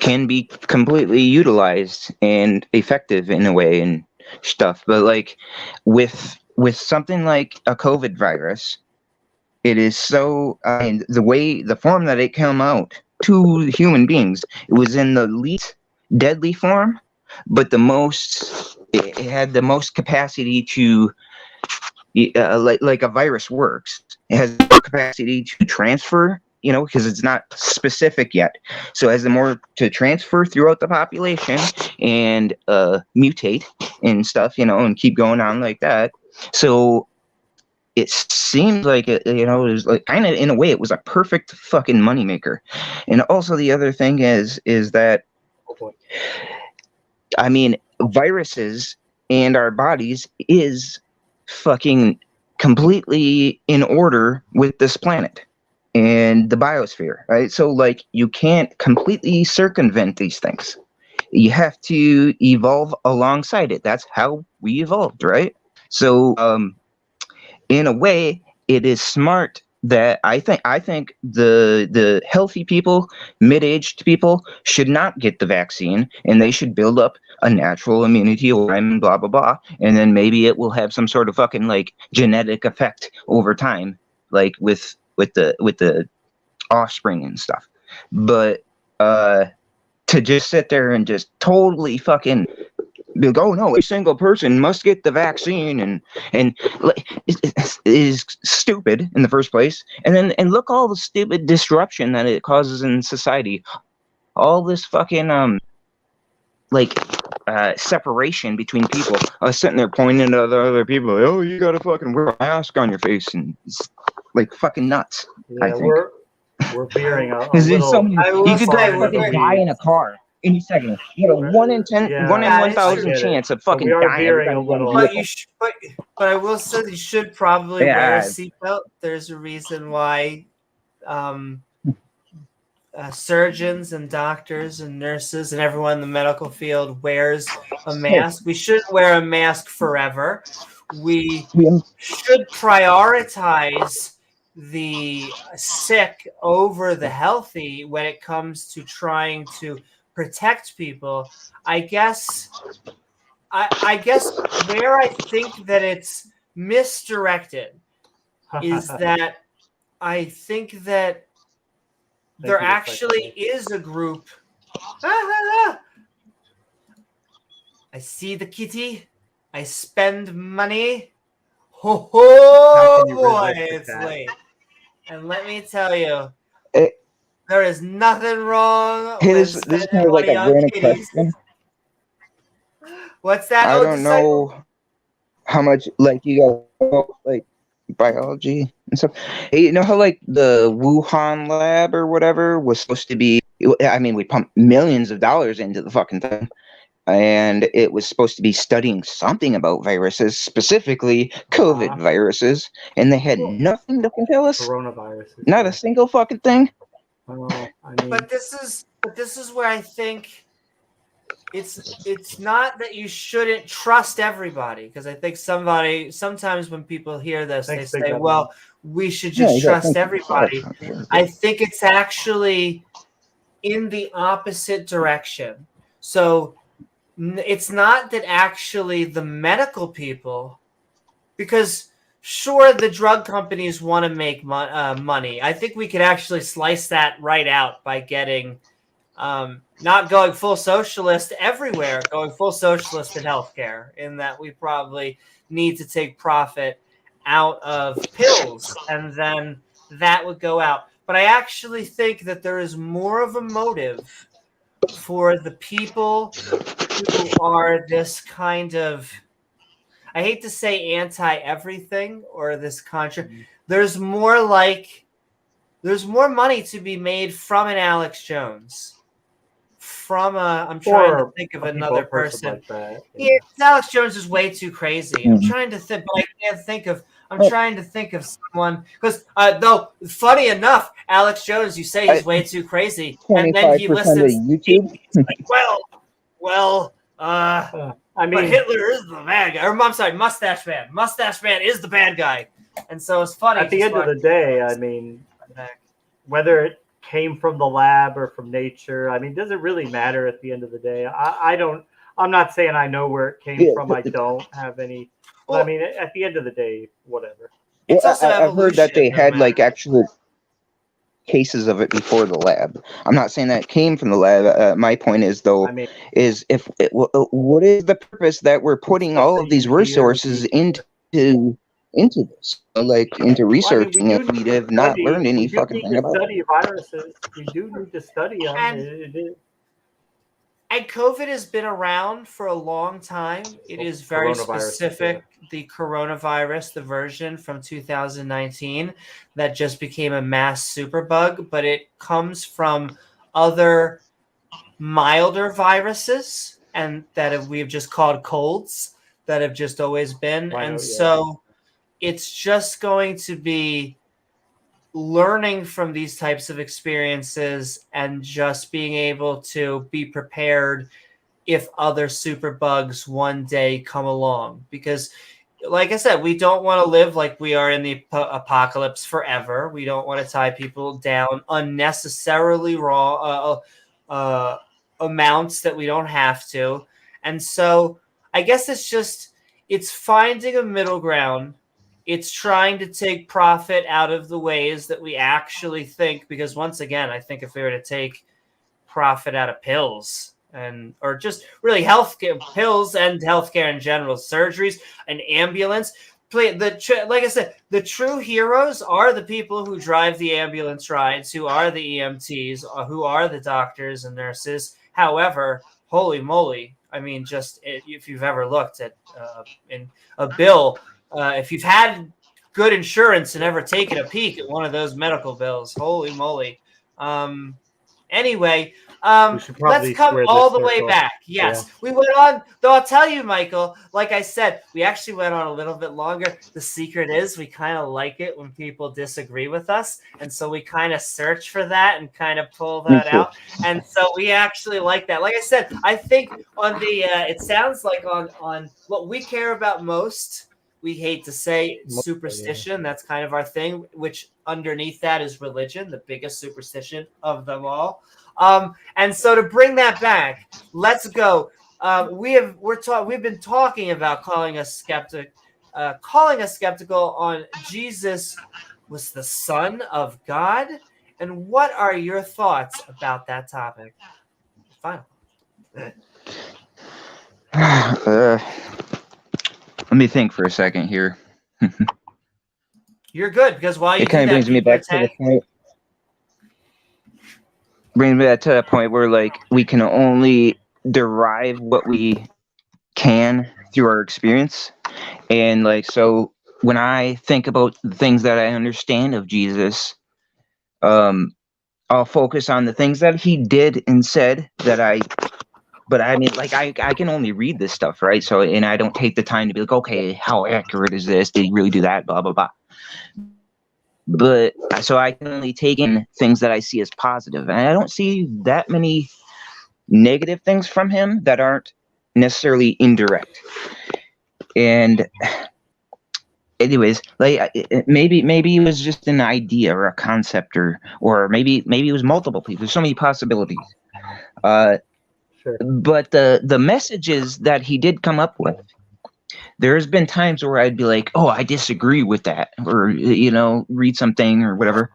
can be completely utilized and effective in a way and stuff, but like with something like a COVID virus, it is so. The form that it came out to human beings, it was in the least deadly form, but it had the most capacity to, like a virus works. It has the capacity to transfer, because it's not specific yet. So it has the more to transfer throughout the population and mutate and stuff, and keep going on like that. So it seems like it was like kind of in a way it was a perfect fucking moneymaker. And also the other thing is that, I mean, viruses and our bodies is fucking completely in order with this planet and the biosphere, right? So like you can't completely circumvent these things. You have to evolve alongside it. That's how we evolved, right? So in a way, it is smart that I think the healthy people, mid-aged people should not get the vaccine, and they should build up a natural immunity and blah blah blah, and then maybe it will have some sort of fucking like genetic effect over time, like with the offspring and stuff. But to just sit there and just totally fucking be like, oh no, a single person must get the vaccine and it is stupid in the first place. And look all the stupid disruption that it causes in society. All this fucking separation between people. I was sitting there pointing to the other people, like, oh, you gotta fucking wear a mask on your face, and it's like fucking nuts. Yeah, I think we're veering a there's little. so many, you could fucking die in a car any second. You got a 1 in 10, Yeah, 1 in Yeah, 1,000 chance of fucking we are dying. veering a Everybody little. But but I will say you should probably wear a seatbelt. There's a reason why surgeons and doctors and nurses and everyone in the medical field wears a mask. We shouldn't wear a mask forever. We should prioritize the sick over the healthy when it comes to trying to protect people. I guess where I think that it's misdirected is that I think that there actually is a group. I see the kitty. I spend money. Ho boy, it's late. And let me tell you, there is nothing wrong with this is kind of like a random question. What's that? I don't know how much like you got like biology and stuff. Hey, you know how like the Wuhan lab or whatever was supposed to be? I mean, we pumped millions of dollars into the fucking thing, and it was supposed to be studying something about viruses, specifically COVID viruses, and they had nothing to tell us. Coronaviruses. Not a single fucking thing. But this is where I think it's not that you shouldn't trust everybody, because I think sometimes when people hear this, they say, well, we should just trust everybody. I think it's actually in the opposite direction. So it's not that actually the medical people, because sure, the drug companies want to make money. I think we could actually slice that right out by getting not going full socialist everywhere, going full socialist in healthcare, in that we probably need to take profit out of pills, and then that would go out. But I actually think that there is more of a motive for the people who are this kind of, I hate to say anti-everything or this country. There's more money to be made from an Alex Jones. I'm trying to think of another person. Like that. Yeah, Alex Jones is way too crazy. I'm trying to think, but I can't think of. I'm trying to think of someone because though funny enough, Alex Jones, you say he's way too crazy, and then he listens YouTube. He's like, well, I mean, but Hitler is the bad guy. Or I'm sorry, Mustache Man. Mustache Man is the bad guy, and so it's funny. At the end of the day, I mean, whether it came from the lab or from nature, I mean, does it really matter at the end of the day? I'm not saying I know where it came from. I don't have any. Well, I mean, at the end of the day, whatever. It's also I've heard that they had like actual cases of it before the lab. I'm not saying that it came from the lab. My point is, though, is what is the purpose that we're putting all of these resources into this, like into researching, and we have not learned any fucking thing about it. Study viruses. We do need to study them. And COVID has been around for a long time. It is very specific. The coronavirus, the version from 2019 that just became a mass superbug, but it comes from other milder viruses and that we've just called colds that have just always been. So it's just going to be learning from these types of experiences and just being able to be prepared if other superbugs one day come along. Because like I said, we don't want to live like we are in the apocalypse forever. We don't want to tie people down unnecessarily raw amounts that we don't have to. And so I guess it's finding a middle ground. It's trying to take profit out of the ways that we actually think, because once again, I think if we were to take profit out of pills or just really healthcare, pills and healthcare in general, surgeries, an ambulance, like I said, the true heroes are the people who drive the ambulance rides, who are the EMTs, who are the doctors and nurses. However, holy moly, I mean, just if you've ever looked at in a bill, if you've had good insurance and ever taken a peek at one of those medical bills, holy moly. Anyway, let's come all the way back. Yes, we went on, though I'll tell you, Michael, like I said, we actually went on a little bit longer. The secret is we kind of like it when people disagree with us. And so we kind of search for that and kind of pull that out. And so we actually like that. Like I said, I think on the, it sounds like on what we care about most, we hate to say superstition. That's kind of our thing, which underneath that is religion, the biggest superstition of them all. And so to bring that back, let's go. We've been talking about calling us skeptical on Jesus was the Son of God. And what are your thoughts about that topic? Final. Let me think for a second here. You're good, because while you it kind of brings me back to the point. Brings me back to that point where like we can only derive what we can through our experience, and like so when I think about the things that I understand of Jesus, I'll focus on the things that he did and said But I mean, like, I can only read this stuff, right? So, and I don't take the time to be like, okay, how accurate is this? Did he really do that? Blah, blah, blah. But so I can only take in things that I see as positive. And I don't see that many negative things from him that aren't necessarily indirect. And anyways, like maybe it was just an idea or a concept or maybe it was multiple people. There's so many possibilities. Sure. But the messages that he did come up with, there's been times where I'd be like, oh, I disagree with that, or read something or whatever.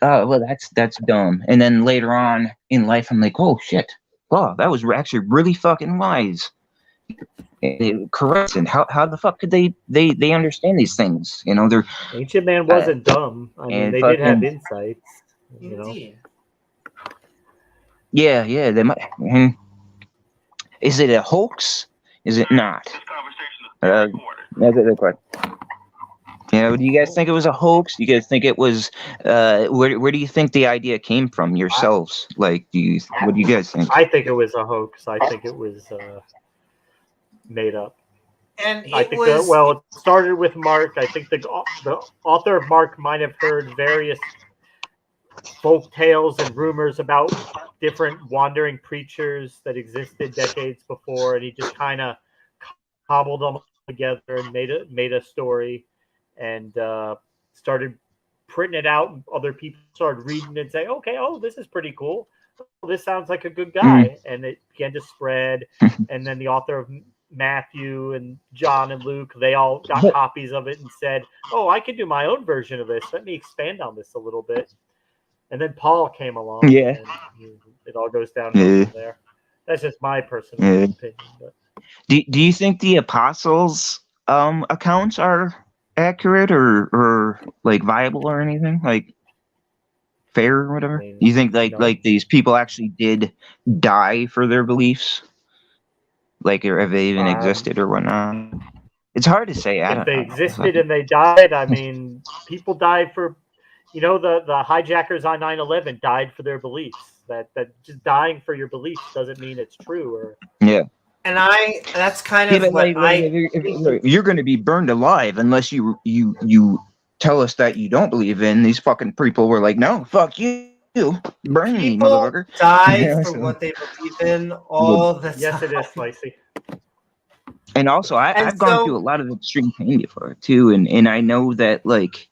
Well, that's dumb. And then later on in life, I'm like, oh shit, wow, that was actually really fucking wise. Correct. And how the fuck could they understand these things? They're ancient man wasn't dumb. I mean, they did have insights. Indeed. Yeah, they might. Is it a hoax? Is it not? That's a good question. Do you guys think it was a hoax? Do you guys think it was? Where do you think the idea came from yourselves? Like, what do you guys think? I think it was a hoax. I think it was made up. And I think it started with Mark. I think the author of Mark might have heard various folk tales and rumors about different wandering preachers that existed decades before, and he just kind of cobbled them together and made a story, and started printing it out. And other people started reading it and saying, "Okay, this is pretty cool. This sounds like a good guy," and it began to spread. And then the author of Matthew and John and Luke, they all got copies of it and said, I could do my own version of this. Let me expand on this a little bit. And then Paul came along. Yeah. And it all goes down from there. That's just my personal opinion. But. Do you think the apostles' accounts are accurate or like viable or anything? Like fair or whatever? You think like these people actually did die for their beliefs? Like, or have they even existed or whatnot? It's hard to say. If they existed and they died, I mean, people died for, the hijackers on 9/11 died for their beliefs. That just dying for your beliefs doesn't mean it's true. Or yeah. And that's kind of what you're going to be burned alive unless you tell us that you don't believe in. These fucking people were like, no, fuck you. Burn me, motherfucker. Die for what they believe in all the time. Yes, it is spicy. And also, I've gone through a lot of extreme pain before too, and I know that like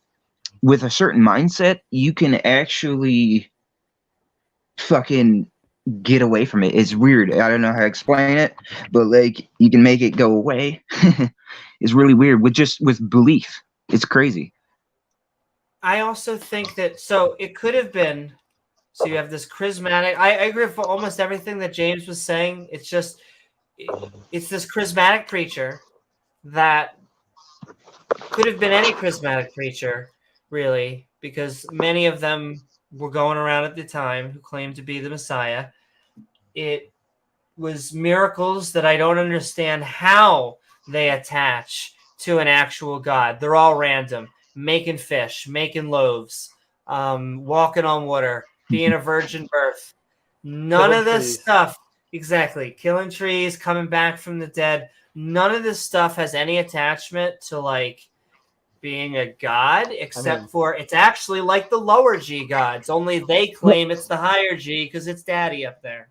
with a certain mindset, you can actually fucking get away from it. It's weird. I don't know how to explain it, but like you can make it go away. It's really weird with belief. It's crazy. I also think that it could have been. So you have this charismatic. I agree with almost everything that James was saying. It's just, it's this charismatic preacher that could have been any charismatic preacher, really, because many of them were going around at the time who claimed to be the Messiah. It was miracles that I don't understand how they attach to an actual God. They're all random. Making fish, making loaves, walking on water, being a virgin birth. None of this stuff, exactly, killing trees, coming back from the dead. None of this stuff has any attachment to like being a god, except for it's actually like the lower G gods. Only they claim it's the higher G because it's daddy up there.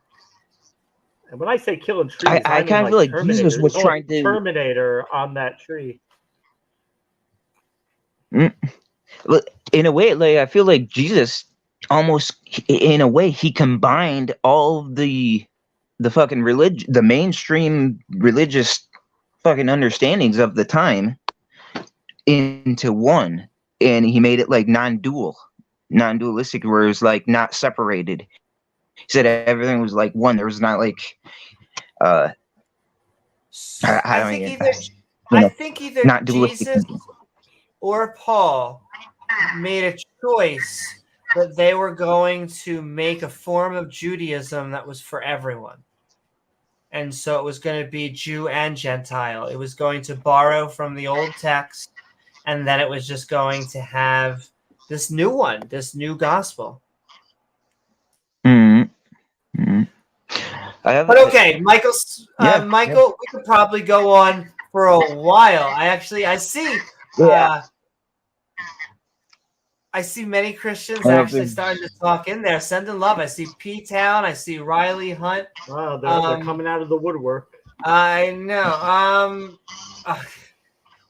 And when I say killing trees, I kind of feel like Jesus was trying to Terminator on that tree. In a way, like I feel like Jesus almost, in a way, he combined all the fucking religion, the mainstream religious fucking understandings of the time into one, and he made it like non-dualistic, where it was like not separated. He said everything was like one. There was not like I think either not Jesus or Paul made a choice that they were going to make a form of Judaism that was for everyone. And so it was going to be Jew and Gentile. It was going to borrow from the old text, and then it was just going to have this new one, this new gospel. But okay, Michael, we could probably go on for a while. I see many Christians actually starting to talk in there, sending love. I see P-Town. I see Riley Hunt. Wow, they're coming out of the woodwork. I know.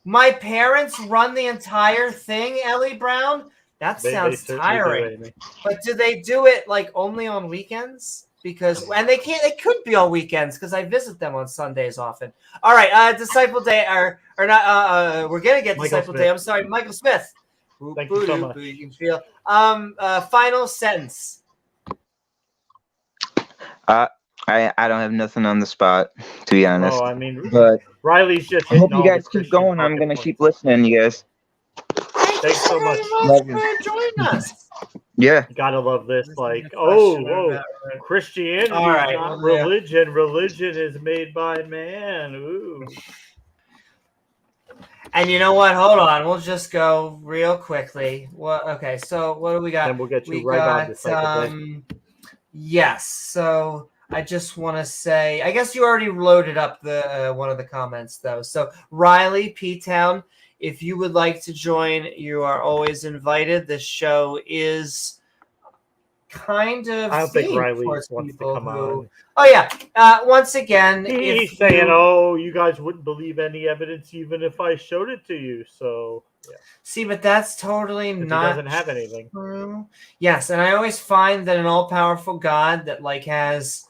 My parents run the entire thing, Ellie Brown. That sounds tiring. But do they do it like only on weekends? And they can't. It could be on weekends because I visit them on Sundays often. All right, Disciple Day or not? We're gonna get Disciple Day. I'm sorry, Michael Smith. Thank you so much. You can feel. Final sentence. I don't have nothing on the spot, to be honest. I mean, but Riley's just. I hope you guys keep going. I'm gonna keep listening, you guys. Thanks so much. For joining us. Yeah. You gotta love this. Like, Christianity is not religion. Religion is made by man. Ooh. And you know what? Hold on. We'll just go real quickly. Okay, so what do we got? Then we'll get you We right on got, Disciple Day. yes. So I just want to say, I guess you already loaded up the one of the comments, though. So Riley, P-Town, if you would like to join, you are always invited. This show is kind of I don't think themed Riley towards wants to people come who. on. Oh yeah. Once again, He's saying, "Oh, you guys wouldn't believe any evidence even if I showed it to you." So yeah. See, but that's totally not. He doesn't have anything. True. Yes, and I always find that an all-powerful God that like has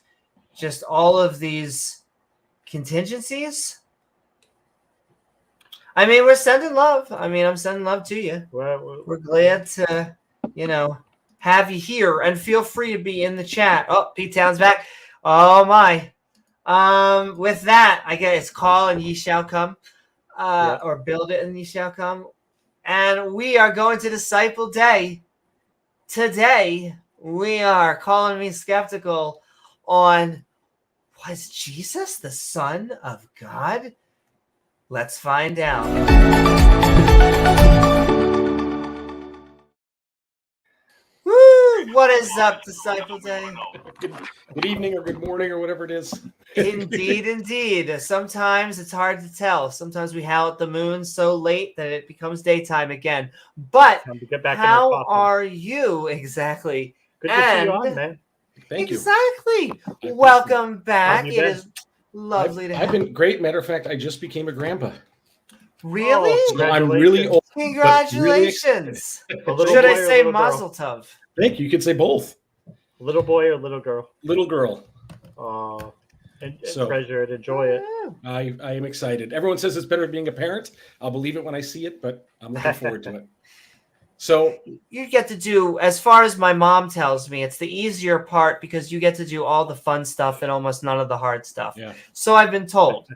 just all of these contingencies. I mean, we're sending love. I mean, I'm sending love to you. We're glad to, have you here, and feel free to be in the chat. Oh, P-Town's back. Oh my. With that, I guess call and ye shall come, or build it and ye shall come. And we are going to Disciple Day. Today, we are calling me skeptical on, was Jesus the Son of God? Let's find out. Woo! What is up, Disciple Day? Good evening or good morning or whatever it is. Indeed, indeed. Sometimes it's hard to tell. Sometimes we howl at the moon so late that it becomes daytime again. But Time to get back how in are you exactly? Good to see you on, man. Thank you. Exactly. Welcome back. It is lovely to have I've been great. Matter of fact, I just became a grandpa. Really? So I'm really old. Congratulations. Really Should I say mazel tov? Thank you. You could say both. Little boy or little girl? Little girl. Oh, and treasure it, enjoy it. I am excited. Everyone says it's better than being a parent. I'll believe it when I see it, but I'm looking forward to it. So you get to do, as far as my mom tells me, it's the easier part because you get to do all the fun stuff and almost none of the hard stuff. Yeah. So I've been told.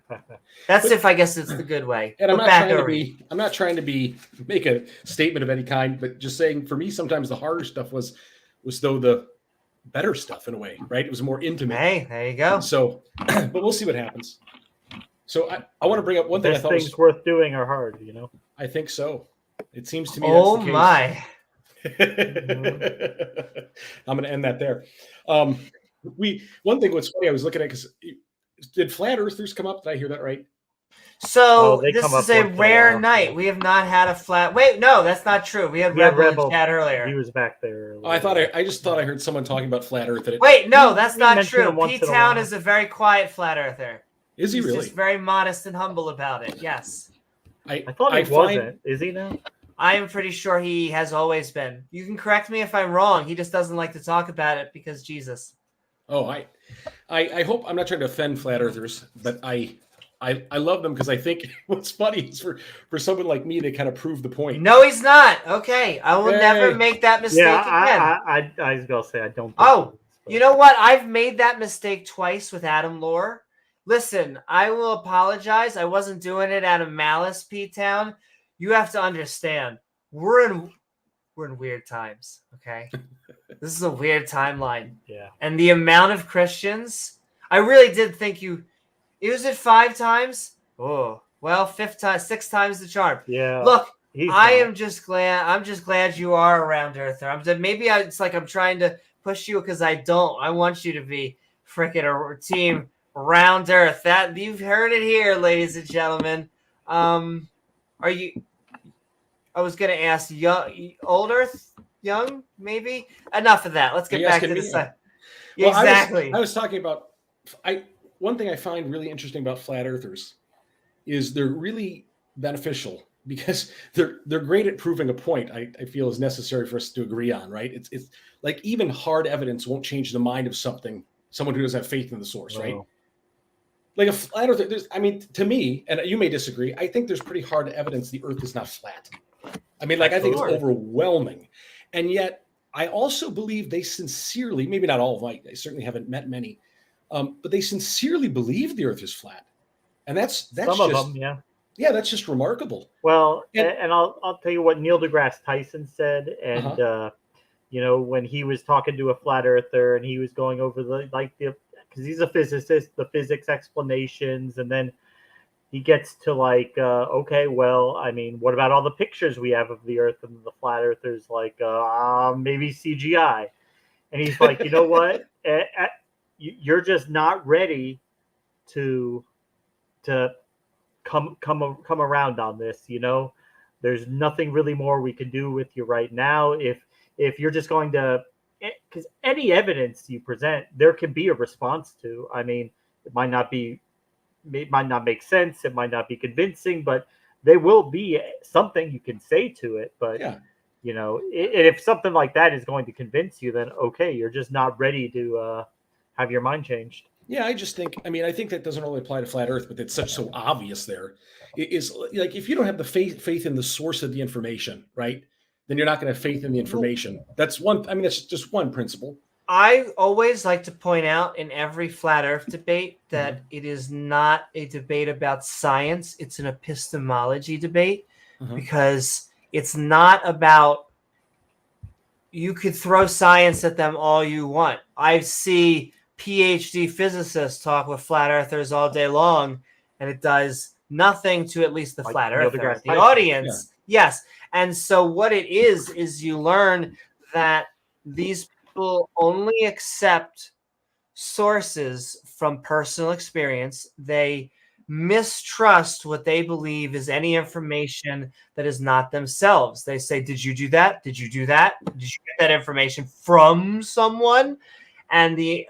That's if I guess it's the good way. And I'm not trying to make a statement of any kind, but just saying for me, sometimes the harder stuff was though the better stuff in a way, right? It was more intimate. Hey, there you go. So, but we'll see what happens. So I want to bring up one thing I thought things worth doing are hard, I think so. It seems to me. Oh that's the my! I'm going to end that there. One thing. What's funny? I was looking at because did flat earthers come up? Did I hear that right? So this is a rare night. We have not had a flat. Wait, no, that's not true. We had Rebel in chat earlier. He was back there. I just thought I heard someone talking about flat Earth. Wait, no, that's not true. P-Town is a very quiet flat earther. Is he really? He's just very modest and humble about it. Yes. I thought he wasn't. Is he now? I am pretty sure he has always been. You can correct me if I'm wrong. He just doesn't like to talk about it because Jesus. Oh, I hope I'm not trying to offend flat earthers, but I love them because I think what's funny is for someone like me to kind of prove the point. No, he's not. Okay, I will never make that mistake again. I was gonna say I don't. You know what? I've made that mistake twice with Adam Lore. Listen, I will apologize. I wasn't doing it out of malice, P-Town. You have to understand, we're in weird times, okay? This is a weird timeline. Yeah. And the amount of Christians, I really did think was it 5 times? Oh, well, 6 times the charm. Yeah. Look, I'm just glad you are a round earther. It's like I'm trying to push you because I don't. I want you to be freaking a team round earth. That you've heard it here, ladies and gentlemen. Are you? I was going to ask, old Earth, young, maybe? Enough of that. Let's get back to the side. Well, exactly. I was talking about, one thing I find really interesting about flat earthers is they're really beneficial because they're great at proving a point I feel is necessary for us to agree on, right? It's like even hard evidence won't change the mind of someone who doesn't have faith in the source, right? Like a flat earther, to me, and you may disagree, I think there's pretty hard evidence the earth is not flat. I mean, I think it's overwhelming. And yet, I also believe they sincerely, maybe not all of them, I certainly haven't met many, but they sincerely believe the earth is flat. And that's some of them, yeah. Yeah, that's just remarkable. Well, and I'll tell you what Neil deGrasse Tyson said, and when he was talking to a flat earther and he was going over because he's a physicist, the physics explanations, and then he gets to like, okay, well, I mean, what about all the pictures we have of the Earth? And the flat earthers like, maybe CGI. And he's like, you know what? You're just not ready to come around on this. You know, there's nothing really more we can do with you right now. If you're just going to, because any evidence you present, there can be a response to. I mean, it might not make sense. It might not be convincing, but there will be something you can say to it. But you know, if something like that is going to convince you, then okay, you're just not ready to have your mind changed. Yeah, I think that doesn't only apply to flat Earth, but it's so obvious there. It is like, if you don't have the faith in the source of the information, right, then you're not going to have faith in the information. That's one. I mean, that's just one principle. I always like to point out in every flat Earth debate that it is not a debate about science. It's an epistemology debate, because it's not about, you could throw science at them all you want. I see PhD physicists talk with flat earthers all day long, and it does nothing to at least the like flat earther, the Tyson. audience. Yeah. Yes. And so what it is you learn that these people only accept sources from personal experience. They mistrust what they believe is any information that is not themselves. They say, did you do that? Did you do that? Did you get that information from someone? And the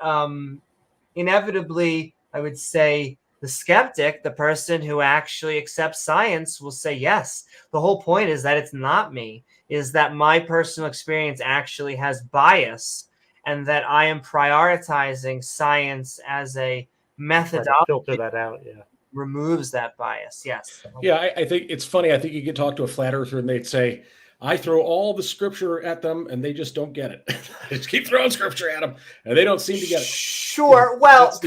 inevitably, I would say, the skeptic, the person who actually accepts science, will say, yes, the whole point is that it's not me, is that my personal experience actually has bias, and that I am prioritizing science as a methodology. Filter that out, removes that bias. Yes. Yeah, I think it's funny. I think you could talk to a flat earther and they'd say, I throw all the scripture at them and they just don't get it. I just keep throwing scripture at them and they don't seem to get it. Sure. Well,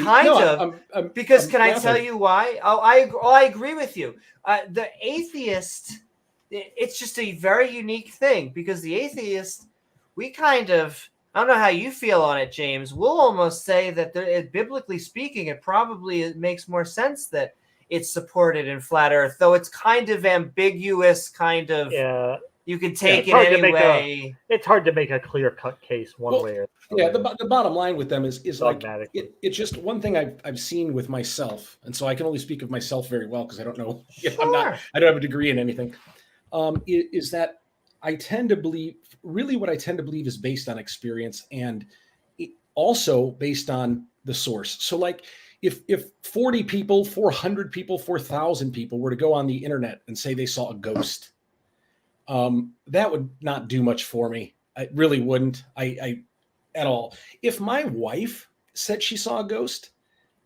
because can I tell you why? I agree with you. The atheist, it's just a very unique thing, because the atheist, we kind of, I don't know how you feel on it, James. We'll almost say that biblically speaking, it makes more sense that it's supported in flat Earth, though it's kind of ambiguous, kind of. Yeah. You can take it any way. It's hard to make a clear-cut case one way or the other. Yeah, the bottom line with them is like, it's just one thing I've seen with myself, and so I can only speak of myself very well because I don't know. Sure. I don't have a degree in anything. Is that I tend to believe, really what I tend to believe is based on experience, and also based on the source. So like if 40 people, 400 people, 4,000 people were to go on the internet and say they saw a ghost, that would not do much for me. It really wouldn't. I at all. If my wife said she saw a ghost,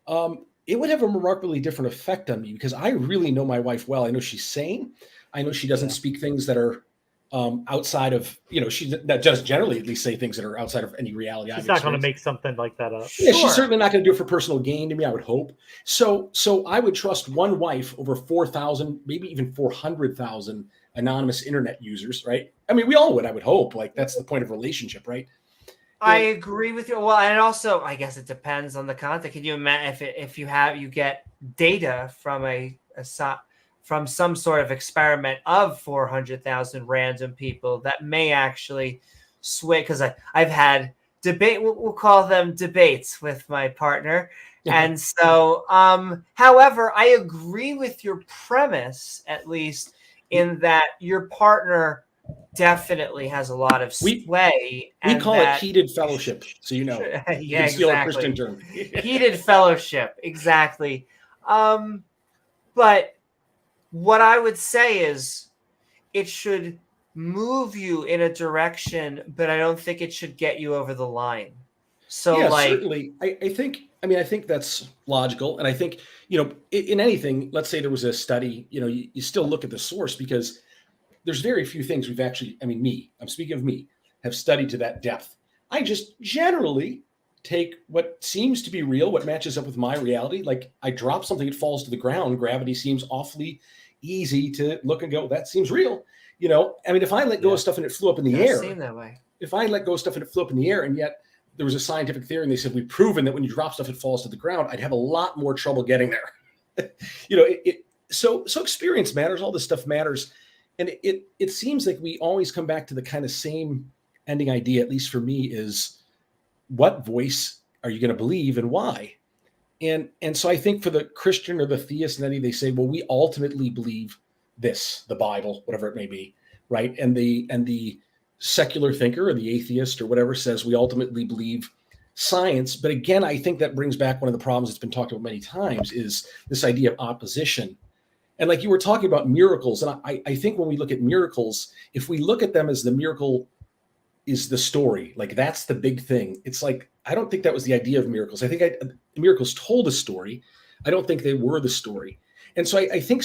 it would have a remarkably different effect on me, because I really know my wife well. I know she's sane. I know she doesn't speak things that are outside of, she that does generally at least say things that are outside of any reality. She's not going to make something like that up. Yeah, she's certainly not going to do it for personal gain to me, I would hope. So I would trust one wife over 4,000, maybe even 400,000 anonymous internet users, right? I mean, we all would, I would hope. Like, that's the point of relationship, right? I agree with you. Well, and also, I guess it depends on the content. Can you imagine if you get data from some sort of experiment of 400,000 random people that may actually sway? Because I've had debate, we'll call them debates with my partner. And so, however, I agree with your premise, at least, in that your partner definitely has a lot of sway. We call it heated fellowship, so you know. Yeah, steal a Christian term. Heated fellowship, exactly. But what I would say is it should move you in a direction, but I don't think it should get you over the line. So, certainly. I think that's logical. And I think, in anything, let's say there was a study, you still look at the source, because there's very few things we've actually, I'm speaking of me, have studied to that depth. I just generally take what seems to be real, what matches up with my reality. Like, I drop something, it falls to the ground. Gravity seems awfully easy to look and go, that seems real. If I let go of stuff and it flew up in the air, seem that way. If I let go of stuff and it flew up in the air, and yet there was a scientific theory and they said, we've proven that when you drop stuff, it falls to the ground, I'd have a lot more trouble getting there. so experience matters. All this stuff matters. And it seems like we always come back to the kind of same ending idea, at least for me, is what voice are you going to believe and why? And so I think for the Christian or the theist, they say, well, we ultimately believe this, the Bible, whatever it may be, right? And the secular thinker or the atheist or whatever says we ultimately believe science. But again, I think that brings back one of the problems that's been talked about many times is this idea of opposition. And like you were talking about miracles, and I think when we look at miracles, if we look at them as the miracle is the story, like that's the big thing. It's like, I don't think that was the idea of miracles. I think miracles told a story. I don't think they were the story. And so I think,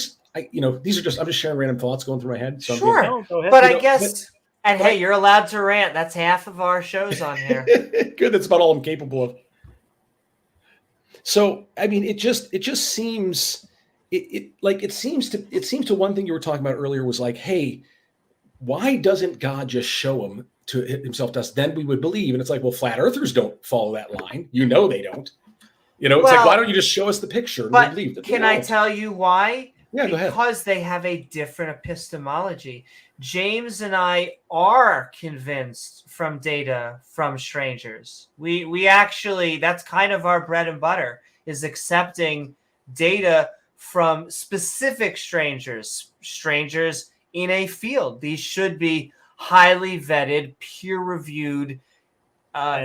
these are just, I'm just sharing random thoughts going through my head. So sure. Go ahead. But I guess, hey, you're allowed to rant. That's half of our shows on here. Good. That's about all I'm capable of. So, I mean, it seems, it seems to one thing you were talking about earlier was like, hey, why doesn't God just show him to himself to us? Then we would believe. And it's like, well, flat earthers don't follow that line. They don't. It's like, why don't you just show us the picture and we believe? Can I tell you why? Yeah, go ahead. Because they have a different epistemology. James and I are convinced from data from strangers. We actually, that's kind of our bread and butter, is accepting data from specific strangers in a field. These should be highly vetted, peer-reviewed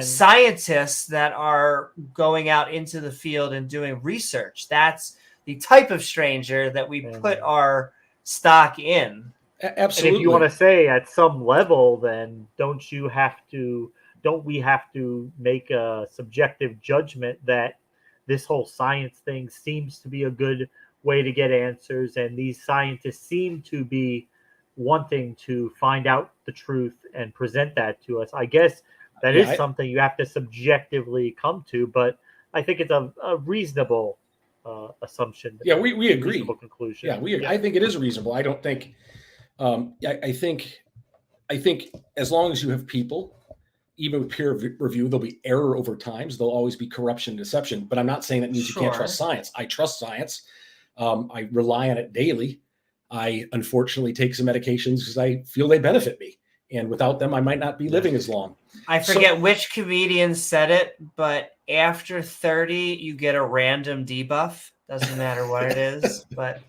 scientists that are going out into the field and doing research. That's the type of stranger that we put our stock in. Absolutely. And if you want to say at some level, then don't we have to make a subjective judgment that this whole science thing seems to be a good way to get answers, and these scientists seem to be wanting to find out the truth and present that to us? I guess that is something you have to subjectively come to, but I think it's a reasonable assumption. Yeah, we agree. Reasonable conclusion. Yeah, we agree. I think it is reasonable. I don't think. I think as long as you have people, even with peer review, there'll be error over time. So there'll always be corruption, deception. But I'm not saying that means you can't trust science. I trust science. I rely on it daily. I unfortunately take some medications because I feel they benefit me. And without them, I might not be living as long. I forget which comedian said it, but after 30, you get a random debuff. Doesn't matter what it is, but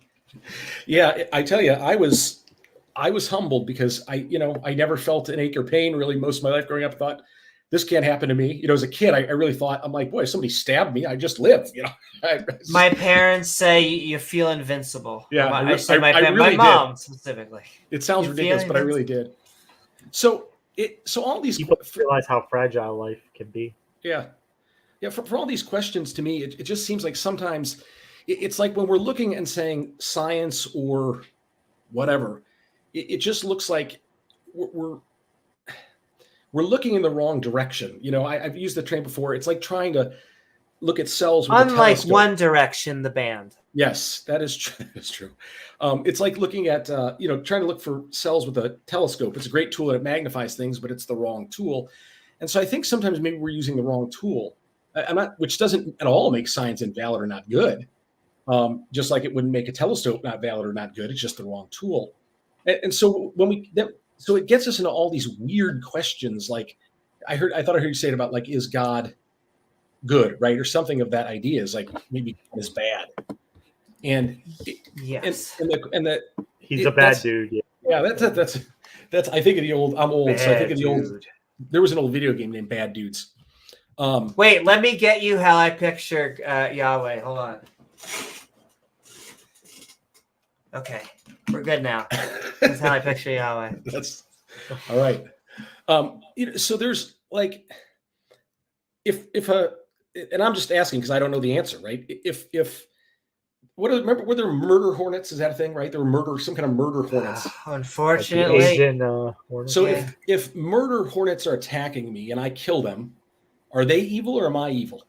yeah, I tell you, I was humbled because I never felt an ache or pain really most of my life growing up. I thought this can't happen to me. As a kid, I really thought, I'm like, boy, if somebody stabbed me, I just live. My parents say you feel invincible. Yeah, my mom specifically. It sounds ridiculous, but I really did. So all these people realize how fragile life can be. Yeah. For all these questions, to me, it just seems like sometimes it's like when we're looking and saying science or whatever, it just looks like we're looking in the wrong direction. I've used the term before. It's like trying to look at cells with unlike One Direction, the band. Yes, that is true. That's true. It's like looking at, trying to look for cells with a telescope. It's a great tool and it magnifies things, but it's the wrong tool. And so I think sometimes maybe we're using the wrong tool. Which doesn't at all make science invalid or not good. Just like it wouldn't make a telescope not valid or not good. It's just the wrong tool. And so so it gets us into all these weird questions. Like I thought I heard you say it about like, is God good, right? Or something of that idea is like maybe God is bad. And yes, and that he's a bad dude. Yeah, that's I think of the old. I'm old, bad so I think of the old. There was an old video game named Bad Dudes. Wait, let me get you how I picture Yahweh. Hold on. Okay, we're good now. That's how I picture Yahweh. That's all right. So there's like, if and I'm just asking because I don't know the answer, right? Remember, were there murder hornets? Is that a thing, right? There were some kind of murder hornets. Unfortunately. Like Asian, so if murder hornets are attacking me and I kill them, are they evil or am I evil?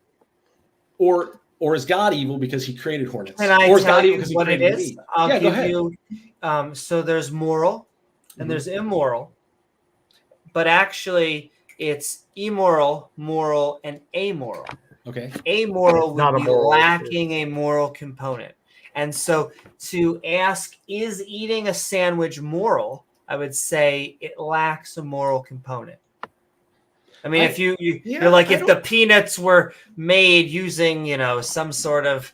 Or is God evil because he created hornets? Can I tell you what it is? I'll give you. So there's moral and there's immoral, but actually it's immoral, moral, and amoral. Okay. Amoral would be lacking a moral component. And so to ask, is eating a sandwich moral? I would say it lacks a moral component. I mean, if you're like, if the peanuts were made using, some sort of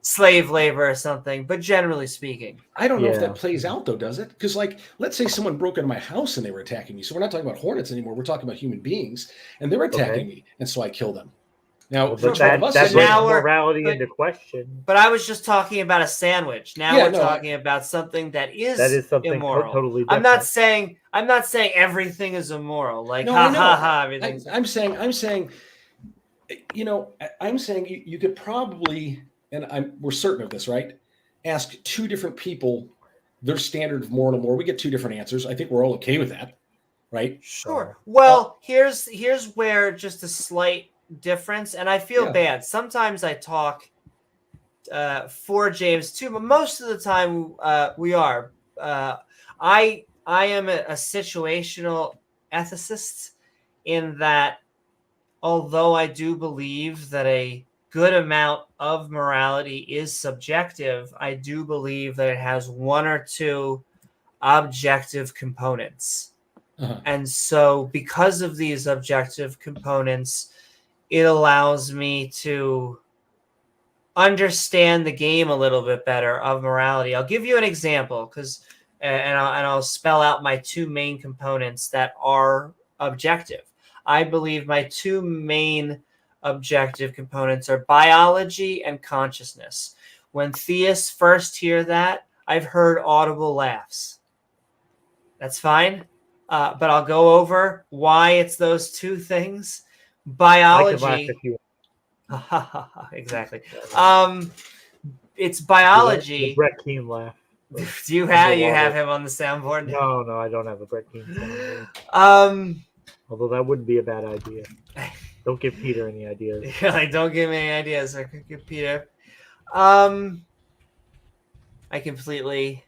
slave labor or something, but generally speaking. I don't know if that plays out, though, does it? Because, like, let's say someone broke into my house and they were attacking me. So we're not talking about hornets anymore. We're talking about human beings, and they're attacking me, and so I kill them. Now, but that brings morality into question. But I was just talking about a sandwich. Now we're talking about something that is something immoral. Totally different. I'm not saying everything is immoral. Like everything. I'm saying, you could probably, and we're certain of this, right? Ask two different people their standard of moral and moral. We get two different answers. I think we're all okay with that, right? Sure. Well, here's where just a slight difference, and I feel bad. Sometimes I talk for James too, but most of the time we are. I am a situational ethicist in that, although I do believe that a good amount of morality is subjective, I do believe that it has one or two objective components. And so because of these objective components, it allows me to understand the game a little bit better of morality. I'll give you an example, and I'll spell out my two main components that are objective. I believe my two main objective components are biology and consciousness. When theists first hear that, I've heard audible laughs. That's fine, but I'll go over why it's those two things. Biology. Exactly. It's biology. The Brett Keane laugh. Do you have him on the soundboard? No, I don't have a Brett Keane soundboard. Although that wouldn't be a bad idea. Don't give Peter any ideas. Don't give me any ideas. I could give Peter. I completely.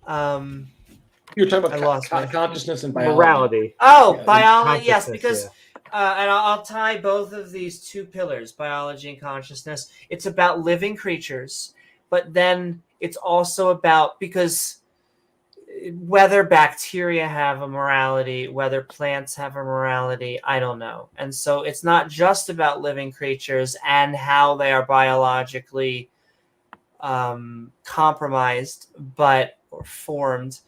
You're talking about consciousness and biology. Morality. Oh, biology. Yes, because. And I'll tie both of these two pillars, biology and consciousness. It's about living creatures, but then it's also about, because whether bacteria have a morality, whether plants have a morality, I don't know. And so it's not just about living creatures and how they are biologically compromised or formed,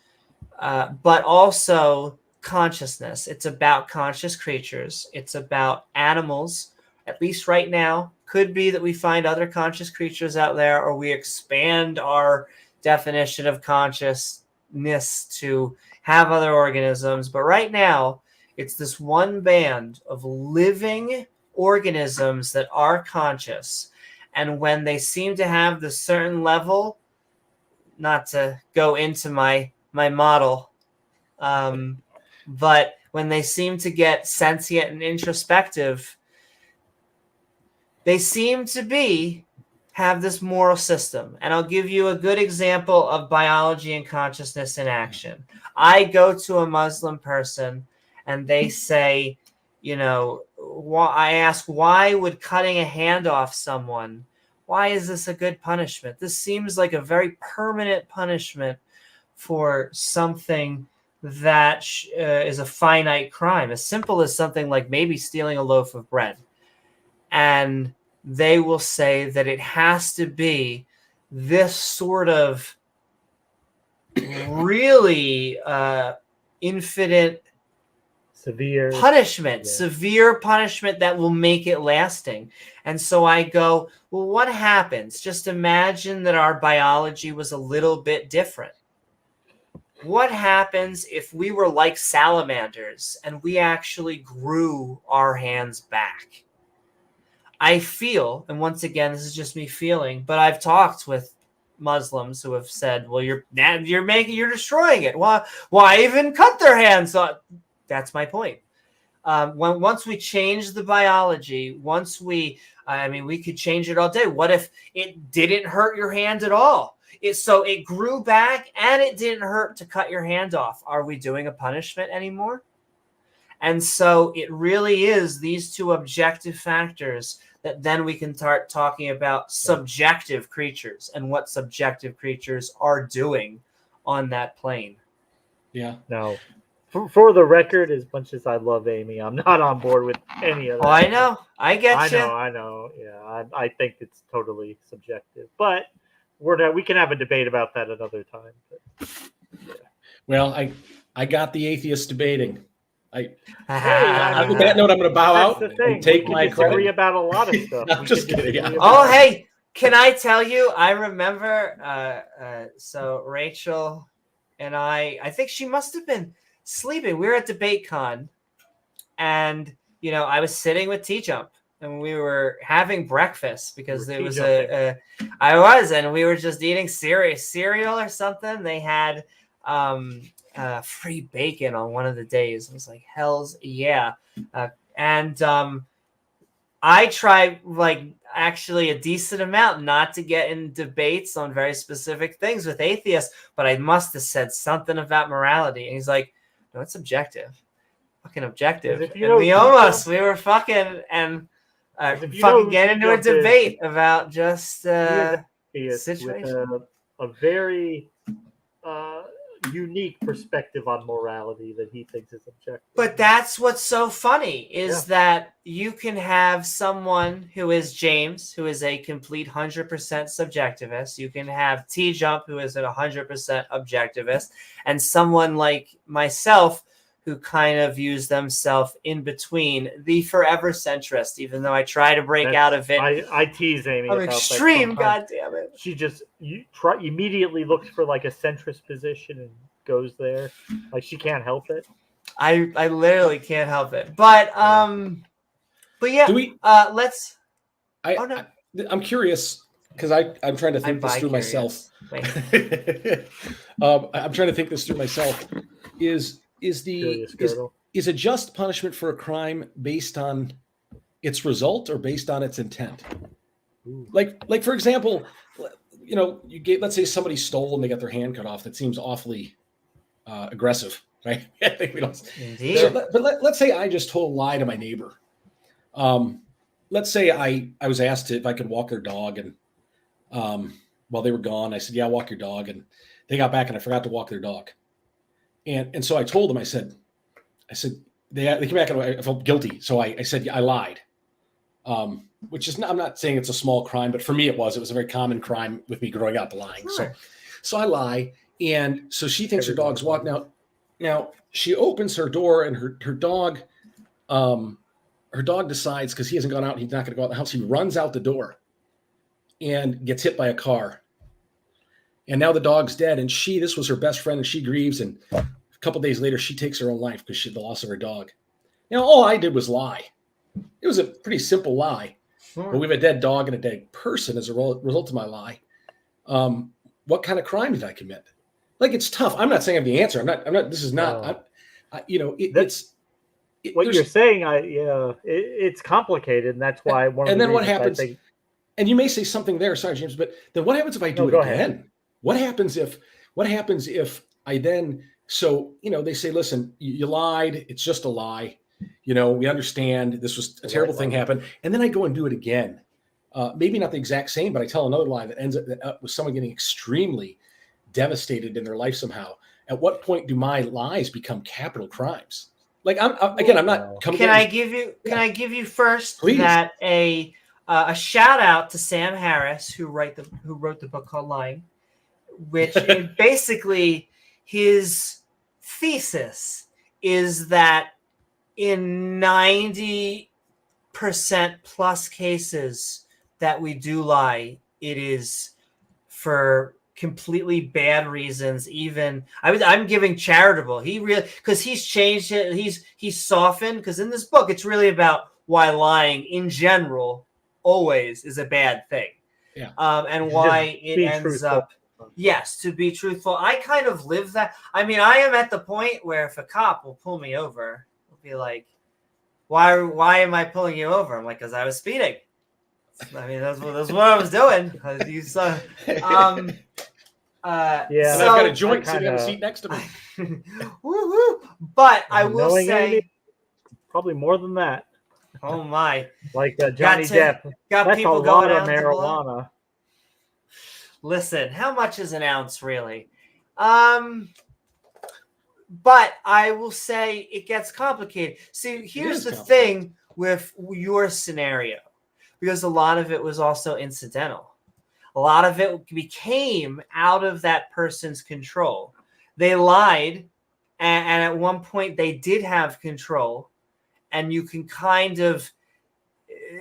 but also consciousness. It's about conscious creatures. It's about animals. At least right now, could be that we find other conscious creatures out there, or we expand our definition of consciousness to have other organisms. But right now, it's this one band of living organisms that are conscious. And when they seem to have this certain level, not to go into my model, but when they seem to get sentient and introspective, they seem to have this moral system. And I'll give you a good example of biology and consciousness in action. I go to a Muslim person and they say, I ask, why would cutting a hand off someone, why is this a good punishment? This seems like a very permanent punishment for something that is a finite crime, as simple as something like maybe stealing a loaf of bread. And they will say that it has to be this sort of really infinite severe punishment that will make it lasting. And so I go, well, what happens? Just imagine that our biology was a little bit different. What happens if we were like salamanders and we actually grew our hands back? I feel, and once again, this is just me feeling, but I've talked with Muslims who have said, well, you're destroying it. Why even cut their hands off? That's my point. Once we change the biology, we could change it all day. What if it didn't hurt your hand at all? So it grew back and it didn't hurt to cut your hand off. Are we doing a punishment anymore? And so it really is these two objective factors that then we can start talking about subjective creatures and what subjective creatures are doing on that plane. Yeah. No. For the record, as much as I love Amy, I'm not on board with any of that. Oh, I know. I get you. I know. Yeah, I think it's totally subjective. But we can have a debate about that another time. But, yeah. Well, I got the atheists debating. Hey, With that note, I'm going to bow out and take my disagree about a lot of stuff. I'm just kidding. Yeah. Oh, hey, can I tell you? I remember. So Rachel and I think she must have been sleeping. We were at DebateCon, and I was sitting with T-Jump, and we were having breakfast because there was and we were just eating cereal or something. They had free bacon on one of the days. I was like, hell's yeah. And I tried actually a decent amount not to get in debates on very specific things with atheists, but I must have said something about morality. And he's like, no, it's objective. Fucking objective. And we were fucking and fucking get into a debate about just situation. With a very unique perspective on morality that he thinks is objective. But that's what's so funny is that you can have someone who is James, who is a complete 100% subjectivist. You can have T-Jump, who is a 100% objectivist, and someone like myself who kind of views themselves in between, the forever centrist, even though I try to break out of it. I tease Amy I'm about extreme, that. God damn it. She just immediately looks for a centrist position and goes there. She can't help it. I literally can't help it. But yeah, let's. I'm curious because I'm trying to think this through myself. I'm trying to think this through myself. Is a just punishment for a crime based on its result or based on its intent? Ooh. Like for example, let's say somebody stole and they got their hand cut off. That seems awfully aggressive, right? I think we don't. Indeed. But let's say I just told a lie to my neighbor. Let's say I was asked if I could walk their dog, and while they were gone, I said, "Yeah, walk your dog," and they got back and I forgot to walk their dog. And so I told them, I said, they came back and I felt guilty. So I said, I lied, which is not, I'm not saying it's a small crime, but for me, it was a very common crime with me growing up, lying. Sure. So I lie. And so she thinks her dog's walking out. Now she opens her door and her dog decides, cause he hasn't gone out. He's not going to go out the house. He runs out the door and gets hit by a car. And now the dog's dead, and this was her best friend, and she grieves. And a couple of days later, she takes her own life because she had the loss of her dog. Now, all I did was lie. It was a pretty simple lie. Sure. But we have a dead dog and a dead person as a result of my lie. What kind of crime did I commit? It's tough. I'm not saying I have the answer. I'm not. This is not. It's what you're saying. It's complicated, and that's why. And then what happens? And you may say something there. Sorry, James, but then what happens if I do it again? Ahead. What happens if I then, they say, listen, you lied. It's just a lie. We understand this was a terrible thing happened. And then I go and do it again. Maybe not the exact same, but I tell another lie that ends up with someone getting extremely devastated in their life somehow. At what point do my lies become capital crimes? I'm not coming. Can I give you first Please. That a shout out to Sam Harris, who wrote the book called Lying, which basically his thesis is that in 90% plus cases that we do lie, it is for completely bad reasons. Even I'm giving charitable. He really, because he's changed it. He's softened, because in this book it's really about why lying in general always is a bad thing. Yeah. And why it ends truthful. Up. Yes, to be truthful. I kind of live that. I mean, I am at the point where if a cop will pull me over, he'll be like, why am I pulling you over? I'm like, because I was speeding. I mean, that's what I was doing. You saw. Yeah. So, I've got a joint sitting on the seat next to me. Woo-hoo. But I will say, Probably more than that. Oh my! Like Johnny Depp. Got That's people a going lot of out to blow. marijuana. Listen, how much is an ounce really? But I will say it gets complicated. See, here's the thing with your scenario, because a lot of it was also incidental. A lot of it became out of that person's control. They lied, and at one point they did have control, and you can kind of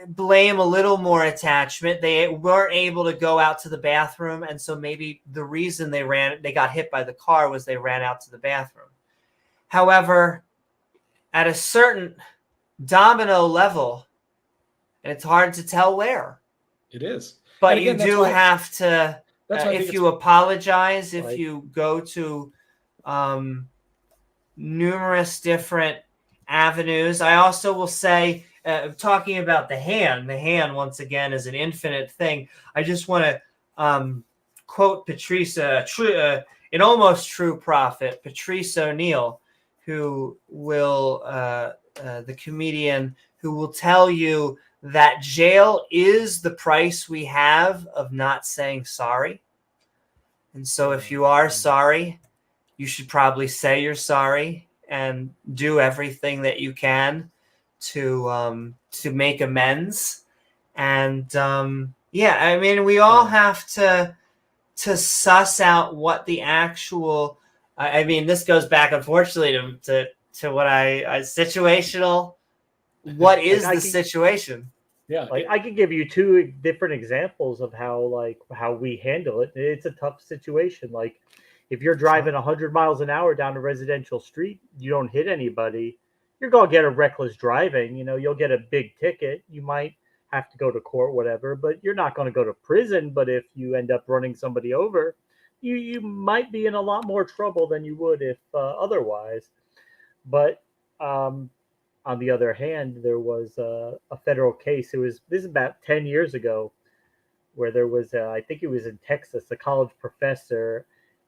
blame a little more attachment. They weren't able to go out to the bathroom, and so maybe the reason they got hit by the car was they ran out to the bathroom. However, at a certain domino level, and it's hard to tell where. It is. But again, you do have to, if you apologize, if you go to numerous different avenues. I also will say, talking about the hand once again is an infinite thing. I just want to quote Patrice, an almost true prophet, Patrice O'Neill, who will, the comedian, who will tell you that jail is the price we have of not saying sorry. And so if you are sorry, you should probably say you're sorry and do everything that you can to make amends. And I mean, we all have to suss out what the actual, I mean, this goes back, unfortunately, to what I situational. What is the situation? Yeah, like I could give you two different examples of how we handle it. It's a tough situation. Like if you're driving 100 miles an hour down a residential street, you don't hit anybody, you're gonna get a reckless driving. You'll get a big ticket. You might have to go to court, whatever, but you're not going to go to prison. But if you end up running somebody over, you might be in a lot more trouble than you would if otherwise. But on the other hand, there was a federal case. This is about 10 years ago, where there was, I think it was in Texas, a college professor,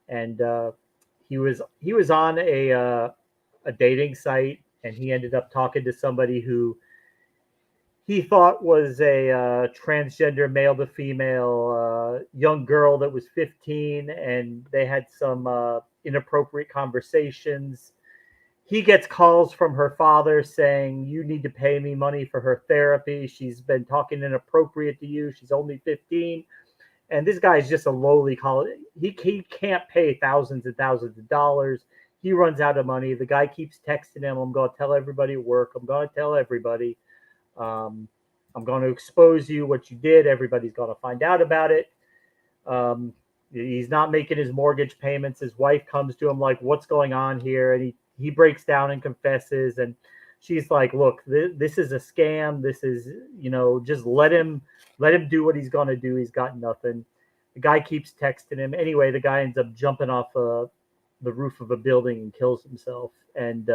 and he was on a dating site, and he ended up talking to somebody who he thought was a transgender male to female young girl that was 15, and they had some inappropriate conversations. He gets calls from her father saying, "You need to pay me money for her therapy. She's been talking inappropriate to you. She's only 15. And this guy is just a lowly college. He can't pay thousands and thousands of dollars. He runs out of money. The guy keeps texting him, "I'm going to tell everybody at work. I'm going to tell everybody. I'm going to expose you, what you did. Everybody's going to find out about it." He's not making his mortgage payments. His wife comes to him like, "What's going on here?" And he breaks down and confesses. And she's like, "Look, this is a scam. This is, just let him do what he's going to do. He's got nothing." The guy keeps texting him. Anyway, the guy ends up jumping off the roof of a building and kills himself. And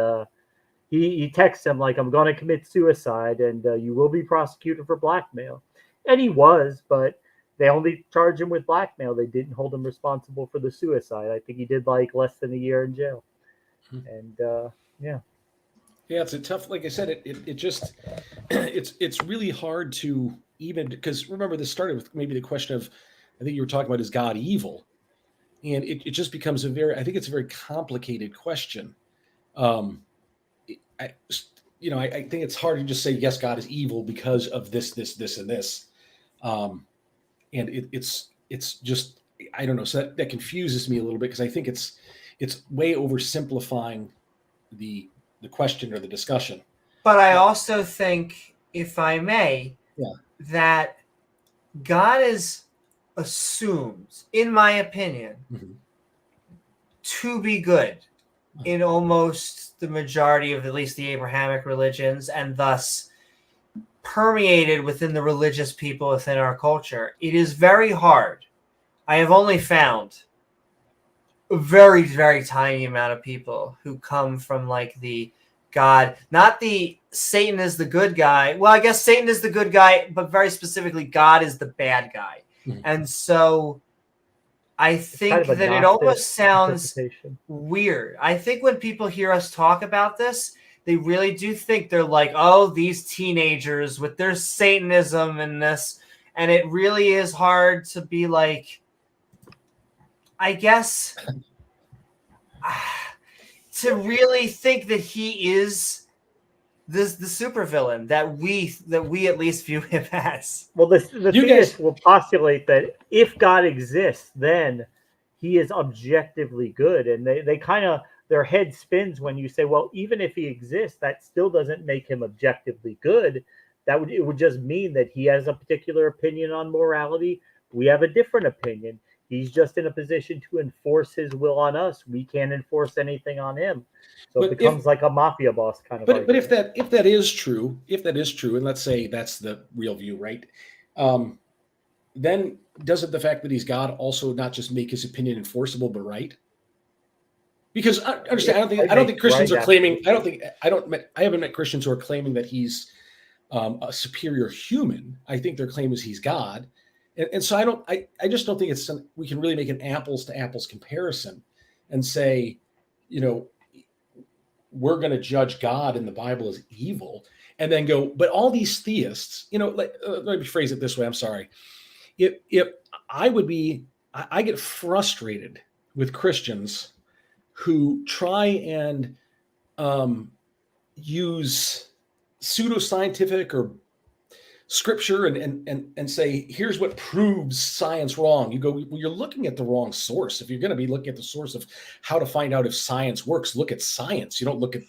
he texts him like, "I'm going to commit suicide, and you will be prosecuted for blackmail." And he was, but they only charged him with blackmail. They didn't hold him responsible for the suicide. I think he did like less than a year in jail. And yeah, it's a tough. Like I said, it just it's really hard to even, because remember, this started with maybe the question of, I think you were talking about, is God evil? And it just becomes I think it's a very complicated question. I think it's hard to just say, yes, God is evil because of this, and this. And it's just, I don't know. So that confuses me a little bit, because I think it's way oversimplifying the question or the discussion. But I also think, if I may, that God is assumed, in my opinion, to be good in almost the majority of at least the Abrahamic religions, and thus permeated within the religious people within our culture. It is very hard. I have only found a very, very tiny amount of people who come from like the God, not the Satan is the good guy. Well, I guess Satan is the good guy, but very specifically, God is the bad guy. And so I think that it almost sounds weird. I think when people hear us talk about this, they really do think they're like, oh, these teenagers with their Satanism and this, and it really is hard to be like, I guess, to really think that he is the supervillain that we at least view him as. Well, the theists will postulate that if God exists, then he is objectively good, and they kind of, their head spins when you say, well, even if he exists, that still doesn't make him objectively good. It would just mean that he has a particular opinion on morality. We have a different opinion. He's just in a position to enforce his will on us. We can't enforce anything on him. So it becomes like a mafia boss kind of. But if that is true, and let's say that's the real view, right? Then doesn't the fact that he's God also not just make his opinion enforceable but right? Because I understand, I don't think Christians are claiming. I haven't met Christians who are claiming that he's a superior human. I think their claim is he's God, and so I just don't think we can really make an apples to apples comparison and say, we're going to judge God in the Bible as evil, and then go, but all these theists, let me phrase it this way. I'm sorry. If I get frustrated with Christians who try and use pseudoscientific or scripture and say, here's what proves science wrong. You go, well, you're looking at the wrong source. If you're going to be looking at the source of how to find out if science works, look at science. You don't look at,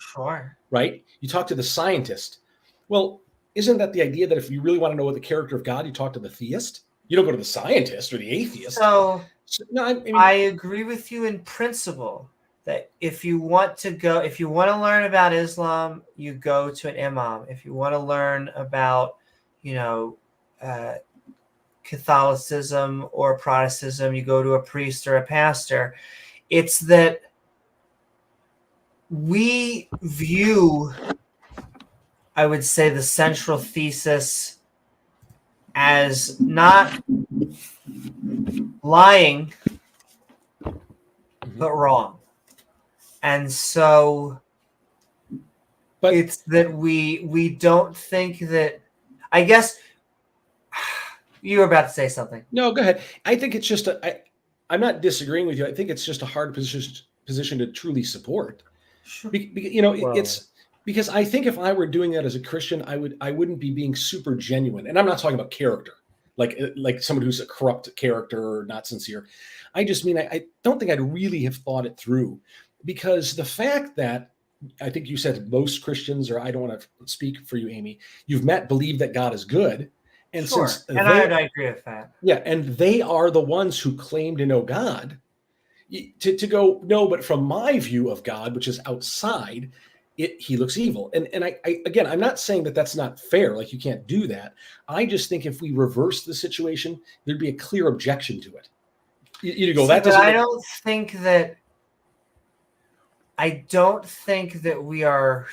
right? You talk to the scientist. Well, isn't that the idea that if you really want to know what the character of God, you talk to the theist? You don't go to the scientist or the atheist. So no, I agree with you in principle that if you want to learn about Islam, you go to an imam. If you want to learn about, Catholicism or Protestantism, you go to a priest or a pastor. It's that we view, I would say, the central thesis as not lying, but wrong. And so it's that we don't think that, I guess you were about to say something. No, go ahead. I think it's just I'm not disagreeing with you. I think it's just a hard position to truly support. Sure. It's because I think if I were doing that as a Christian, I wouldn't be being super genuine. And I'm not talking about character, like someone who's a corrupt character or not sincere. I just mean, I don't think I'd really have thought it through, because the fact that I think you said most Christians, or I don't want to speak for you, Amy, you've believe that God is good. And sure. I agree with that. Yeah. And they are the ones who claim to know God, to go, no, but from my view of God, which is outside, he looks evil. And I again, I'm not saying that that's not fair. Like, you can't do that. I just think if we reverse the situation, there'd be a clear objection to it. You go, that doesn't. I don't think that we are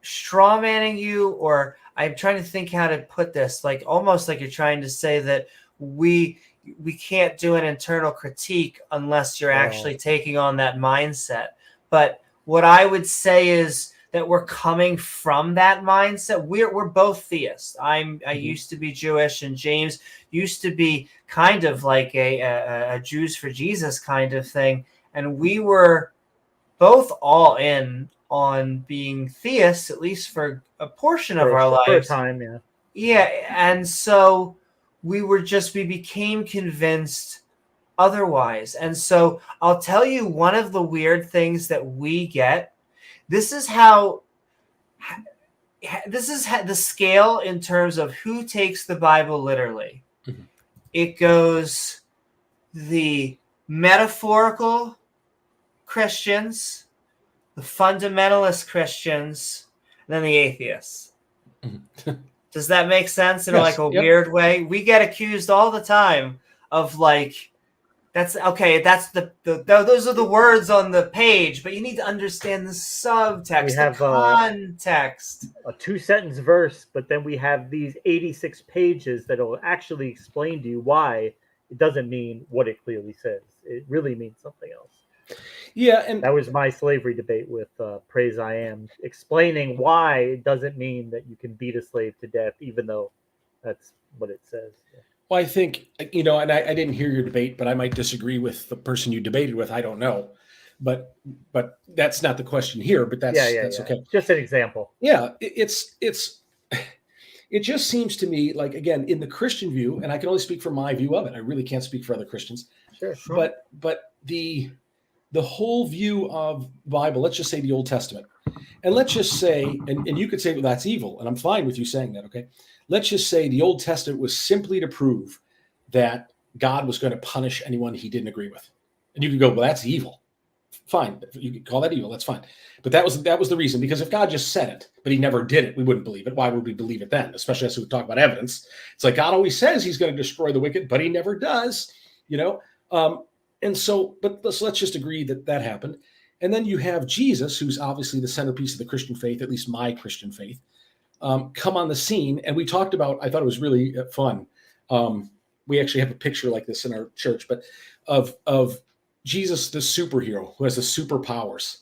straw manning you, or I'm trying to think how to put this, like almost like you're trying to say that we can't do an internal critique unless you're actually taking on that mindset. But what I would say is that we're coming from that mindset. We're both theists. I used to be Jewish, and James used to be kind of like a Jews for Jesus kind of thing. And we were both all in on being theists, at least for a portion of our lives. Time, yeah. Yeah, and so we became convinced otherwise. And so I'll tell you one of the weird things that we get. This is the scale in terms of who takes the Bible literally. Mm-hmm. It goes the metaphorical Christians, the fundamentalist Christians, and then the atheists. Mm-hmm. Does that make sense in weird way? We get accused all the time of like, that's okay. That's those are the words on the page, but you need to understand the subtext, the context. A 2-sentence verse, but then we have these 86 pages that will actually explain to you why it doesn't mean what it clearly says. It really means something else. Yeah, and that was my slavery debate with Praise I Am, explaining why it doesn't mean that you can beat a slave to death, even though that's what it says. Well, I think, and I didn't hear your debate, but I might disagree with the person you debated with. I don't know, but that's not the question here. But that's okay. Just an example. Yeah, it just seems to me like, again, in the Christian view, and I can only speak from my view of it. I really can't speak for other Christians. Sure. But the whole view of the Bible, let's just say the Old Testament, and let's just say, and you could say, well, that's evil, and I'm fine with you saying that, okay? Let's just say the Old Testament was simply to prove that God was going to punish anyone he didn't agree with. And you could go, well, that's evil. Fine. You could call that evil. That's fine. But that was the reason, because if God just said it, but he never did it, we wouldn't believe it. Why would we believe it then? Especially as we talk about evidence. It's like God always says he's going to destroy the wicked, but he never does, And so, but let's just agree that happened. And then you have Jesus, who's obviously the centerpiece of the Christian faith, at least my Christian faith, come on the scene. And we talked about, I thought it was really fun. We actually have a picture like this in our church, but of Jesus, the superhero who has the superpowers,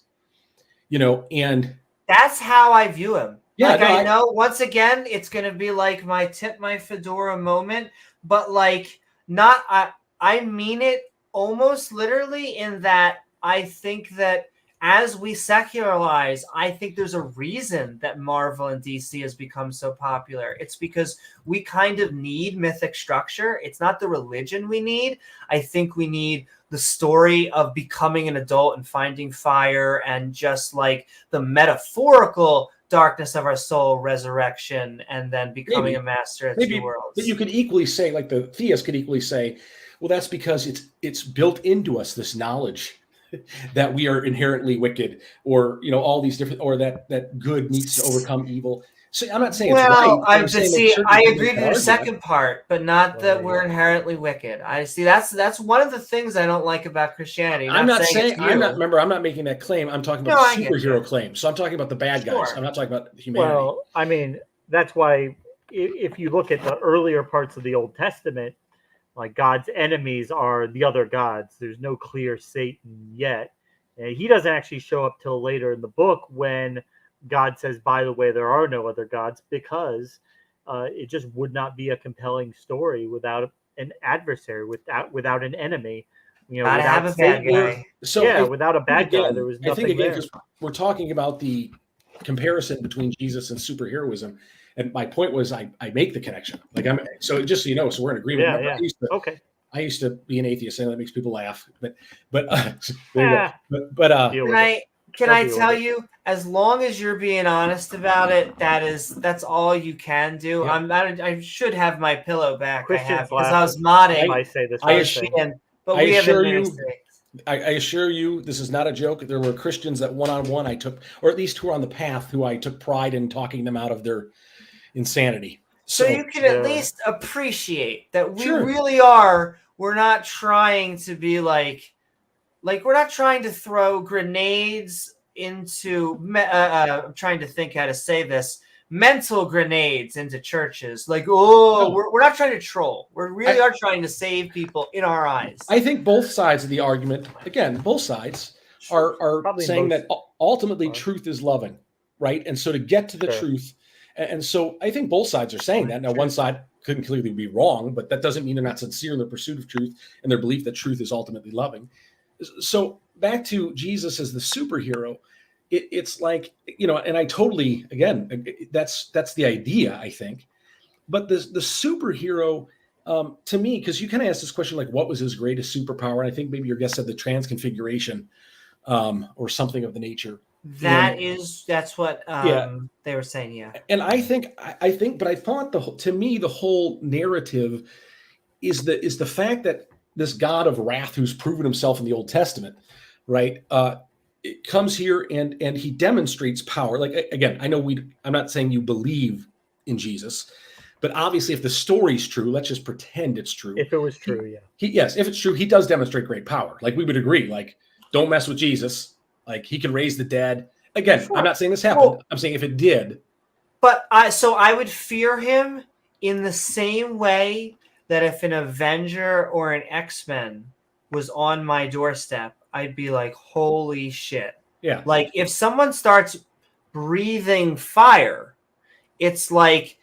and that's how I view him. Yeah, like, I know once again, it's going to be like my tip my fedora moment, but like I mean it almost literally in that I think that as we secularize, I think there's a reason that Marvel and DC has become so popular. It's because we kind of need mythic structure. It's not the religion we need. I think we need the story of becoming an adult and finding fire, and just like the metaphorical darkness of our soul, resurrection, and then becoming a master of two worlds. But you could equally say, like the theist could equally say, well, that's because it's built into us, this knowledge that we are inherently wicked, or all these different, or that good needs to overcome evil. So I'm not saying it's right. I agree to the second part, but not that we're inherently wicked. I see that's one of the things I don't like about Christianity. I'm not making that claim. I'm talking about the superhero claim. So I'm talking about the bad guys. I'm not talking about humanity. Well, I mean, that's why if you look at the earlier parts of the Old Testament, like God's enemies are the other gods. There's no clear Satan yet. And he doesn't actually show up till later in the book when God says, by the way, there are no other gods, because it just would not be a compelling story without an adversary, without an enemy. Gotta have a bad guy. Without a bad guy, there was nothing there. We're talking about the comparison between Jesus and superheroism. And my point was, I make the connection. Like so just so you know, so we're in agreement. Yeah. I used to be an atheist, and that makes people laugh. But can I tell you, as long as you're being honest about it, that's all you can do. Yeah. I should have my pillow back. Christians I have, because I was modding. I say this. I assure you, this is not a joke. There were Christians that one-on-one I took, or at least who were on the path, who I took pride in talking them out of their insanity. So you can at least appreciate that we really are. We're not trying to be like we're not trying to throw grenades into. I'm trying to think how to say this. Mental grenades into churches. We're not trying to troll. We really are trying to save people in our eyes. I think both sides of the argument, again, both sides are saying that ultimately truth is loving, right? And so to get to the truth, and so I think both sides are saying that. Now, one side couldn't clearly be wrong, but that doesn't mean they're not sincere in their pursuit of truth and their belief that truth is ultimately loving. So back to Jesus as the superhero. It's like, and I totally, again, that's the idea, I think. But the superhero, to me, because you kind of asked this question, like, what was his greatest superpower? And I think maybe your guest said the transconfiguration, or something of the nature. That's what they were saying, yeah. And I think, but I thought to me, the whole narrative is the fact that this God of wrath, who's proven himself in the Old Testament, right? It comes here and he demonstrates power. Like, again, I know I'm not saying you believe in Jesus, but obviously if the story's true, let's just pretend it's true. If it was true, yes, if it's true, he does demonstrate great power. Like, we would agree, like, don't mess with Jesus. Like, he can raise the dead. Again, I'm not saying this happened. Well, I'm saying if it did. But I would fear him in the same way that if an Avenger or an X-Men was on my doorstep, I'd be like, holy shit. Yeah. Like if someone starts breathing fire, it's like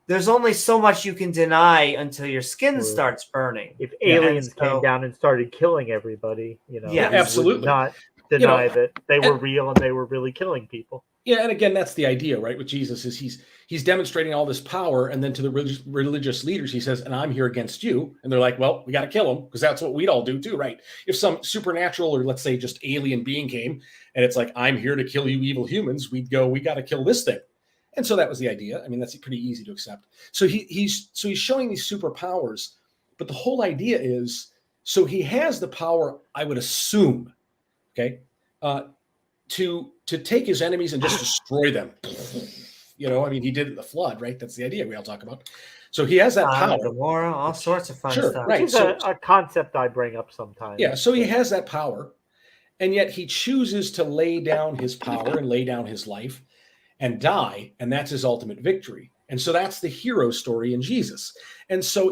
there's only so much you can deny until your skin starts burning. If aliens came down and started killing everybody, you know, Yeah, absolutely. would not deny that they were real and they were really killing people. Yeah, and again, that's the idea, right? With Jesus is he's demonstrating all this power, and then to the religious leaders, he says, "And I'm here against you." And they're like, "Well, we got to kill him because that's what we'd all do too, right? If some supernatural or let's say just alien being came and it's like, I'm here to kill you, evil humans, we'd go, we got to kill this thing." And so that was the idea. I mean, that's pretty easy to accept. So he's showing these superpowers, but the whole idea is, so he has the power, I would assume, okay, to take his enemies and just destroy them. You know, I mean, he did it in the flood, right? That's the idea we all talk about. So he has that power. Gomorrah, all sorts of fun stuff. Right. Which is a concept I bring up sometimes. Yeah, so he has that power, and yet he chooses to lay down his power and lay down his life and die, and that's his ultimate victory. And so that's the hero story in Jesus. And so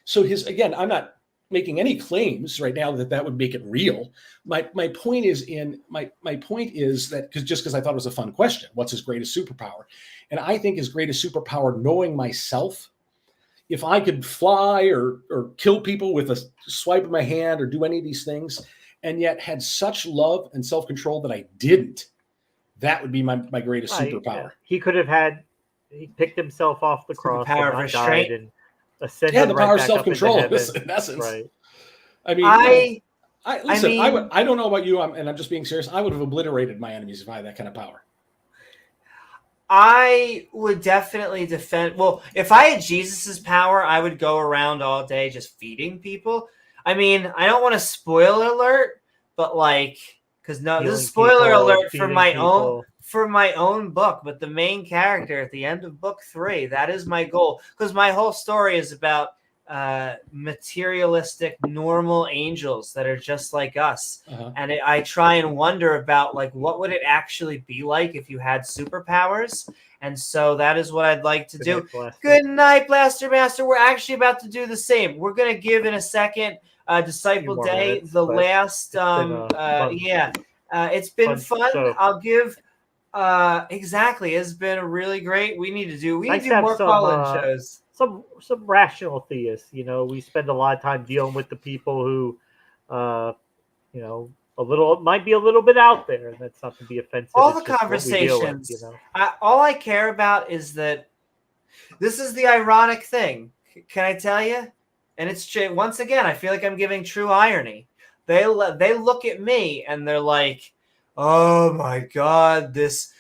so his, again, I'm not making any claims right now that would make it real. My point is that because I thought it was a fun question, what's his greatest superpower? And I think his greatest superpower, knowing myself, if I could fly or kill people with a swipe of my hand or do any of these things, and yet had such love and self-control that I didn't, that would be my greatest superpower. He could have he picked himself off the cross, power of restraint, and ascended the power right of self-control in essence. Right. I mean, I don't know about you, and I'm just being serious. I would have obliterated my enemies if I had that kind of power. I would definitely defend. Well, if I had Jesus's power, I would go around all day just feeding people. I mean, I don't want to spoiler alert, but like, because no, this is spoiler alert for my own book. But the main character at the end of book 3, that is my goal, because my whole story is about materialistic, normal angels that are just like us. And I try and wonder about like, what would it actually be like if you had superpowers? And so that is what I'd like to do. Good night, Blaster Master. We're actually about to do the same. We're going to give in a second Disciple Day, minutes, the last, it's been fun. Show. I'll give, exactly. It's been really great. We need to do more call-in shows. Some rational theists, you know, we spend a lot of time dealing with the people who, you know, might be a little bit out there, and that's not to be offensive. All the conversations, with, you know? all I care about is that this is the ironic thing. Can I tell you? And it's once again, I feel like I'm giving true irony. They look at me and they're like, "Oh my God, this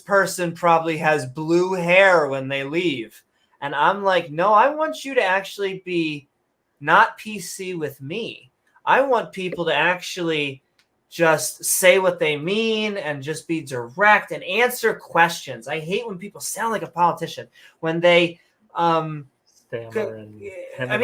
person probably has blue hair when they leave." And I'm like, no, I want you to actually be not PC with me. I want people to actually just say what they mean and just be direct and answer questions. I hate when people sound like a politician, when they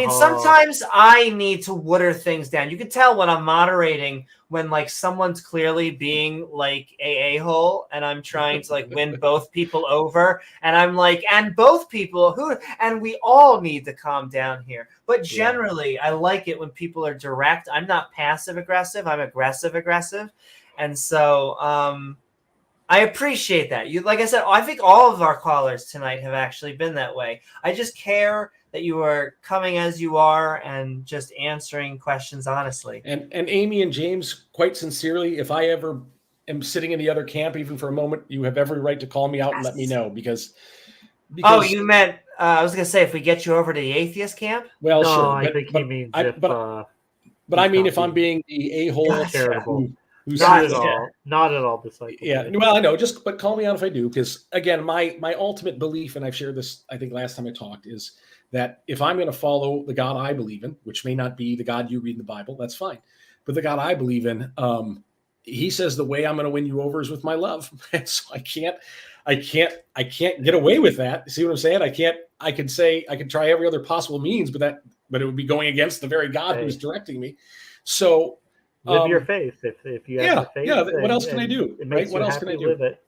sometimes I need to water things down. You can tell when I'm moderating when like someone's clearly being like a-hole and I'm trying to like win both people over, and I'm like, and both people and we all need to calm down here. But generally I like it when people are direct. I'm not passive aggressive, I'm aggressive. And so I appreciate that. You, like I said, I think all of our callers tonight have actually been that way. I just care that you are coming as you are and just answering questions honestly. And Amy and James, quite sincerely, if I ever am sitting in the other camp, even for a moment, you have every right to call me out and let me know because oh, you meant I was gonna say if we get you over to the atheist camp. Well, no, sure. I think he means but I mean, if I'm being the a-hole, terrible. Not at all disciple. Yeah, well, I know. But call me out if I do, because again, my ultimate belief, and I've shared this, I think last time I talked, is that if I'm going to follow the God I believe in, which may not be the God you read in the Bible, that's fine. But the God I believe in, he says the way I'm going to win you over is with my love. And so I can't get away with that. See what I'm saying? I can try every other possible means, but it would be going against the very God who's directing me. So live your faith. If you have the faith, what else can I do? Right? What else can I do? Live it.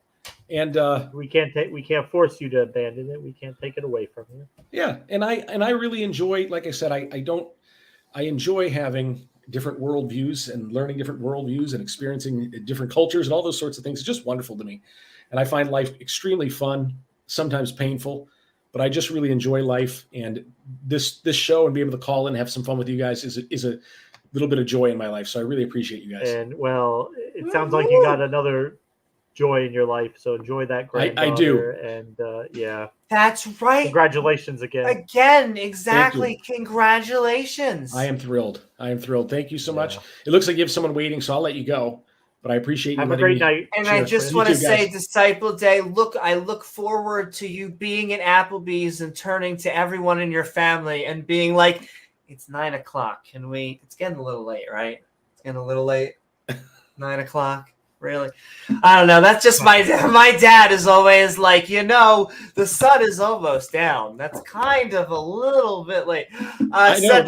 And we can't force you to abandon it. We can't take it away from you. Yeah, and I really enjoy, like I said, I enjoy having different worldviews and learning different worldviews and experiencing different cultures and all those sorts of things is just wonderful to me. And I find life extremely fun, sometimes painful, but I just really enjoy life. And this show and being able to call in and have some fun with you guys is a little bit of joy in my life. So I really appreciate you guys. And well, it sounds like you got another joy in your life. So enjoy that granddaughter. I do. And yeah. That's right. Congratulations again. Again, exactly. Congratulations. I am thrilled. Thank you so much. It looks like you have someone waiting, so I'll let you go. But I appreciate you. Have a great night. And I just want to say, Disciple Day, I look forward to you being at Applebee's and turning to everyone in your family and being like, it's 9 o'clock. It's getting a little late, right? It's getting a little late. 9 o'clock. Really? I don't know. That's just my dad is always like, the sun is almost down. That's kind of a little bit late. I know,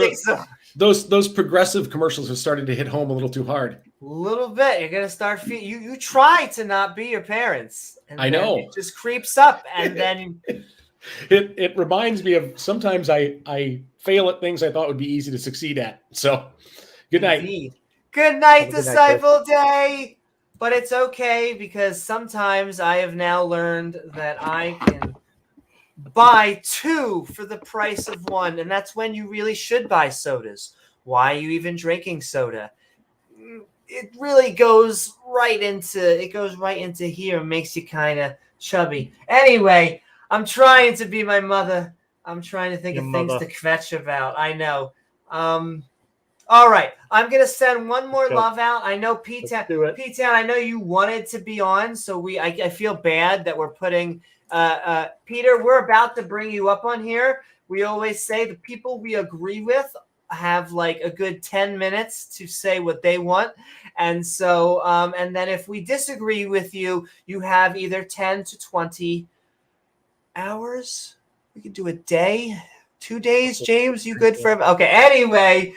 those progressive commercials are starting to hit home a little too hard. A little bit. You're gonna start you try to not be your parents. And I know. It just creeps up, and then it reminds me of sometimes I fail at things I thought would be easy to succeed at. So good night. Indeed. Good night, Disciple Day. But it's okay, because sometimes I have now learned that I can buy 2 for the price of 1, and that's when you really should buy sodas. Why are you even drinking soda? It really goes right into here and makes you kind of chubby. Anyway, I'm trying to be my mother. I'm trying to think of things to kvetch about. I know. All right, I'm gonna send one more love out. I know P-Town, I know you wanted to be on, so I feel bad that we're putting Peter. We're about to bring you up on here. We always say the people we agree with have like a good 10 minutes to say what they want, and so and then if we disagree with you, you have either 10 to 20 hours. We could do a day, 2 days. James, you good for? Okay. Anyway.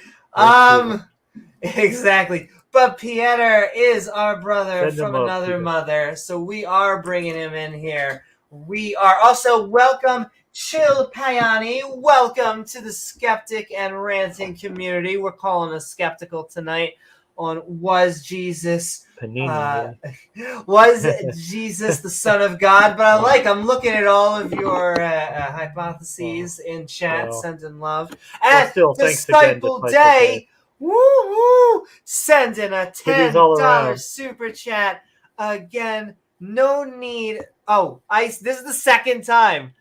Exactly. But Pieter is our brother from another mother, so we are bringing him in here. We are also welcome, Chill Payani. Welcome to the skeptic and ranting community. We're calling us skeptical tonight on was Jesus Jesus the Son of God? But I'm looking at all of your hypotheses in chat, sending love. And Disciple Day, woo, sending a $10 super chat. Again, no need. This is the second time,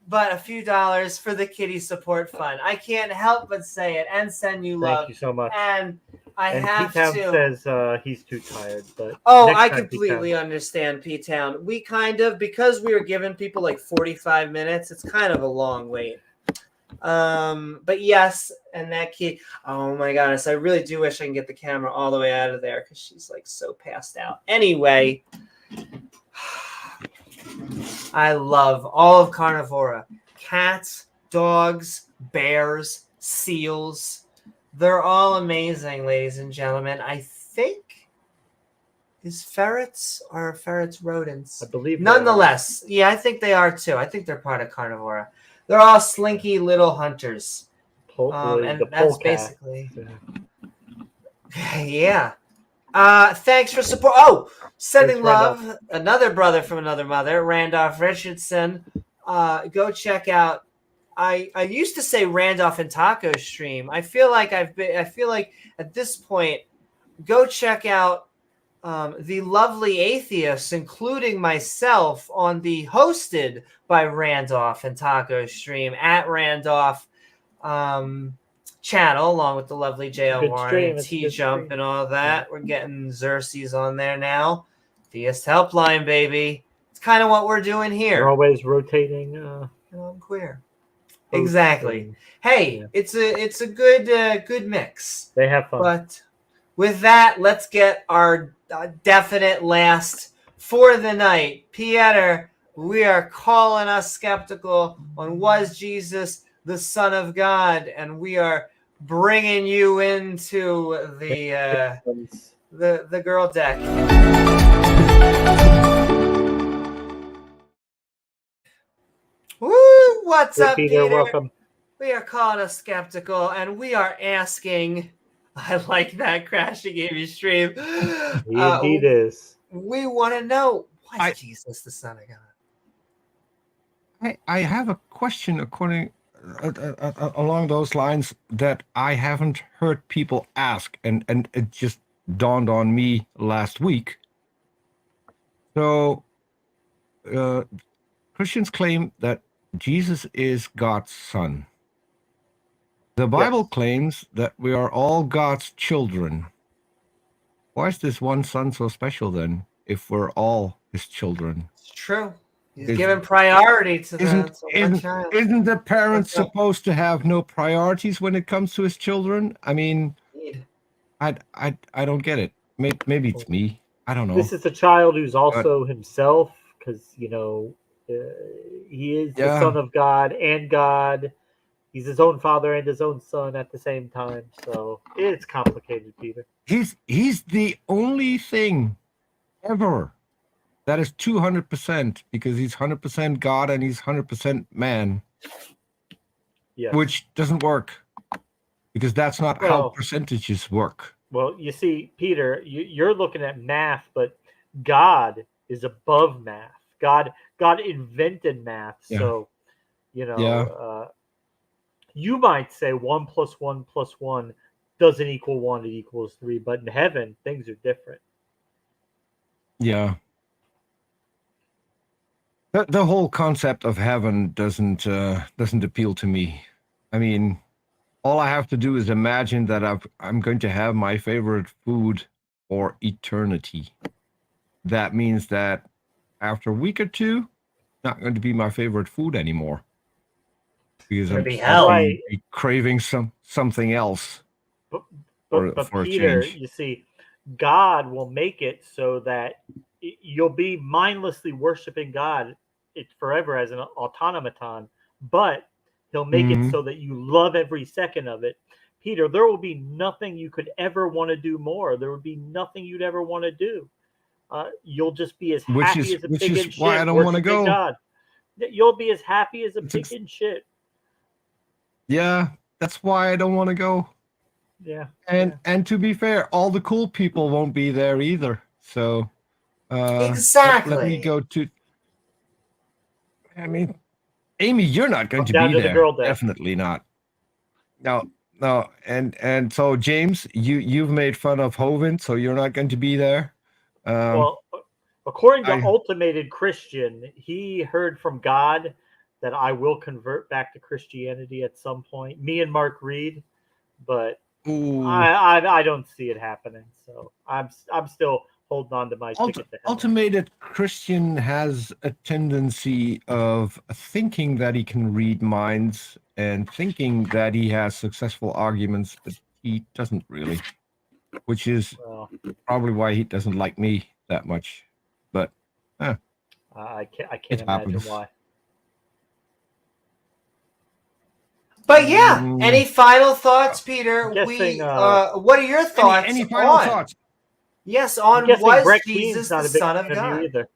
but a few dollars for the kitty support fund. I can't help but say it and send you love. Thank you so much. And I have P-Town to. says he's too tired, but I completely understand, P-Town. We because we were giving people like 45 minutes. It's kind of a long wait. But yes, and that kid. Oh my goodness, I really do wish I can get the camera all the way out of there because she's like so passed out. Anyway, I love all of Carnivora: cats, dogs, bears, seals. They're all amazing, ladies and gentlemen. I think ferrets rodents? I believe. Nonetheless, I think they are too. I think they're part of Carnivora. They're all slinky little hunters. And that's basically. Yeah. Thanks for support. Sending love. Another brother from another mother, Randolph Richardson. Go check out. I used to say Randolph and Taco stream. I feel like at this point, go check out the lovely atheists, including myself, on the hosted by Randolph and Taco stream at Randolph channel, along with the lovely JL Warren and T-Jump and all that. We're getting Xerxes on there now. Theist Helpline, baby. It's kind of what we're doing here. We're always rotating. I'm queer. Exactly. Hey, it's a good mix. They have fun. But with that, let's get our definite last for the night. Pieter, we are calling us skeptical on was Jesus the Son of God, and we are bringing you into the girl deck. Woo! What's up, Peter? Welcome. We are calling us skeptical, and we are asking I like that crashing Amy stream. He indeed is. We want to know, why is Jesus the Son of God? I have a question according along those lines that I haven't heard people ask, and it just dawned on me last week. So Christians claim that Jesus is God's son. The Bible claims that we are all God's children. Why is this one son so special then, if we're all his children? It's true. He's given priority to one child. Isn't the parent supposed to have no priorities when it comes to his children? I mean, I don't get it. Maybe it's me. I don't know. This is a child who's also himself, because, you know, he is the son of God and God. He's his own father and his own son at the same time. So it's complicated, Peter. He's the only thing ever that is 200%, because he's 100% God and he's 100% man. Yes. Which doesn't work, because that's not how percentages work. Well, you see, Peter, you're looking at math, but God is above math. God invented math. Yeah. So, you know, you might say 1 + 1 + 1 doesn't equal 1, it equals 3. But in heaven, things are different. Yeah. The whole concept of heaven doesn't appeal to me. I mean, all I have to do is imagine that I'm going to have my favorite food for eternity. That means that after a week or two, not going to be my favorite food anymore, because I'm be craving something else. But Peter, you see, God will make it so that you'll be mindlessly worshiping God forever as an automaton, but he'll make it so that you love every second of it. Peter, there will be nothing you could ever want to do more. There would be nothing you'd ever want to do. You'll just be as happy as a pig in shit. Why I don't want to go. God. You'll be as happy as a pig in shit. Yeah, that's why I don't want to go. Yeah. And to be fair, all the cool people won't be there either. So exactly. Let me go to. I mean, Amy, you're not going to be there. Definitely not. No. And so James, you've made fun of Hovind, so you're not going to be there. Well, according to Ultimated Christian, he heard from God that I will convert back to Christianity at some point. Me and Mark Reid, but I don't see it happening. So I'm still holding on to my ticket to heaven. Ultimated Christian has a tendency of thinking that he can read minds and thinking that he has successful arguments, but he doesn't really, which is probably why he doesn't like me that much. But I can't imagine why. But yeah, any final thoughts, Peter? What are your thoughts? Any final thoughts? Yes, on was Jesus the Son of God? Either.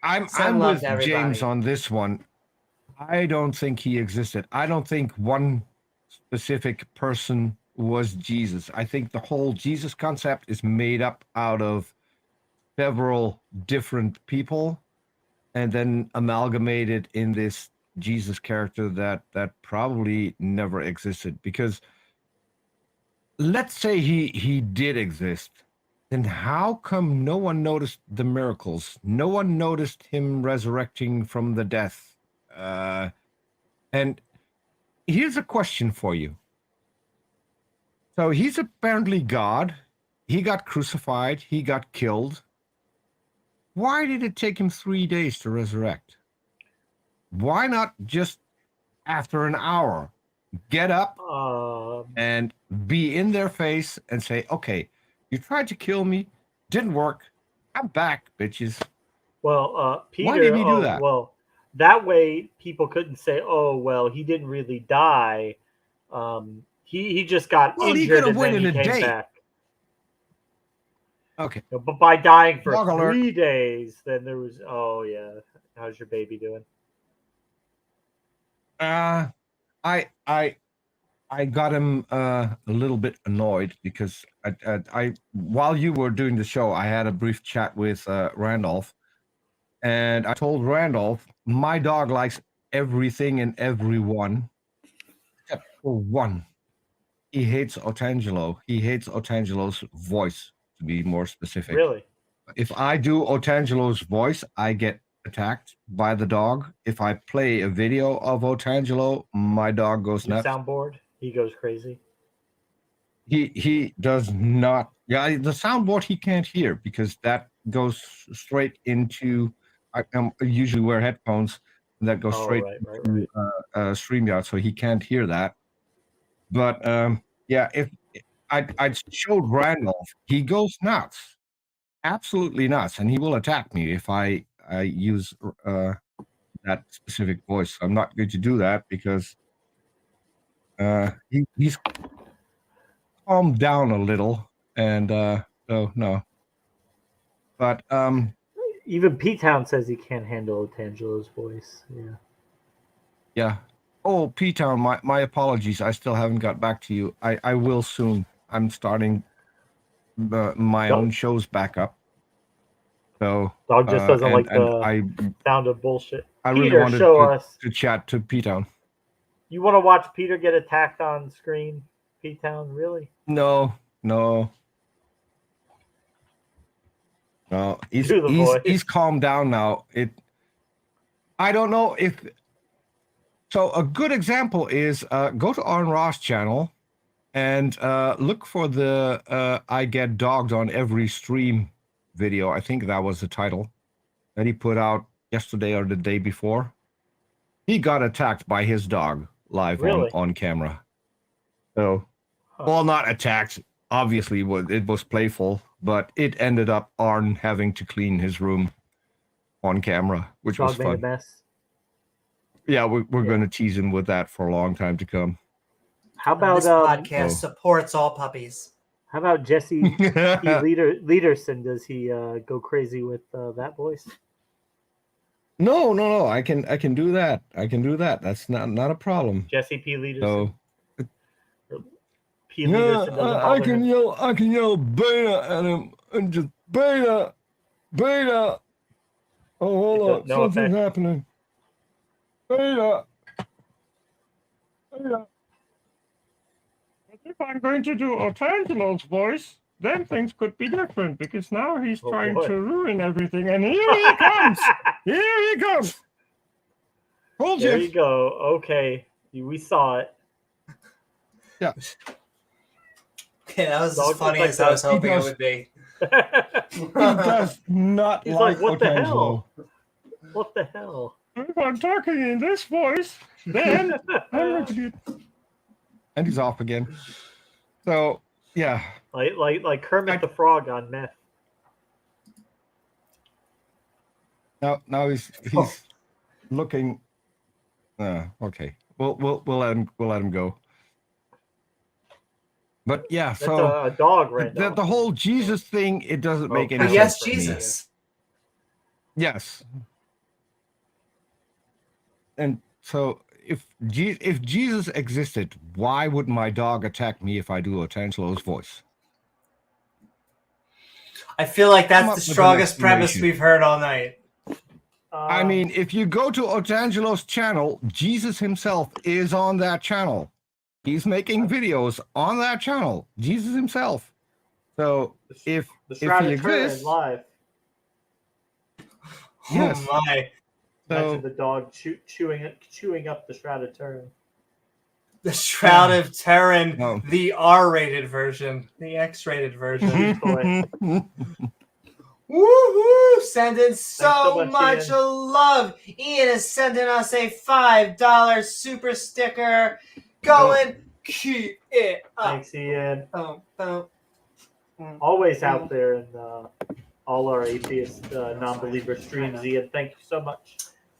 I'm with James on this one. I don't think he existed. I don't think one specific person was Jesus. I think the whole Jesus concept is made up out of several different people and then amalgamated in this Jesus character that probably never existed. Because let's say he did exist, then how come no one noticed the miracles? No one noticed him resurrecting from the death. And here's a question for you. So he's apparently God. He got crucified. He got killed. Why did it take him 3 days to resurrect? Why not just after an hour get up and be in their face and say, okay, you tried to kill me, didn't work, I'm back, bitches. Well, Peter, why did he do that? Well, that way people couldn't say, oh, well, he didn't really die. He just got injured and then he came back. Okay. But by dying for 3 days, then there was, oh, yeah, how's your baby doing? I got him a little bit annoyed because I while you were doing the show, I had a brief chat with Randolph, and I told Randolph my dog likes everything and everyone except for one. He hates Otangelo. He hates Otangelo's voice, to be more specific. Really? If I do Otangelo's voice, I get attacked by the dog. If I play a video of Otangelo, my dog goes nuts. Soundboard? He goes crazy. He does not. Yeah, the soundboard he can't hear because that goes straight into. I usually wear headphones that go straight to StreamYard, so he can't hear that. But yeah, if I showed Randolph, he goes nuts, absolutely nuts, and he will attack me if I use that specific voice. I'm not going to do that because he's calmed down a little, and so no. But even P-Town says he can't handle Otangelo's voice. Yeah. Yeah. Oh, P-Town, my apologies. I still haven't got back to you. I will soon. I'm starting my own shows back up. So dog just doesn't like the sound of bullshit. I really wanted to chat to P-Town. You want to watch Peter get attacked on screen, P-Town? Really? No. He's calmed down now. I don't know if. So a good example is go to Arn Ross channel and look for the I Get Dogged on Every Stream video. I think that was the title that he put out yesterday or the day before. He got attacked by his dog live on camera. So, well, not attacked. Obviously, it was playful, but it ended up Arn having to clean his room on camera, which was fun. Yeah, we're going to tease him with that for a long time to come. How about this podcast supports all puppies? How about Jesse Leaderson? Does he go crazy with that voice? No. I can do that. That's not a problem. Jesse P. Leaderson. So, P. Leaderson doesn't I can yell beta at him and just beta. Oh, hold on, something's happening. Beta. If I'm going to do Otangelo's voice, then things could be different because now he's trying to ruin everything. And here he comes. Hold there you go. Okay. We saw it. Yeah. Okay, that was as funny as I was hoping it would be. He does not he's like what the Otangelo. hell? What the hell? If I'm talking in this voice, then I'm going to get... And he's off again. So, yeah. Like Kermit the Frog on meth. Now he's looking. Okay. We'll let him go. But yeah, that's so a dog right now. The whole Jesus thing, it doesn't make any sense. Yes, Jesus. Yes. And so if Jesus existed, why would my dog attack me if I do Otangelo's voice? I feel like that's the strongest premise we've heard all night. I mean, if you go to Otangelo's channel, Jesus himself is on that channel. He's making videos on that channel. Jesus himself. So if he exists live. Yes. Oh my. Imagine the dog chewing up the Shroud of Turin. The Shroud of Turin, the R-rated version, the X-rated version. Woohoo! Sending so much love. Ian is sending us a $5 super sticker. Keep it up. Thanks, Ian. Always out there in all our atheist non-believer streams, Ian. Thank you so much.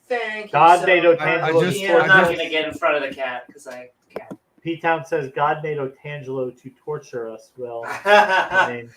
Thank you. God so made much. Otangelo. I'm not going to get in front of the cat because I can't. P-Town says God made Otangelo to torture us. Well, I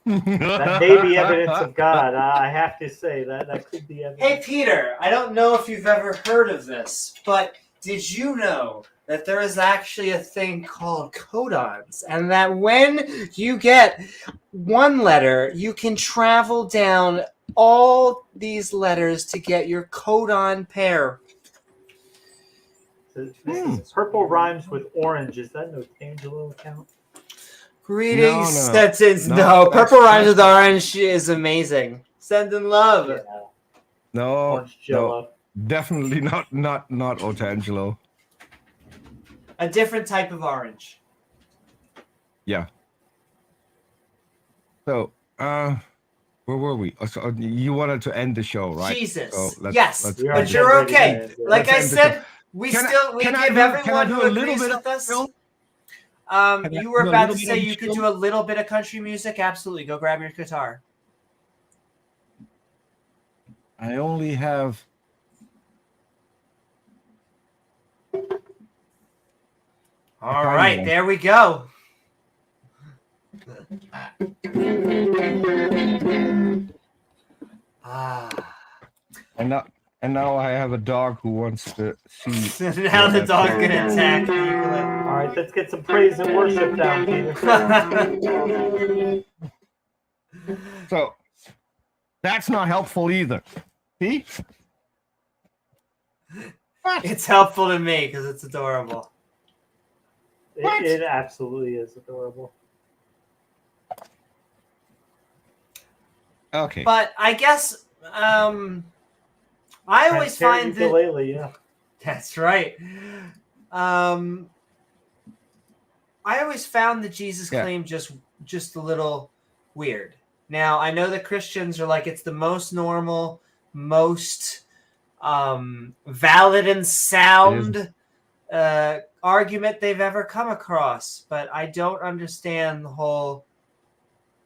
mean, that may be evidence of God. I have to say that could be evidence. Hey, Peter, I don't know if you've ever heard of this, but did you know that there is actually a thing called codons, and that when you get one letter, you can travel down all these letters to get your codon pair? This is purple rhymes with orange. Is that no Angelo account? Greetings, sentence. No, purple rhymes with orange is amazing. Sending love. Yeah. No, Orange Jello. definitely not Otangelo. A different type of orange. Yeah. So, where were we? So you wanted to end the show, right? Jesus. So yes, let's but you're okay. Like I said, we give everyone who agrees with us. You were about to say you could do a little bit of country music. Absolutely. Go grab your guitar. I only have. All right, there we go. And now I have a dog who wants to see. Now the dog's gonna attack the ukulele. All right, let's get some praise and worship down, Peter. So that's not helpful either. See? It's helpful to me because it's adorable. It absolutely is adorable. Okay. But I guess I always find that ukulele, yeah. That's right. I always found the Jesus claim just a little weird. Now, I know that Christians are like, it's the most normal, most valid and sound argument they've ever come across, but I don't understand the whole.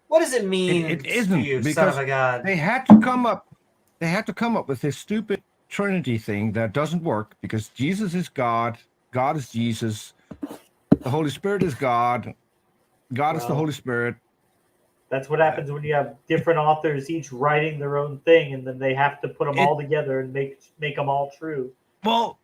What does it mean? It isn't to you, because son of a god? They had to come up with this stupid Trinity thing that doesn't work because Jesus is God, God is Jesus, the Holy Spirit is God, God is the Holy Spirit. That's what happens when you have different authors each writing their own thing, and then they have to put them all together and make them all true. Well,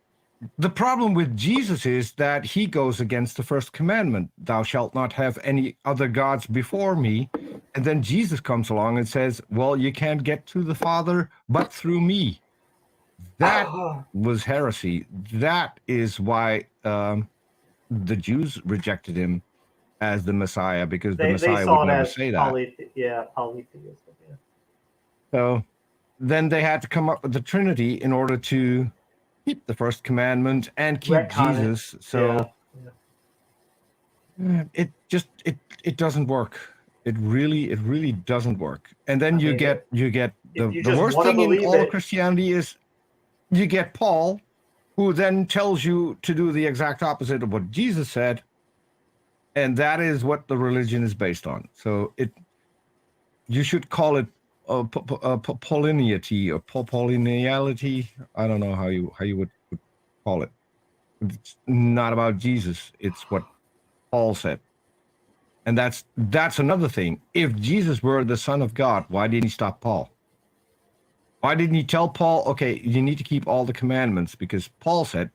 the problem with Jesus is that he goes against the first commandment, thou shalt not have any other gods before me. And then Jesus comes along and says, well, you can't get to the Father but through me. That was heresy. That is why the Jews rejected him as the Messiah, because the Messiah would never say that. Polytheism. Yeah. So then they had to come up with the Trinity in order to keep the first commandment and keep Jesus. So it doesn't work. It really doesn't work. And then you get the worst thing in all of Christianity is you get Paul, who then tells you to do the exact opposite of what Jesus said, and that is what the religion is based on. So you should call it Paulinity or Paulineality. I don't know how you would call it. It's not about Jesus. It's what Paul said. And that's another thing. If Jesus were the Son of God, why didn't he stop Paul? Why didn't he tell Paul, okay, you need to keep all the commandments? Because Paul said,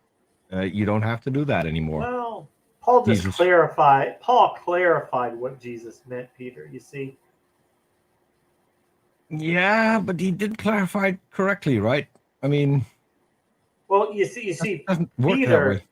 you don't have to do that anymore. Well, Paul clarified what Jesus meant, Peter, you see. Yeah, but he did clarify it correctly, right? I mean... Well, you see, Peter,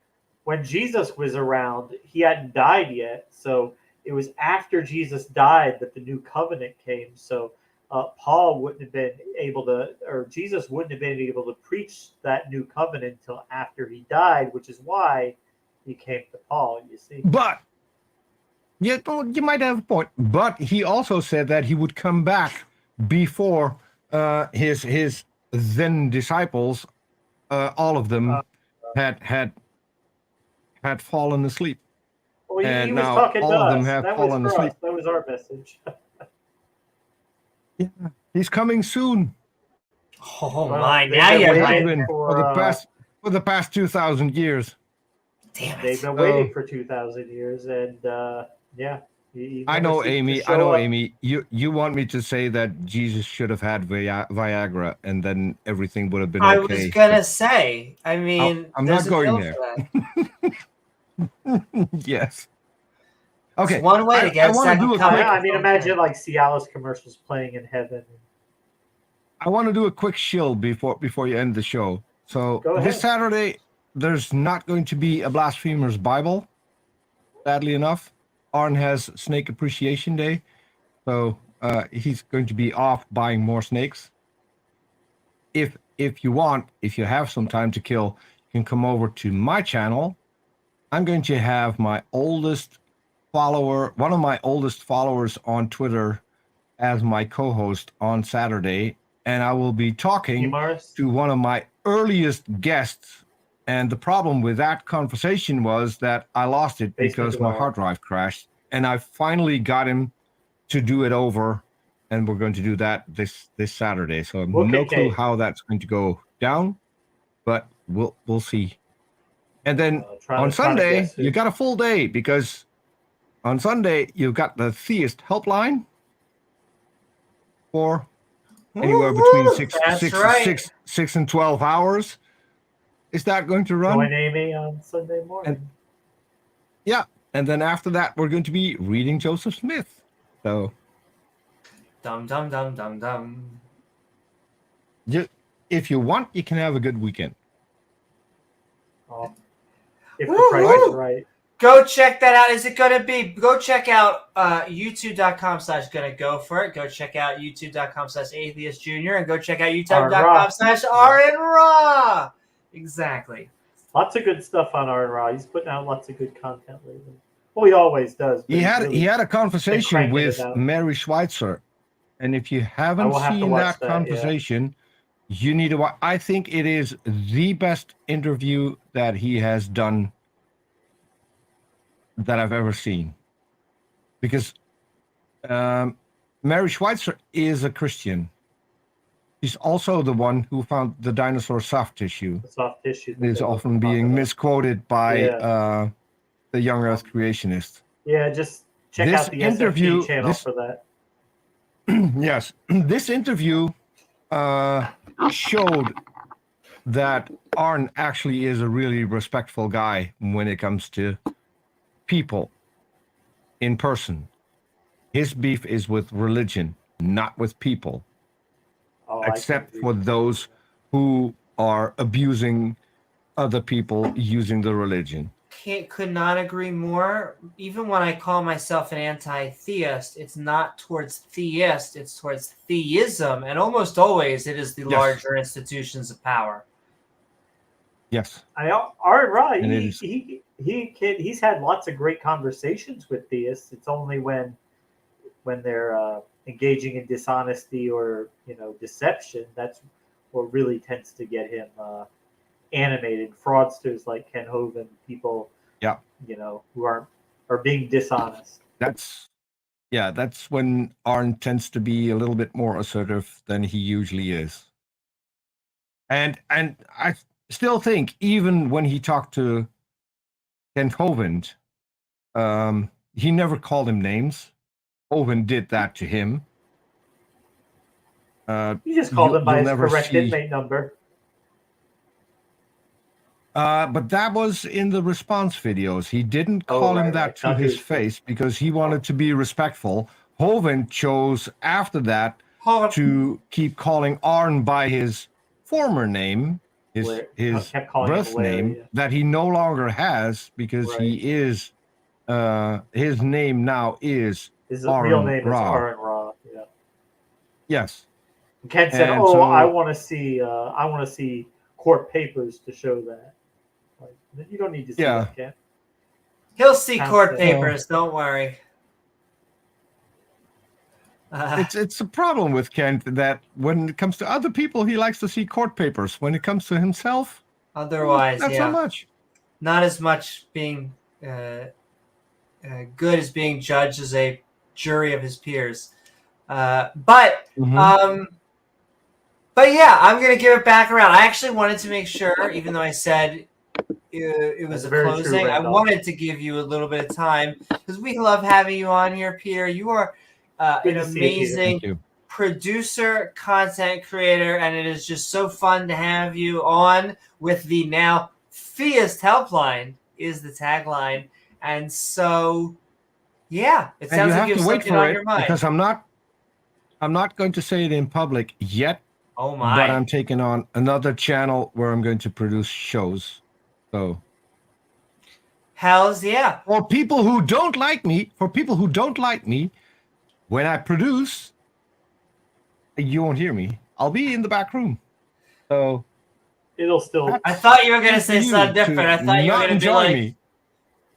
when Jesus was around, he hadn't died yet, so it was after Jesus died that the new covenant came. So Paul wouldn't have been able to, or Jesus wouldn't have been able to preach that new covenant until after he died, which is why he came to Paul, you see. But, yeah, you might have a point, but he also said that he would come back before his then disciples, all of them had fallen asleep. Well, and he was now talking all to of them us. have That fallen was for asleep. us. That was our message. Yeah, he's coming soon. Oh my! Now you're right. For the past 2,000 years. Damn it! They've been waiting for 2,000 years, and I know, Amy. You want me to say that Jesus should have had Viagra, and then everything would have been okay. I was gonna say. I mean, I'm not going there. Yes. Okay. It's one way to get. I want to do a quick. I mean, imagine like Cialis commercials playing in heaven. I want to do a quick shill before you end the show. So this Saturday, there's not going to be a Blasphemer's Bible. Sadly enough, Arn has Snake Appreciation Day, so he's going to be off buying more snakes. If you want, if you have some time to kill, you can come over to my channel. I'm going to have my oldest follower, one of my oldest followers on Twitter, as my co-host on Saturday, and I will be talking to one of my earliest guests. And the problem with that conversation was that I lost it because my hard drive crashed, and I finally got him to do it over, and we're going to do that this Saturday. So I have no clue how that's going to go down, but we'll see. And then on Sunday, you got a full day, because on Sunday you've got the Theist Helpline for anywhere between 6 and 12 hours. Is that going to run? Join Amy on Sunday morning. And then after that, we're going to be reading Joseph Smith. So, dum dum dum dum dum. If you want, you can have a good weekend. If the price is right. Go check that out. Is it going to be? Go check out youtube.com/gonna go for it. Go check out youtube.com/atheistjunior, and go check out youtube.com/RNRaw. Exactly. Lots of good stuff on RNRaw. He's putting out lots of good content lately. Well, he always does. He had a conversation with Mary Schweitzer, and if you haven't seen that conversation, you need to watch. I think it is the best interview that he has done that I've ever seen, because Mary Schweitzer is a Christian. She's also the one who found the dinosaur soft tissue. The soft tissue is often being misquoted by the young Earth creationists. Yeah, just check out the interview channel for that. Yes, this interview showed that Arn actually is a really respectful guy when it comes to people in person. His beef is with religion, not with people. Except for those who are abusing other people using the religion. Could not agree more. Even when I call myself an anti-theist, it's not towards theist, it's towards theism, and almost always it is the larger institutions of power. Yes. He's had lots of great conversations with theists. It's only when they're engaging in dishonesty or deception, that's what really tends to get him animated. Fraudsters like Ken Hovind, people who are being dishonest. That's when Arn tends to be a little bit more assertive than he usually is. And I still think even when he talked to Ken Hovind, he never called him names. Hovind did that to him. You just called him by his correct inmate number. But that was in the response videos. He didn't call him that to his face because he wanted to be respectful. Hovind chose after that to keep calling Arn by his former name, his birth name, that he no longer has because he is, his name now is his real name is Arn Ra. Yeah. Yes. Ken said, I want to see court papers to show that. Like, you don't need to see that, Ken. He'll see court papers. Don't worry. It's a problem with Kent that when it comes to other people, he likes to see court papers. When it comes to himself, otherwise, not so much. Not as much being good as being judged as a jury of his peers. But yeah, I'm gonna give it back around. I actually wanted to make sure, even though I said it was That's a very true, closing. I Randolph. wanted to give you a little bit of time because we love having you on here, Peter. You are Good an to see you, Peter. amazing Thank you. producer, content creator, and it is just so fun to have you on with the now Fiest Helpline is the tagline. And so, yeah, it And sounds you like have you to have wait something for on it your mind. because I'm not going to say it in public yet. Oh my! But I'm taking on another channel where I'm going to produce shows. So, Hells yeah! for people who don't like me, when I produce, you won't hear me. I'll be in the back room. So It'll still. I thought you were gonna say you something different. I thought you were not gonna be enjoy like, me.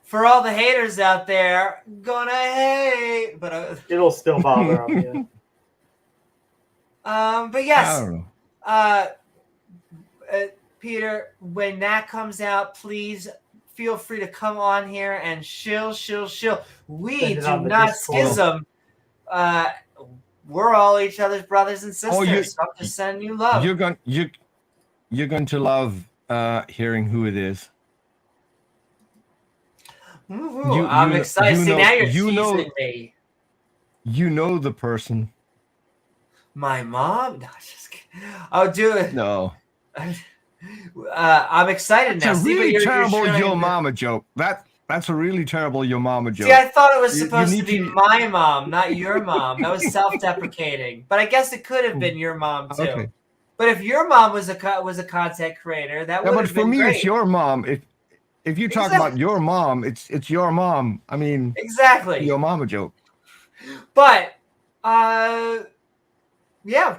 for all the haters out there, gonna hate. But It'll still bother them. Yeah. but I yes, don't know. Peter, when that comes out, please feel free to come on here and shill. We Send it do on the not Discord. schism. We're all each other's brothers and sisters. So I'm just sending you love. You're going to love hearing who it is. Ooh, I'm excited. See, now you're teasing me. You know the person. My mom? No, just kidding. Oh, dude. No. I'm excited That's now. a really terrible you're your mama joke. That's a really terrible your mama joke. See, I thought it was You supposed to need be to- my mom, not your mom. That was self-deprecating. But I guess it could have been your mom too. Okay. But if your mom was a content creator, that would Yeah, but have for been me, great. it's your mom. If you talk about your mom, it's your mom. I mean, Exactly. your mama joke. But yeah,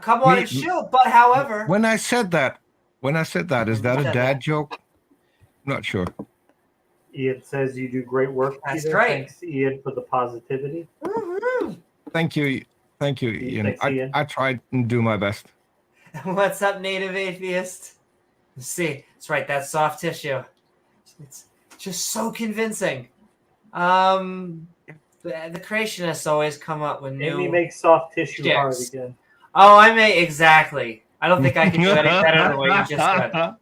come on and chill. But however, When I said that, is that a dad joke? I'm not sure. Ian says you do great work, That's Peter. right. Thanks, Ian, for the positivity. Woo-hoo. Thank you, Ian. Thanks, Ian. I tried and do my best. What's up, native atheist? Let's see. That's right. That soft tissue. It's just so convincing. The creationists always come up with new. Amy makes soft tissue chicks. hard again. Oh, I may exactly. I don't think I can do any better than what you just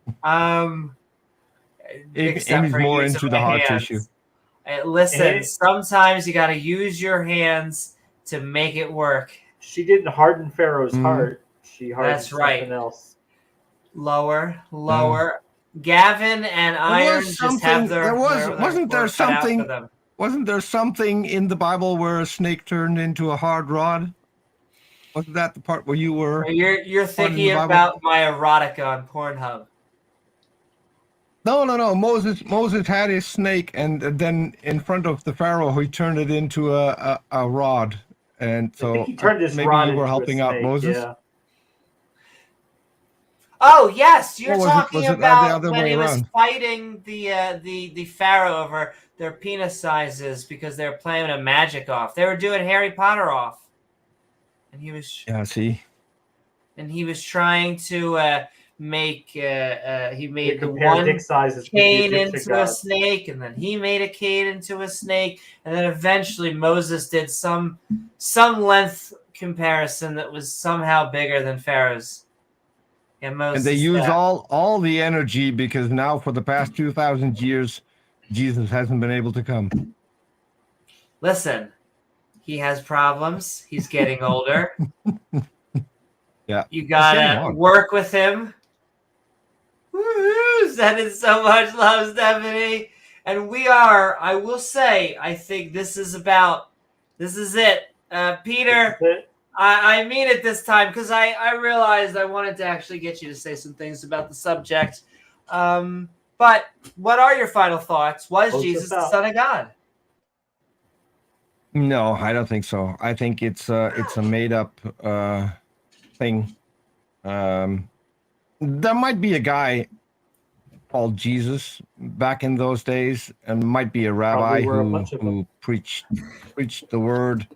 said. Amy's more into the hard tissue. Listen, sometimes you got to use your hands to make it work. She didn't harden Pharaoh's heart. She hardened something else. Lower. Gavin and Iron just have their. Wasn't there something in the Bible where a snake turned into a hard rod? Wasn't that the part where you were? You're thinking about my erotica on Pornhub. No. Moses had his snake, and then in front of the Pharaoh, he turned it into a rod. And so he turned his maybe rod you were into a helping out snake, Moses. Yeah. Oh yes, you're Or was talking it the about other when way he was around? fighting the Pharaoh over their penis sizes because they were playing a magic off. They were doing Harry Potter off, and he was trying to make he made the one dick sizes cane into a snake, and then he made a cane into a snake, and then eventually Moses did some length comparison that was somehow bigger than Pharaoh's. Yeah, Moses, and they use all the energy because now for the past 2,000 years, Jesus hasn't been able to come. Listen, he has problems. He's getting older. Yeah, you gotta work with him. Woo-hoo! Sending so much love, Stephanie. And we are, I will say, I think this is it. Peter, I mean it this time because I realized I wanted to actually get you to say some things about the subject. But what are your final thoughts? Was Jesus the Son of God? No, I don't think so. I think it's a made up thing. There might be a guy called Jesus back in those days, and might be a rabbi who preached the word,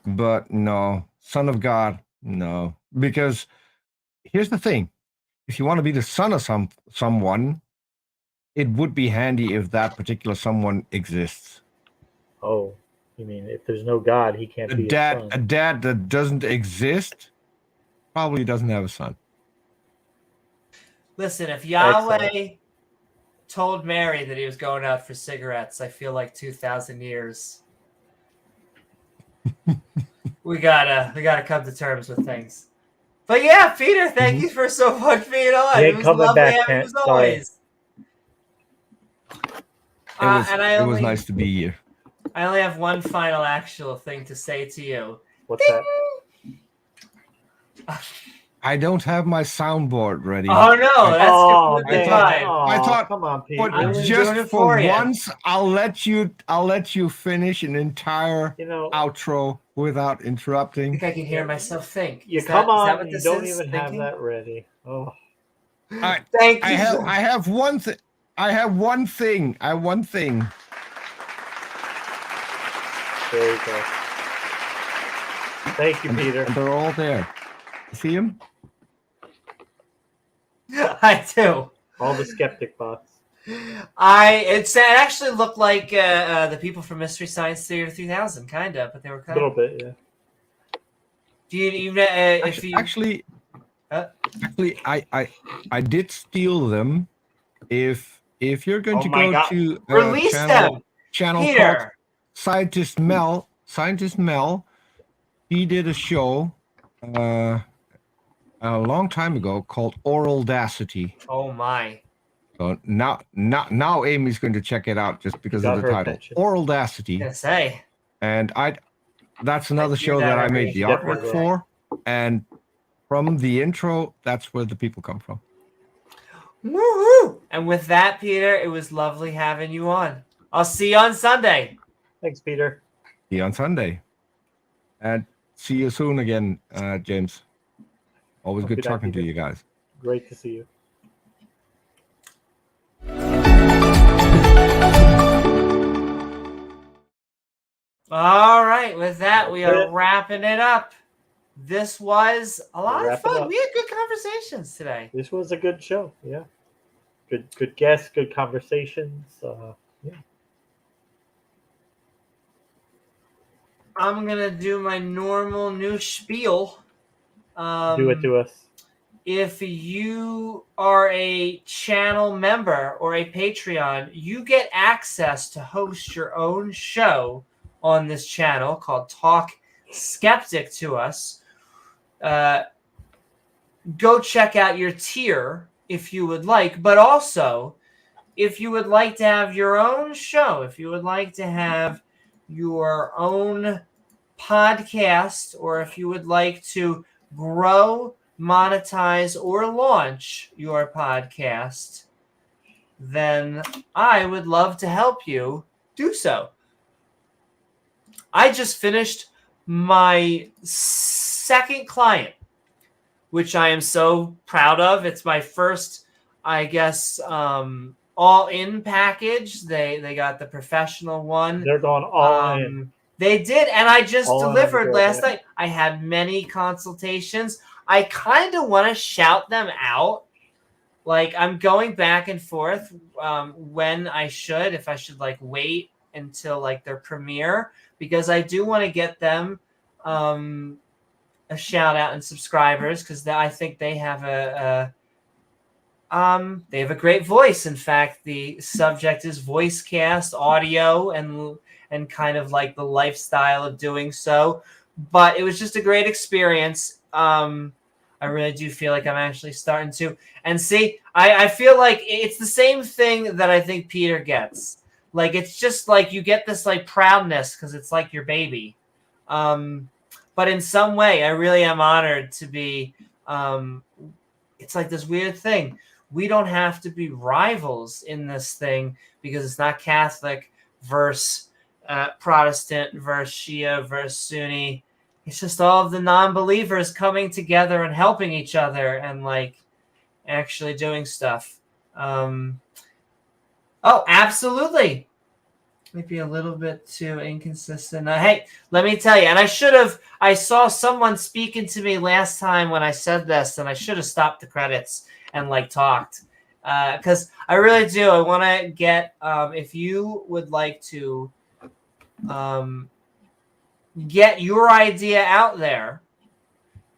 but no, Son of God, no. Because here's the thing: if you want to be the son of someone, it would be handy if that particular someone exists. Oh, you mean if there's no God, he can't be a son? A dad that doesn't exist probably doesn't have a son. Listen, if Yahweh told Mary that he was going out for cigarettes, I feel like 2,000 years. we gotta come to terms with things. But yeah, Peter, thank you for so much being on. You It ain't was coming lovely back, having you Kent. as Sorry. always. It was nice to be here. I only have one final actual thing to say to you. What's Ding! that? I don't have my soundboard ready. Oh no, that's completely fine. I thought, come on, Peter. but just for once, I'll let you finish an entire outro without interrupting. I think I can hear myself think. You come on, and you don't even have that ready. Oh, thank you. I have one thing. I have one thing. There you go. Thank you, Peter. And they're all there. See him? I do. All the skeptic bots. It actually looked like the people from Mystery Science Theater 3000, kind of, but they were kind of a little bit, yeah. Do you actually, I did steal them. If you're going to go to release channel Peter. called Scientist Mel, he did a show a long time ago called Audacity. Oh my! So now Amy's going to check it out just because of the title. Audacity. I say. And that's another show that I made the artwork for, and from the intro, that's where the people come from. Woohoo! And with that, Peter, it was lovely having you on. I'll see you on Sunday. Thanks, Peter. See you on Sunday. And see you soon again, James. Always good talking to you guys. Great to see you. All right, with that, we are wrapping it up. This was a lot of fun. We had good conversations today. This was a good show. Yeah. Good guests, good conversations. Yeah. I'm going to do my normal new spiel. Do it to us. If you are a channel member or a Patreon, you get access to host your own show on this channel called Talk Skeptic to Us. Go check out your tier if you would like, but also if you would like to have your own show, if you would like to have your own podcast, or if you would like to grow, monetize, or launch your podcast, then I would love to help you do so. I just finished my second client, which I am so proud of. It's my first, I guess, all-in package. They got the professional one. They're going all in. They did, and I just delivered last night. I had many consultations. I kind of want to shout them out. Like, I'm going back and forth when I should, if I should, like, wait until, like, their premiere, because I do want to get them a shout out and subscribers, because I think they have a great voice. In fact, the subject is voice cast, audio, and kind of like the lifestyle of doing so. But it was just a great experience. I really do feel like I'm actually starting to. And see, I feel like it's the same thing that I think Peter gets. Like, it's just like you get this like proudness because it's like your baby. But in some way, I really am honored to be. It's like this weird thing. We don't have to be rivals in this thing because it's not Catholic versus Protestant versus Shia versus Sunni. It's just all of the non-believers coming together and helping each other and like actually doing stuff. Oh, absolutely. Maybe a little bit too inconsistent. Hey, let me tell you, and I saw someone speaking to me last time when I said this, and I should have stopped the credits and like talked. Because I really do. I want to get, if you would like to get your idea out there,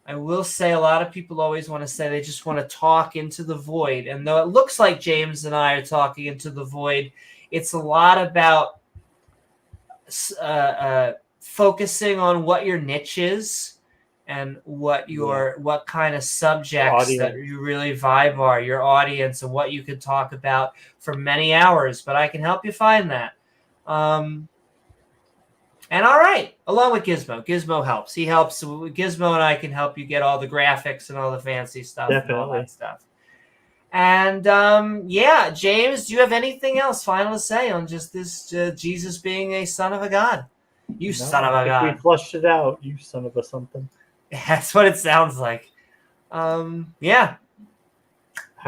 I will say a lot of people always want to say they just want to talk into the void. And though it looks like James and I are talking into the void, it's a lot about focusing on what your niche is and what kind of subjects that you really vibe are, your audience, and what you could talk about for many hours. But I can help you find that. And all right, along with Gizmo. Gizmo helps. He helps. Gizmo and I can help you get all the graphics and all the fancy stuff and all that stuff. And James, do you have anything else final to say on just this Jesus being a son of a god? You son of a god. We flushed it out, you son of a something. That's what it sounds like. Have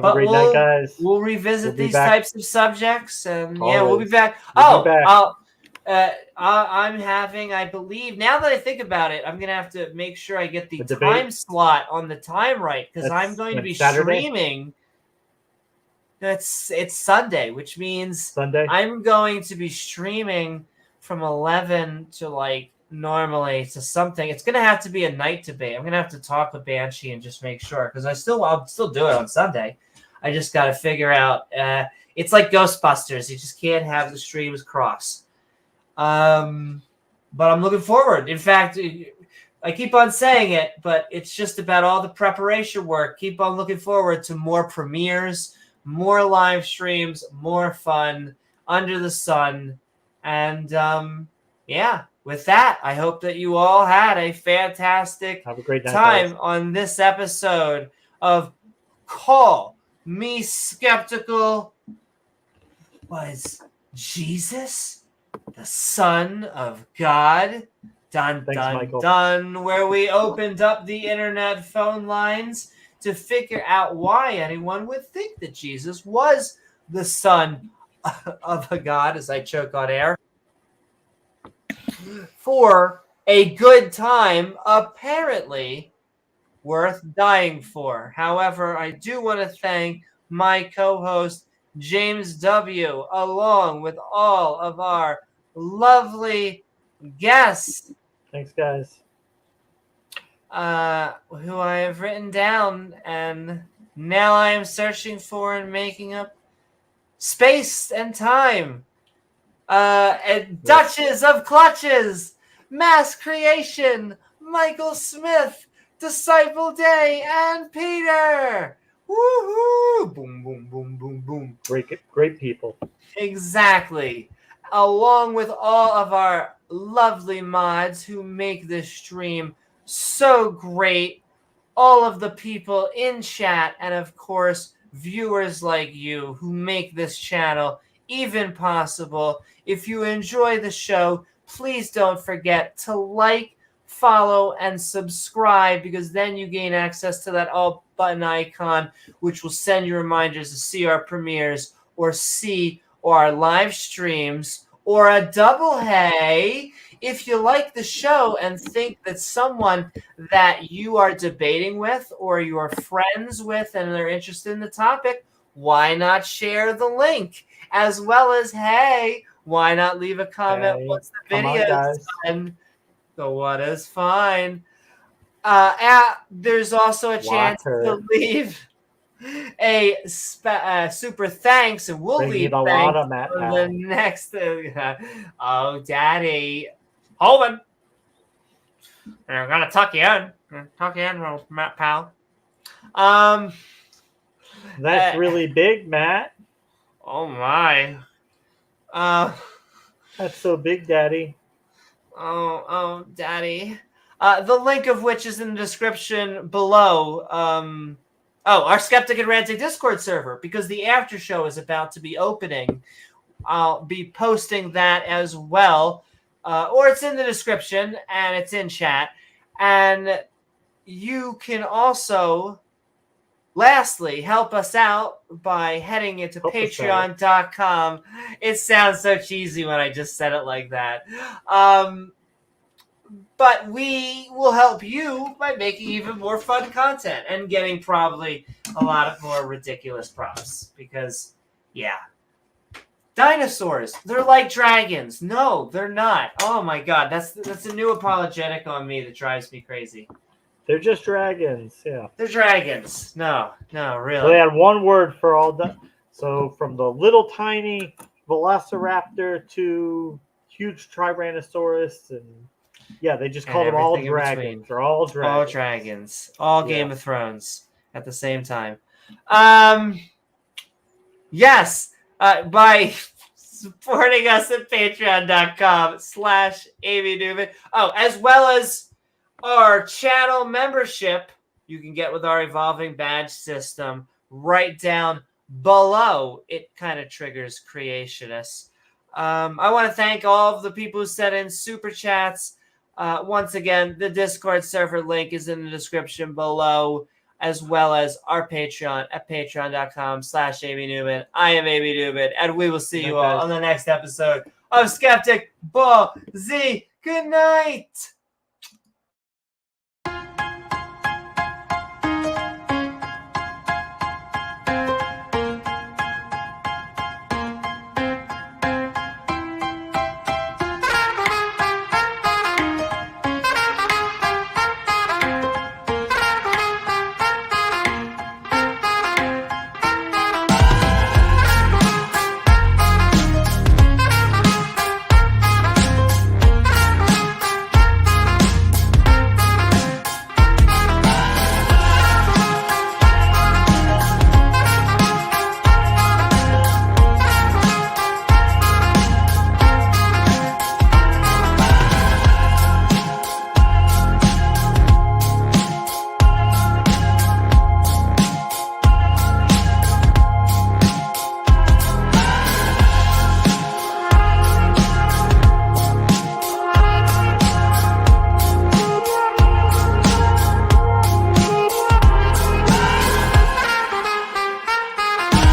a great night, guys. We'll revisit these types of subjects, and we'll be back. I'm having, I believe, now that I think about it, I'm going to have to make sure I get the time slot on the time right, because I'm going to be streaming. It's Sunday, which means I'm going to be streaming from 11 to normally to something. It's going to have to be a night debate. I'm going to have to talk with Banshee and just make sure, because I'll still do it on Sunday. I just got to figure out. It's like Ghostbusters. You just can't have the streams cross. But I'm looking forward. In fact, I keep on saying it, but it's just about all the preparation work. Keep on looking forward to more premieres, more live streams, more fun under the sun. And with that, I hope that you all had a fantastic time on this episode of Call Me Skeptical. Was Jesus the Son of God? Dun, dun, where we opened up the internet phone lines to figure out why anyone would think that Jesus was the son of a god, as I choke on air. For a good time, apparently worth dying for. However, I do want to thank my co-host, James W., along with all of our lovely guests. Thanks, guys. Who I have written down, and now I am searching for and making up space and time. And Duchess of Clutches, Mass Creation, Michael Smith, Disciple Day, and Peter. Woohoo! Boom, boom, boom, boom, boom. Great people. Exactly. Along with all of our lovely mods who make this stream so great, all of the people in chat, and of course, viewers like you who make this channel even possible. If you enjoy the show, please don't forget to like, follow, and subscribe, because then you gain access to that all button icon, which will send you reminders to see our premieres or see our live streams or a double hey. If you like the show and think that someone that you are debating with or you're friends with and they're interested in the topic, why not share the link? As well as, hey, why not leave a comment once the video is done? The what is fine. There's also a chance to leave a super thanks, and we'll leave thanks for the next. Oh, Daddy. Holman, I'm gonna tuck you in. Matt pal. That's really big, Matt. Oh my. That's so big, Daddy. Oh, Daddy. The link of which is in the description below. Our Skeptic and Ranting Discord server, because the after show is about to be opening. I'll be posting that as well. Or it's in the description and it's in chat. And you can also, lastly, help us out by heading into patreon.com. It sounds so cheesy when I just said it like that. But we will help you by making even more fun content and getting probably a lot of more ridiculous props. Because, dinosaurs, they're like dragons. No, they're not. Oh my God, that's a new apologetic on me that drives me crazy. They're just dragons. Yeah. They're dragons. No, really. So they had one word for all that. So from the little tiny velociraptor to huge Tyrannosaurus, and they just called them all dragons. They're all dragons. All dragons. All Game of Thrones at the same time. Yes. By supporting us at patreon.com/ABNewman. Oh, as well as our channel membership you can get with our evolving badge system right down below. It kind of triggers creationists. I want to thank all of the people who sent in super chats. Once again, the Discord server link is in the description below, as well as our Patreon at patreon.com/ABNewman. I am AB Newman, and we will see you all on the next episode of Skeptic Ball Z. Good night.